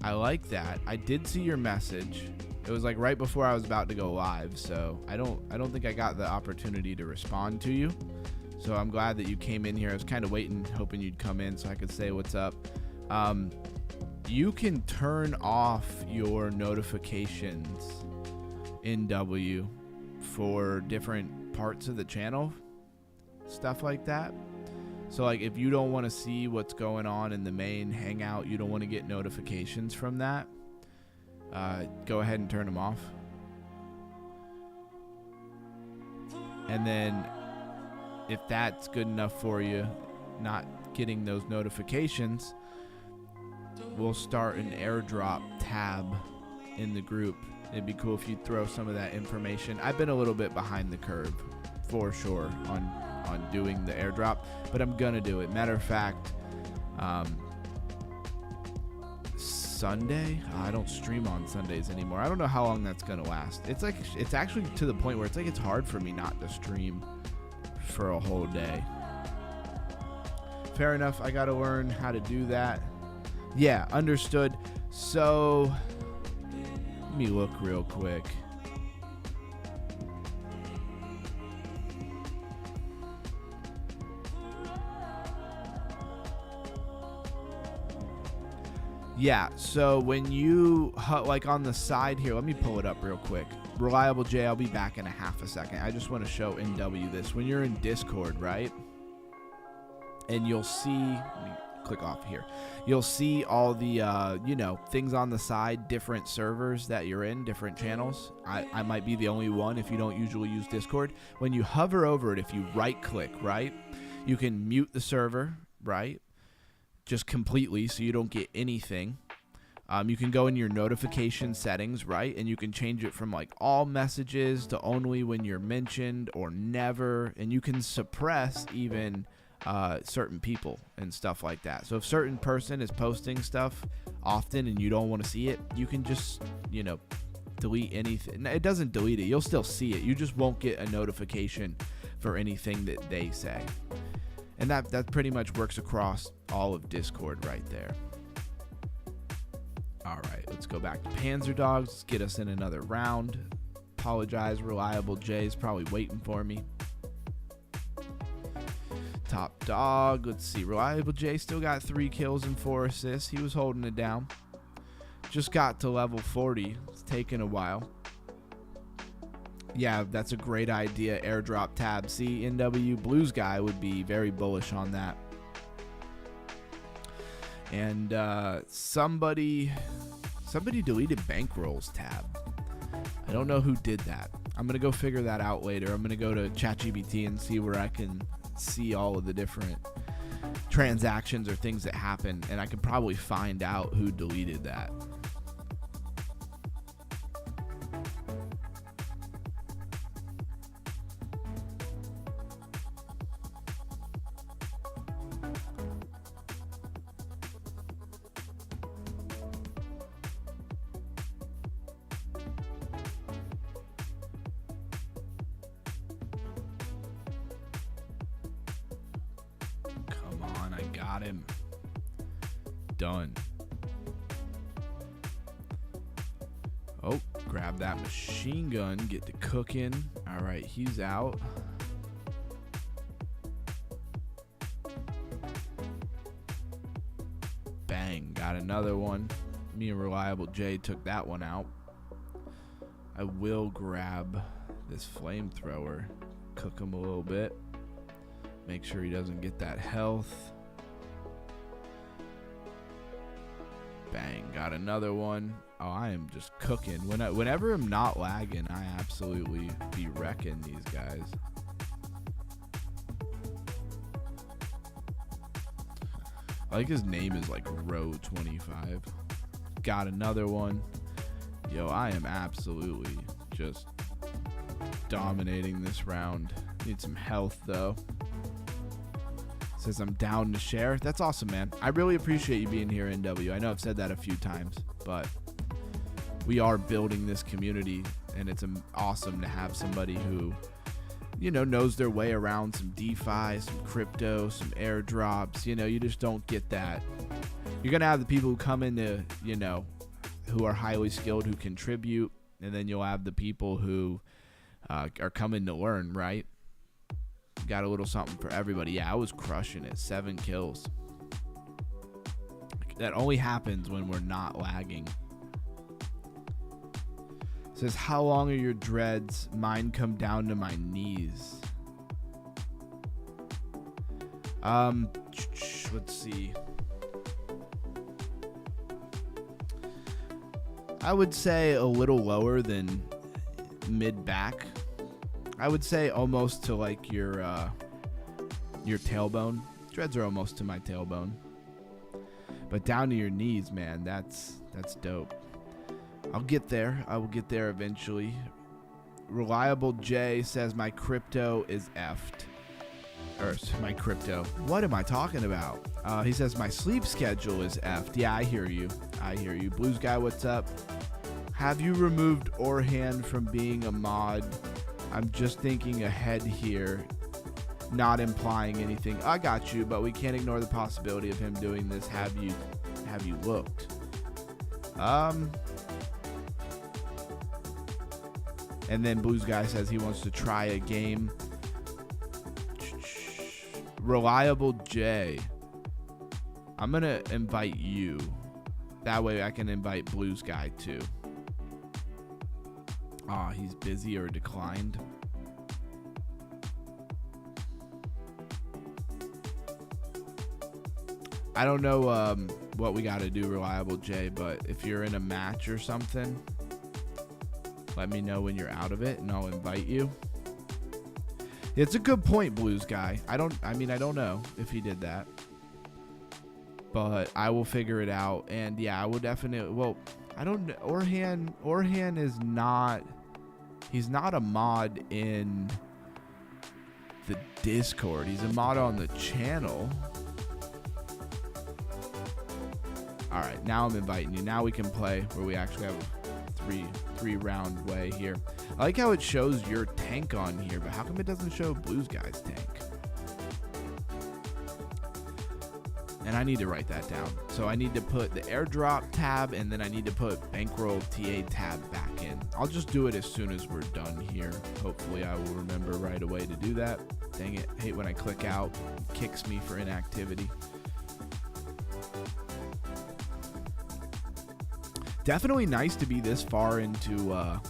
I like that. I did see your message. It was like right before I was about to go live, so I don't think I got the opportunity to respond to you. So I'm glad that you came in here. I was kind of waiting, hoping you'd come in so I could say what's up. You can turn off your notifications in W for different parts of the channel, stuff like that. So like if you don't want to see what's going on in the main hangout, you don't want to get notifications from that, go ahead and turn them off. And then if that's good enough for you, not getting those notifications, we'll start an airdrop tab in the group. It'd be cool if you'd throw some of that information. I've been a little bit behind the curve, for sure, on doing the airdrop, but I'm gonna do it. Matter of fact, Sunday, I don't stream on Sundays anymore. I don't know how long that's gonna last. It's actually to the point where it's like it's hard for me not to stream for a whole day. Fair enough. I got to learn how to do that. Yeah, understood. So let me look real quick. Yeah, so when you, like on the side here, let me pull it up real quick. Reliable J, I'll be back in a half a second. I just want to show NW this. When you're in Discord, right? And you'll see, let me click off here. You'll see all the, things on the side, different servers that you're in, different channels. I might be the only one if you don't usually use Discord. When you hover over it, if you right click, right, you can mute the server, right? Just completely, so you don't get anything. You can go in your notification settings, right? And you can change it from like all messages to only when you're mentioned or never. And you can suppress even certain people and stuff like that. So if certain person is posting stuff often and you don't want to see it, you can just, delete anything. It doesn't delete it. You'll still see it. You just won't get a notification for anything that they say. And that pretty much works across all of Discord right there. All right, let's go back to Panzer Dogs. Let's get us in another round. Apologize, Reliable J's probably waiting for me. Top Dog, let's see. Reliable J still got 3 kills and 4 assists. He was holding it down. Just got to level 40. It's taken a while. Yeah, that's a great idea. Airdrop tab. See, NW Blues guy would be very bullish on that. And somebody deleted bankrolls tab. I don't know who did that. I'm going to go figure that out later. I'm going to go to ChatGPT and see where I can see all of the different transactions or things that happen. And I can probably find out who deleted that. Got him. Done. Oh, grab that machine gun. Get to cooking. All right, he's out. Bang. Got another one. Me and Reliable J took that one out. I will grab this flamethrower. Cook him a little bit. Make sure he doesn't get that health. Bang, got another one. Oh, I am just cooking. Whenever I'm not lagging, I absolutely be wrecking these guys. I think his name is like Row 25. Got another one. Yo, I am absolutely just dominating this round. Need some health though. Says I'm down to share. That's awesome, man. I really appreciate you being here, NW. I know I've said that a few times, but we are building this community, and it's awesome to have somebody who, knows their way around some DeFi, some crypto, some airdrops. You just don't get that. You're going to have the people who come into, who are highly skilled, who contribute, and then you'll have the people who are coming to learn, right? Got a little something for everybody. Yeah, I was crushing it. 7 kills. That only happens when we're not lagging. Says, how long are your dreads? Mine come down to my knees. Let's see. I would say a little lower than mid back. I would say almost to like your tailbone. Dreads are almost to my tailbone. But down to your knees, man, that's dope. I'll get there. I will get there eventually. Reliable J says my crypto is effed. Or my crypto. What am I talking about? He says my sleep schedule is effed. Yeah, I hear you. Blues guy, what's up? Have you removed Orhan from being a mod? I'm just thinking ahead here. not implying anything. I got you, but we can't ignore the possibility of him doing this. Have you looked? And then Blues Guy says he wants to try a game. Reliable J. I'm going to invite you. That way I can invite Blues Guy too. He's busy or declined. I don't know what we got to do, Reliable J, but if you're in a match or something, let me know when you're out of it and I'll invite you. It's a good point, Blues Guy. I don't know if he did that, but I will figure it out. And yeah, I will definitely. Well, I don't know. Orhan is not. He's not a mod in the Discord. He's a mod on the channel. All right, now I'm inviting you. Now we can play where we actually have a three round way here. I like how it shows your tank on here, but how come it doesn't show Blues Guy's tank? And I need to write that down. So I need to put the airdrop tab, and then I need to put bankroll TA tab back in. I'll just do it as soon as we're done here. Hopefully I will remember right away to do that. Dang it, hate when I click out. It kicks me for inactivity. Definitely nice to be this far into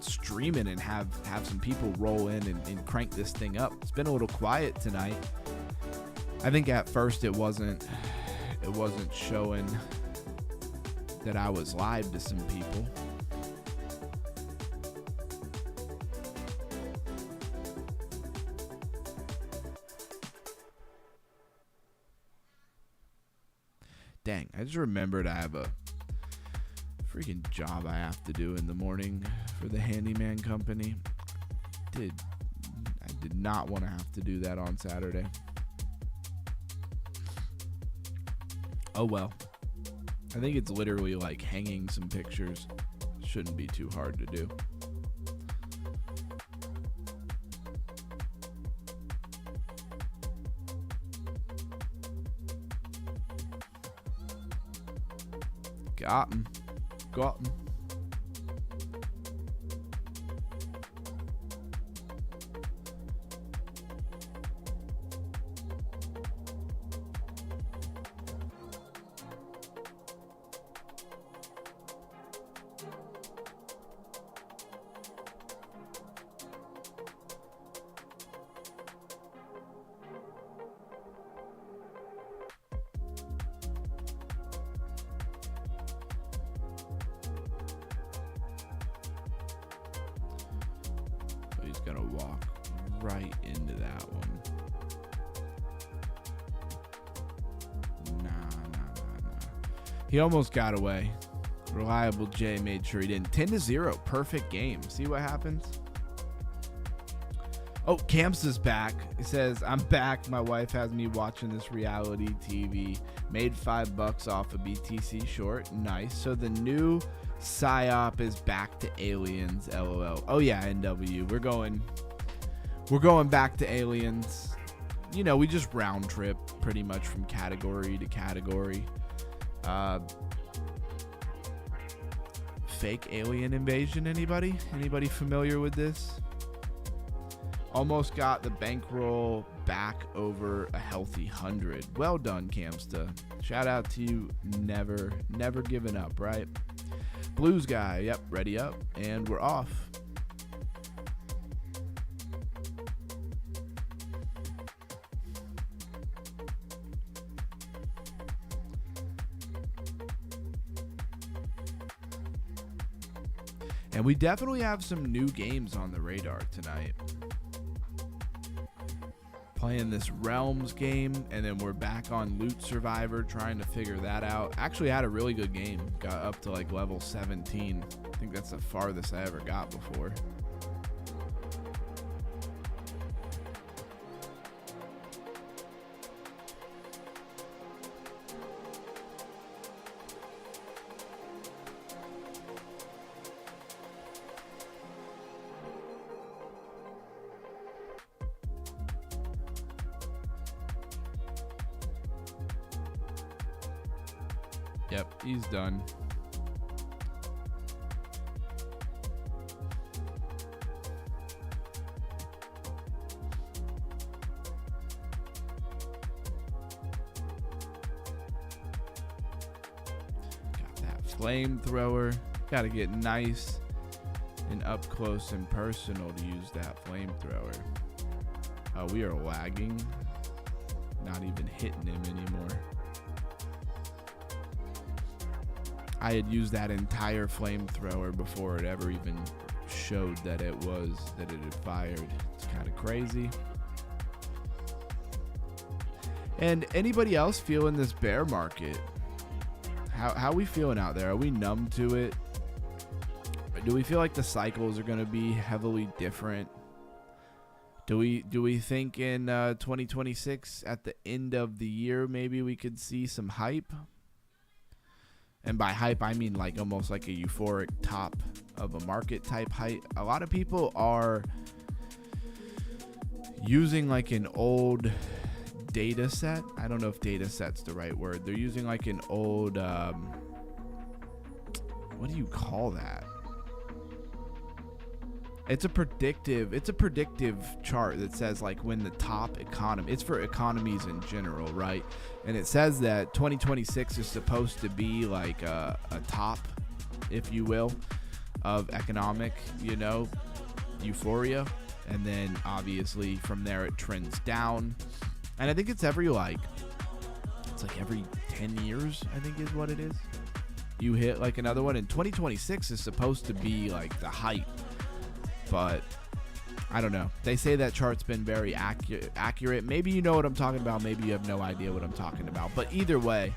streaming and have some people roll in and crank this thing up. It's been a little quiet tonight. I think at first it wasn't showing that I was live to some people. Dang, I just remembered I have a freaking job I have to do in the morning for the handyman company. I did not want to have to do that on Saturday. Oh well. I think it's literally like hanging some pictures. Shouldn't be too hard to do. Got him. He's gonna walk right into that one. Nah. He almost got away. Reliable J made sure he didn't. 10-0, perfect game. See what happens? Oh, Camps is back. He says, I'm back. My wife has me watching this reality TV. Made $5 off a BTC short. Nice. So the new PSYOP is back to aliens, LOL. Oh yeah, NW. We're going back to aliens. You know, we just round trip pretty much from category to category. Fake alien invasion, anybody? Anybody familiar with this? Almost got the bankroll back over a healthy 100. Well done, Camsta. Shout out to you. Never giving up, right? Blues Guy, yep, ready up, and we're off. And we definitely have some new games on the radar tonight. Playing this Realms game, and then we're back on Loot Survivor trying to figure that out. Actually had a really good game. Got up to like level 17. I think that's the farthest I ever got before. Yep, he's done. Got that flamethrower. Got to get nice and up close and personal to use that flamethrower. Oh, we are lagging. Not even hitting him anymore. I had used that entire flamethrower before it ever even showed that it had fired. It's kind of crazy. And anybody else feeling this bear market? How we feeling out there? Are we numb to it? Or do we feel like the cycles are going to be heavily different? Do we think in 2026 at the end of the year maybe we could see some hype? And by hype, I mean like almost like a euphoric top of a market type hype. A lot of people are using like an old data set. I don't know if data set's the right word. They're using like an old, what do you call that? It's a predictive chart that says like when the top economy, it's for economies in general, right? And it says that 2026 is supposed to be like a top, if you will, of economic, euphoria. And then obviously from there it trends down. And I think it's every 10 years, I think is what it is. You hit like another one, and 2026 is supposed to be like the height. But I don't know. They say that chart's been very accurate. Maybe you know what I'm talking about. Maybe you have no idea what I'm talking about. But either way,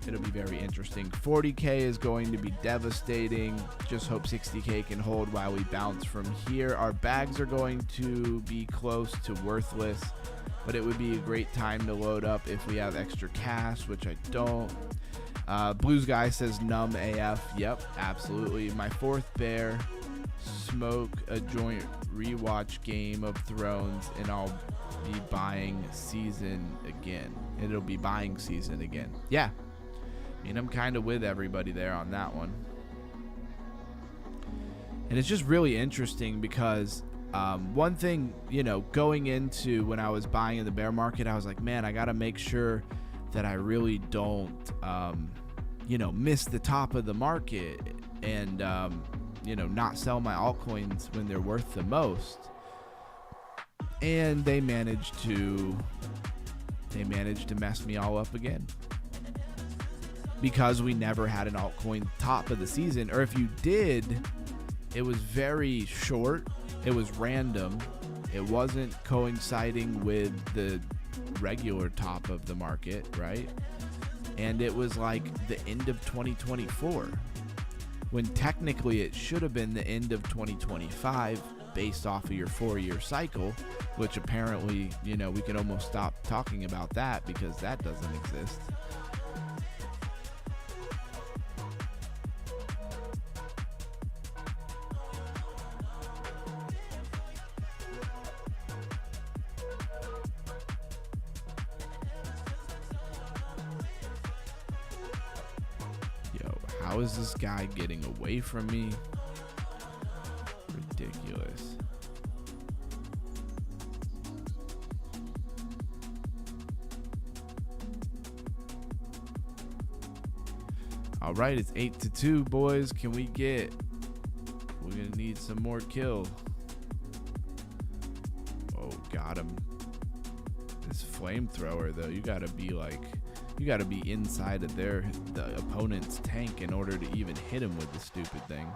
it'll be very interesting. 40K is going to be devastating. Just hope 60K can hold while we bounce from here. Our bags are going to be close to worthless, but it would be a great time to load up if we have extra cash, which I don't. Blues Guy says numb AF. Yep, absolutely. My fourth bear. Smoke a joint rewatch Game of Thrones, and I'll be buying season again. It'll be buying season again. Yeah. I mean, I'm kind of with everybody there on that one. And it's just really interesting because one thing, going into when I was buying in the bear market, I was like, man, I got to make sure that I really don't, miss the top of the market and, not sell my altcoins when they're worth the most. And they managed to mess me all up again. Because we never had an altcoin top of the season. Or if you did, it was very short. It was random. It wasn't coinciding with the regular top of the market, right? And it was like the end of 2024. When technically it should have been the end of 2025 based off of your 4-year cycle, which apparently, we can almost stop talking about that because that doesn't exist. How is this guy getting away from me? Ridiculous. All right, it's 8-2, boys. We're gonna need some more kill. Oh, got him. This flamethrower, though, you gotta be inside of the opponent's tank in order to even hit him with the stupid thing.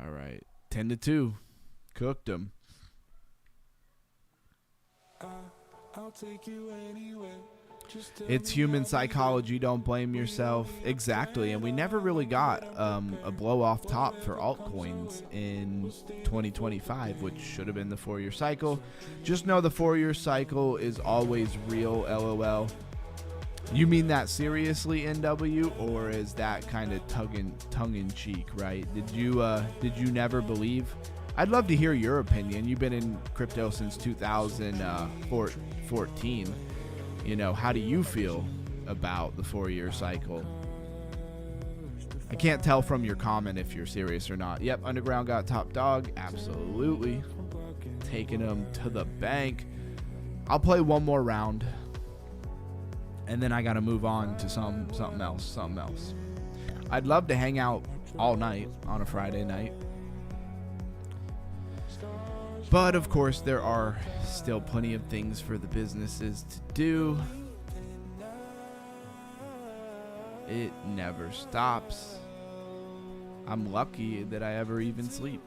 All right, 10-2, cooked him. I'll take you anywhere. It's human psychology. Don't blame yourself. Exactly. And we never really got a blow off top for altcoins in 2025, which should have been the 4-year cycle. Just know the 4-year cycle is always real, LOL. You mean that seriously, NW, or is that kind of tongue in cheek, right? Did you never believe? I'd love to hear your opinion. You've been in crypto since 2014. how do you feel about the 4-year cycle? I can't tell from your comment if you're serious or not. Yep, Underground got top dog. Absolutely. Taking them to the bank. I'll play one more round. And then I got to move on to something else. I'd love to hang out all night on a Friday night. But, of course, there are still plenty of things for the businesses to do. It never stops. I'm lucky that I ever even sleep.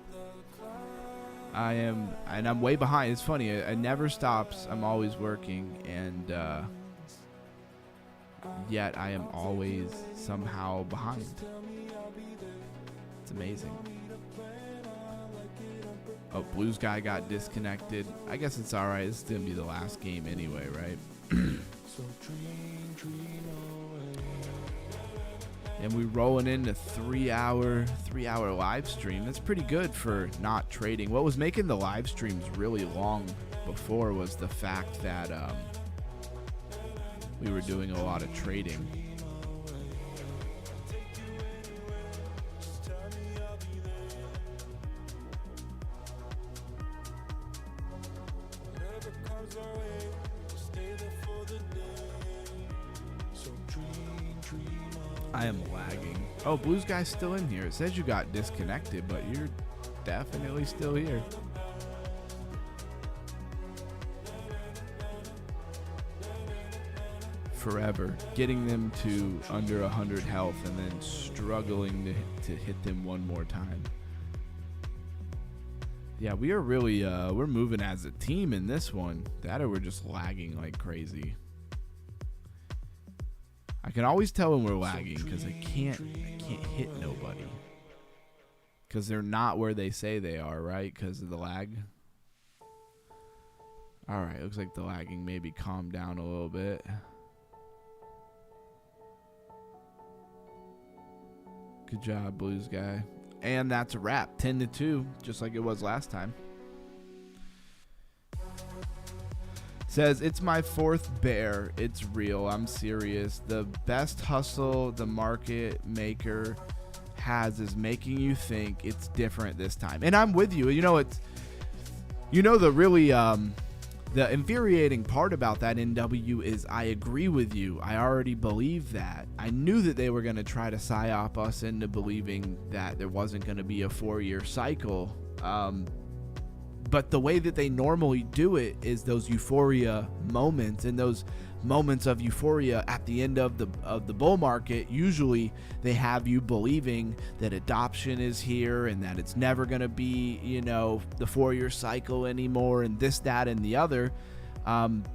And I'm way behind. It's funny. It never stops. I'm always working, and yet I am always somehow behind. It's amazing. Oh, Blues guy got disconnected. I guess it's all right. This is gonna be the last game anyway, right? And we rolling into 3-hour live stream. That's pretty good for not trading. What was making the live streams really long before was the fact that we were doing a lot of trading. I am lagging. Oh, Blues guy's still in here. It says you got disconnected, but you're definitely still here. Forever. Getting them to under 100 health and then struggling to hit them one more time. Yeah, we are really, we're moving as a team in this one. That or we're just lagging like crazy. I can always tell when we're lagging because I can't hit nobody. Because they're not where they say they are, right? Because of the lag. Alright, looks like the lagging maybe calmed down a little bit. Good job, Blues guy. And that's a wrap. 10-2, just like it was last time. Says, it's my 4th bear. It's real. I'm serious. The best hustle the market maker has is making you think it's different this time. And I'm with you. The really the infuriating part about that NW is I agree with you. I already believe that. I knew that they were going to try to psyop us into believing that there wasn't going to be a 4-year cycle. But the way that they normally do it is those euphoria moments, and those moments of euphoria at the end of the bull market, usually they have you believing that adoption is here and that it's never going to be, the 4-year cycle anymore and this, that, and the other. And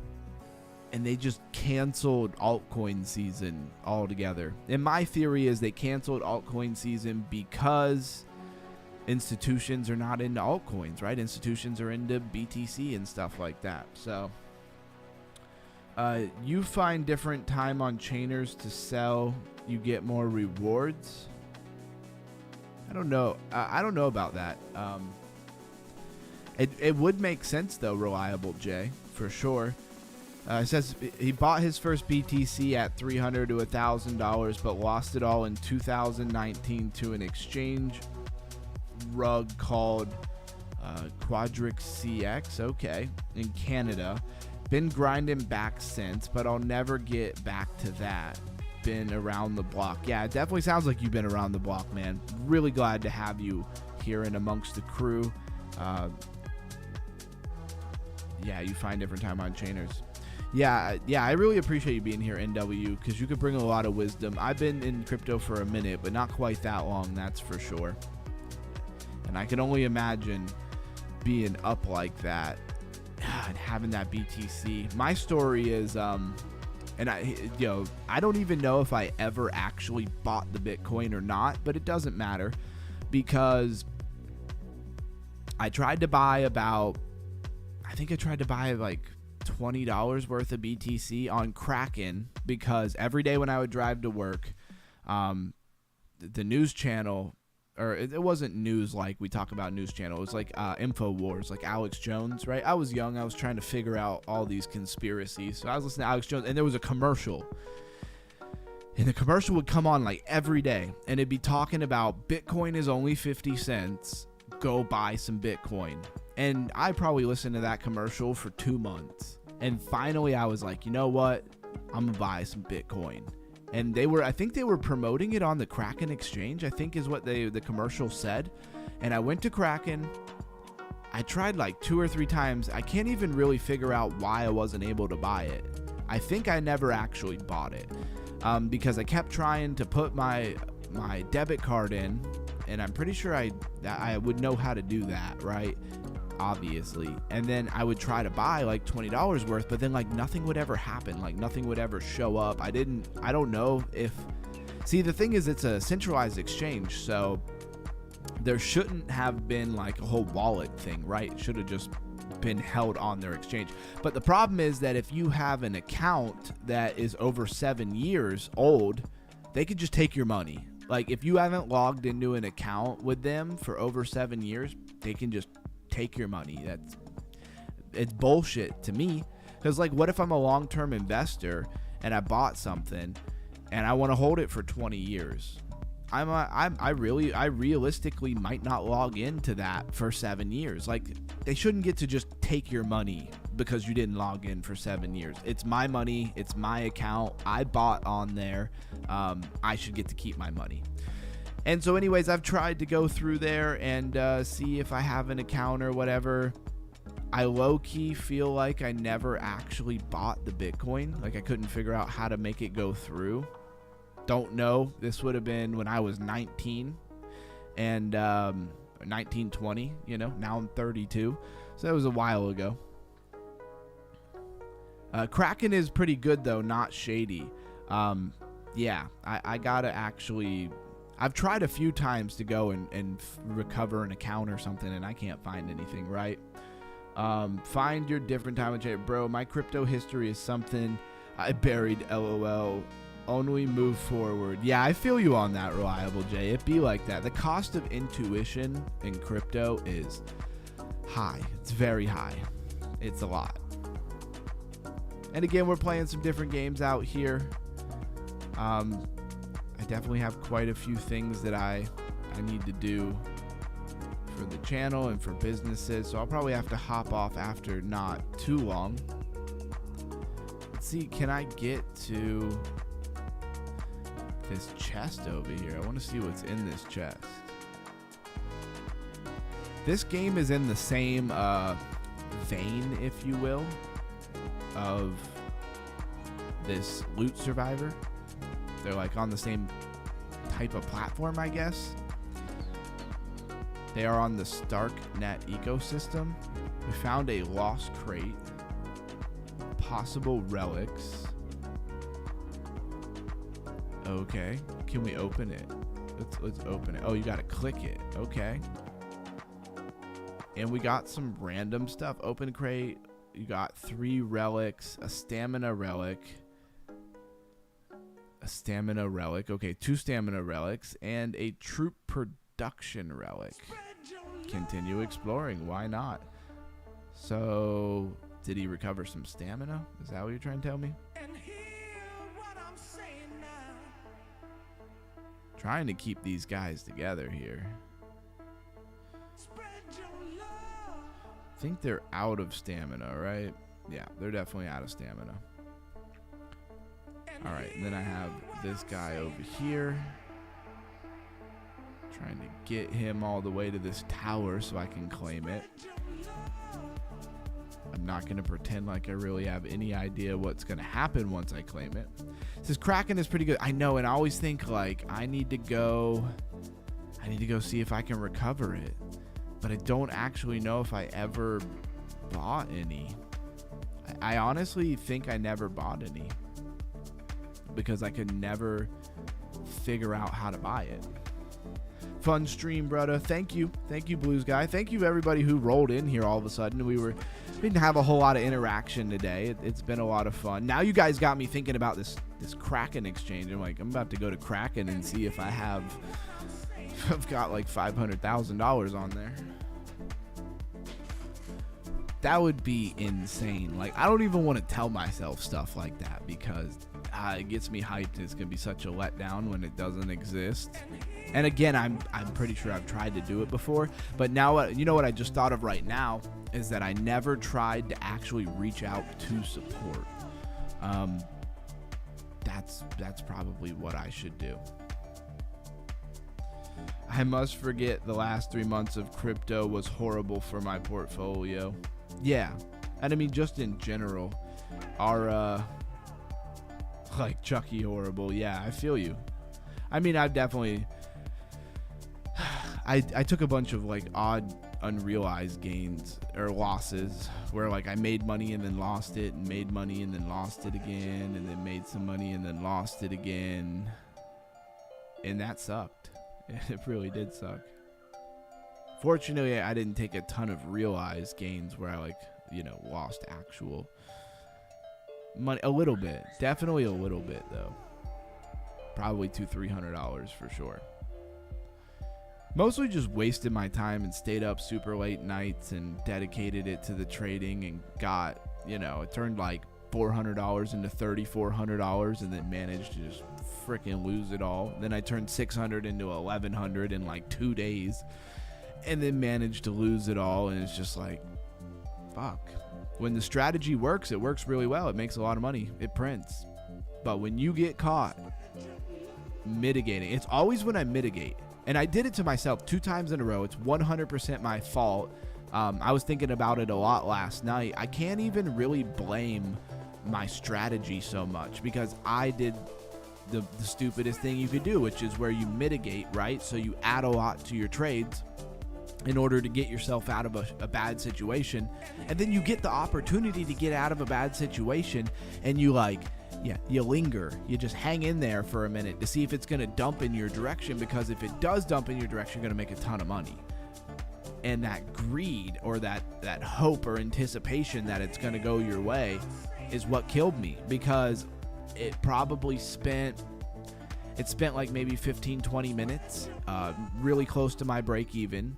they just canceled altcoin season altogether. And my theory is they canceled altcoin season because institutions are not into altcoins, right? Institutions are into BTC and stuff like that. So you find different time on chainers to sell, you get more rewards. I don't know. I don't know about that. It would make sense though, Reliable J, for sure. It says he bought his first BTC at $300 to $1,000, but lost it all in 2019 to an exchange rug called Quadrix CX, okay, in Canada. Been grinding back since, but I'll never get back to that. Been around the block. Yeah, it definitely sounds like you've been around the block, man. Really glad to have you here and amongst the crew. Yeah, you find different time on chainers. Yeah, I really appreciate you being here, NW, because you could bring a lot of wisdom. I've been in crypto for a minute, but not quite that long, that's for sure. And I can only imagine being up like that and having that BTC. My story is, and I don't even know if I ever actually bought the Bitcoin or not, but it doesn't matter because I tried to buy like $20 worth of BTC on Kraken because every day when I would drive to work, the news channel or it wasn't news like we talk about news channel. It was like InfoWars, like Alex Jones, right? I was young. I was trying to figure out all these conspiracies. So I was listening to Alex Jones, and there was a commercial. And the commercial would come on like every day, and it'd be talking about Bitcoin is only 50 cents. Go buy some Bitcoin. And I probably listened to that commercial for 2 months. And finally I was like, you know what? I'm gonna buy some Bitcoin. And I think they were promoting it on the Kraken exchange, I think is what the commercial said. And I went to Kraken. I tried like 2 or 3 times. I can't even really figure out why I wasn't able to buy it. I think I never actually bought it. Because I kept trying to put my debit card in, and I'm pretty sure I would know how to do that, right? Obviously. And then I would try to buy like $20 worth, but then like nothing would ever happen. Like nothing would ever show up. I don't know if, see, the thing is, it's a centralized exchange, so there shouldn't have been like a whole wallet thing, right? It should have just been held on their exchange. But the problem is that if you have an account that is over 7 years old, they could just take your money. Like if you haven't logged into an account with them for over 7 years, they can just take your money. It's bullshit to me. Because like, what if I'm a long-term investor and I bought something and I want to hold it for 20 years? I realistically might not log into that for 7 years. Like, they shouldn't get to just take your money because you didn't log in for 7 years. It's my money. It's my account. I bought on there. I should get to keep my money. And so anyways, I've tried to go through there and see if I have an account or whatever. I low-key feel like I never actually bought the Bitcoin. Like, I couldn't figure out how to make it go through. Don't know. This would have been when I was 19 and 19, 20, you know. Now I'm 32. So that was a while ago. Kraken is pretty good, though, not shady. Yeah, I gotta actually... I've tried a few times to go and recover an account or something, and I can't find anything, right? Find your different time of day. Bro, my crypto history is something I buried, LOL. Only move forward. Yeah, I feel you on that, Reliable J. It be like that. The cost of intuition in crypto is high. It's very high. It's a lot. And again, we're playing some different games out here. I definitely have quite a few things that I need to do for the channel and for businesses, so I'll probably have to hop off after not too long. Let's see, can I get to this chest over here? I want to see what's in this chest. This game is in the same vein, if you will, of this Loot Survivor. They're like on the same type of platform, I guess. They are on the StarkNet ecosystem. We found a lost crate, possible relics. Okay, can we open it? Let's open it. Oh, you gotta click it. Okay. And we got some random stuff. Open crate. You got 3 relics, a stamina relic. Okay, 2 stamina relics and a troop production relic. Continue exploring. Why not? So, did he recover some stamina? Is that what you're trying to tell me? Trying to keep these guys together here. I think they're out of stamina, right? Yeah, they're definitely out of stamina. Alright, and then I have this guy over here. Trying to get him all the way to this tower so I can claim it. I'm not going to pretend like I really have any idea what's going to happen once I claim it. It says Kraken is pretty good. I know, and I always think like I need to go see if I can recover it. But I don't actually know if I ever bought any. I honestly think I never bought any, because I could never figure out how to buy it. Fun stream, brother. Thank you, Blues Guy. Thank you everybody who rolled in here all of a sudden. We didn't have a whole lot of interaction today. It's been a lot of fun. Now you guys got me thinking about this Kraken exchange. I'm about to go to Kraken and see if I have I've got like $500,000 on there. That would be insane. Like, I don't even want to tell myself stuff like that because it gets me hyped. It's gonna be such a letdown when it doesn't exist. And again, I'm pretty sure I've tried to do it before, but now you know what I just thought of right now is that I never tried to actually reach out to support. That's probably what I should do. I must forget the last 3 months of crypto was horrible for my portfolio. Yeah, and I mean just in general, our like Chucky horrible. Yeah, I feel you. I mean, I've definitely I took a bunch of like odd unrealized gains or losses where like I made money and then lost it and made money and then lost it again and then made some money and then lost it again, and that sucked. It really did suck. Fortunately, I didn't take a ton of realized gains where I like, lost actual money. A little bit. Definitely a little bit, though. Probably $200-$300 for sure. Mostly just wasted my time and stayed up super late nights and dedicated it to the trading and got, it turned like $400 into $3,400 and then managed to just freaking lose it all. Then I turned $600 into $1,100 in like 2 days and then managed to lose it all. And it's just like, fuck. When the strategy works, it works really well. It makes a lot of money. It prints. But when you get caught mitigating, it's always when I mitigate. And I did it to myself 2 times in a row. It's 100% my fault. I was thinking about it a lot last night. I can't even really blame my strategy so much because I did the stupidest thing you could do, which is where you mitigate, right? So you add a lot to your trades in order to get yourself out of a bad situation. And then you get the opportunity to get out of a bad situation and you you linger. You just hang in there for a minute to see if it's going to dump in your direction, because if it does dump in your direction, you're going to make a ton of money. And that greed or that hope or anticipation that it's going to go your way is what killed me, because it probably spent like maybe 15-20 minutes really close to my break even.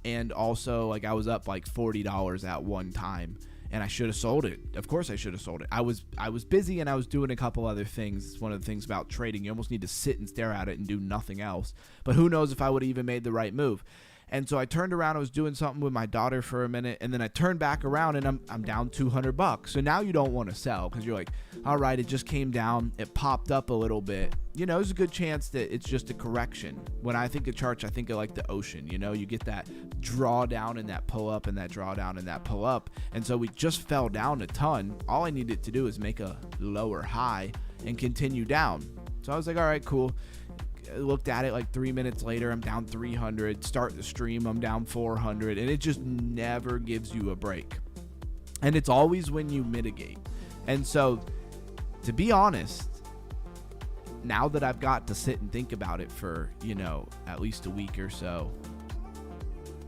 And also, like, I was up like $40 at one time, and I should have sold it. Of course I should have sold it. I was busy and I was doing a couple other things. It's one of the things about trading. You almost need to sit and stare at it and do nothing else. But who knows if I would have even made the right move. And so I turned around, I was doing something with my daughter for a minute, and then I turned back around and I'm down $200. So now you don't want to sell because you're like, all right, it just came down, it popped up a little bit. There's a good chance that it's just a correction. When I think of charts, I think of like the ocean. You get that drawdown and that pull up and that drawdown and that pull up. And so we just fell down a ton. All I needed to do is make a lower high and continue down. So I was like, all right, cool. Looked at it like 3 minutes later, I'm down 300. Start the stream, I'm down 400, and it just never gives you a break. And it's always when you mitigate. And so, to be honest, now that I've got to sit and think about it for, at least a week or so,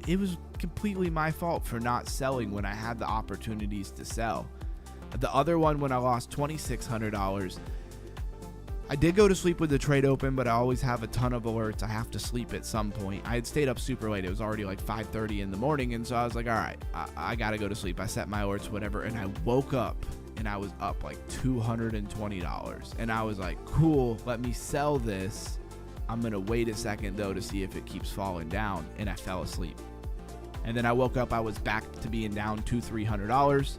it was completely my fault for not selling when I had the opportunities to sell. The other one, when I lost $2,600, I did go to sleep with the trade open, but I always have a ton of alerts. I have to sleep at some point. I had stayed up super late. It was already like 5:30 in the morning, and so I was like, all right, I got to go to sleep. I set my alerts, whatever, and I woke up, and I was up like $220. And I was like, cool, let me sell this. I'm going to wait a second, though, to see if it keeps falling down, and I fell asleep. And then I woke up, I was back to being down $200-$300.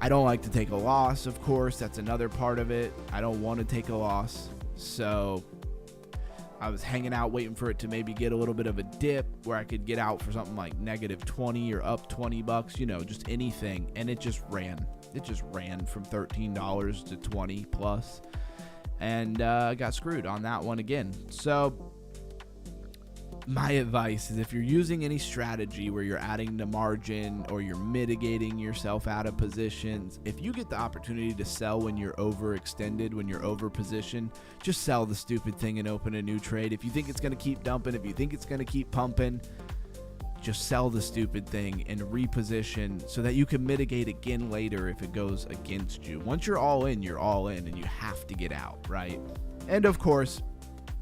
I don't like to take a loss, of course. That's another part of it. I don't want to take a loss. So I was hanging out waiting for it to maybe get a little bit of a dip where I could get out for something like -20 or up $20, just anything. And it just ran. It just ran from $13 to 20 plus. And I got screwed on that one again. So my advice is, if you're using any strategy where you're adding to margin or you're mitigating yourself out of positions, if you get the opportunity to sell when you're overextended, when you're overpositioned, just sell the stupid thing and open a new trade. If you think it's going to keep dumping, if you think it's going to keep pumping, just sell the stupid thing and reposition so that you can mitigate again later if it goes against you. Once you're all in, and you have to get out, right? And of course,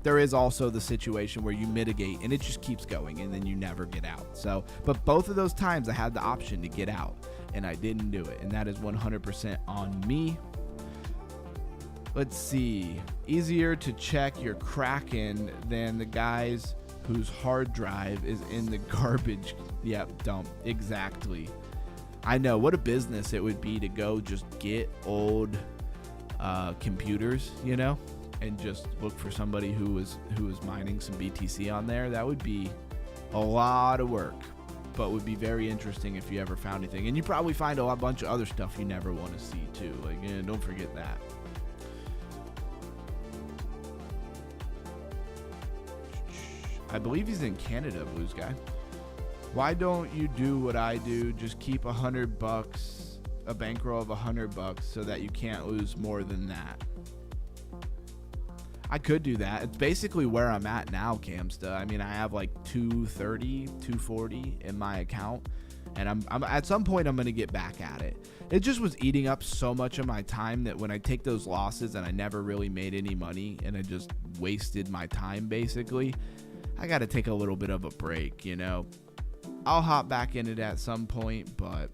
there is also the situation where you mitigate and it just keeps going and then you never get out. So, but both of those times I had the option to get out and I didn't do it. And that is 100% on me. Let's see. Easier to check your Kraken than the guys whose hard drive is in the garbage. Yep, dump. Exactly. I know what a business it would be to go just get old computers, you know, and just look for somebody who is mining some BTC on there. That would be a lot of work, but would be very interesting if you ever found anything. And you probably find a bunch of other stuff you never want to see too. Like, don't forget that. I believe he's in Canada, Blues Guy. Why don't you do what I do? Just keep $100, a bankroll of $100, so that you can't lose more than that. I could do that. It's basically where I'm at now, Camsta. I mean, I have like 230, 240 in my account, and I'm at some point I'm gonna get back at it. It just was eating up so much of my time that when I take those losses and I never really made any money and I just wasted my time basically, I got to take a little bit of a break, you know. I'll hop back in it at some point, but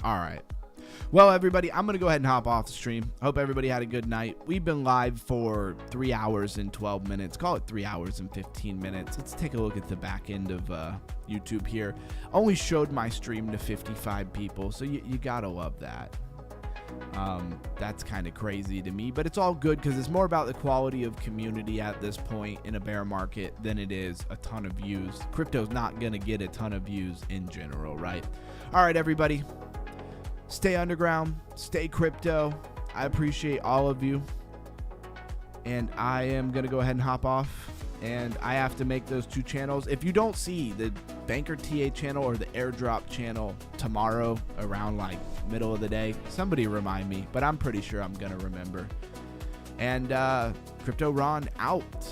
all right. Well, everybody, I'm going to go ahead and hop off the stream. Hope everybody had a good night. We've been live for 3 hours and 12 minutes. Call it 3 hours and 15 minutes. Let's take a look at the back end of YouTube here. Only showed my stream to 55 people, so you got to love that. That's kind of crazy to me, but it's all good because it's more about the quality of community at this point in a bear market than it is a ton of views. Crypto's not going to get a ton of views in general, right? All right, everybody. Stay underground, stay crypto. I appreciate all of you. And I am going to go ahead and hop off. And I have to make those 2 channels. If you don't see the Banker TA channel or the airdrop channel tomorrow around like middle of the day, somebody remind me. But I'm pretty sure I'm going to remember. And Crypto Ron out.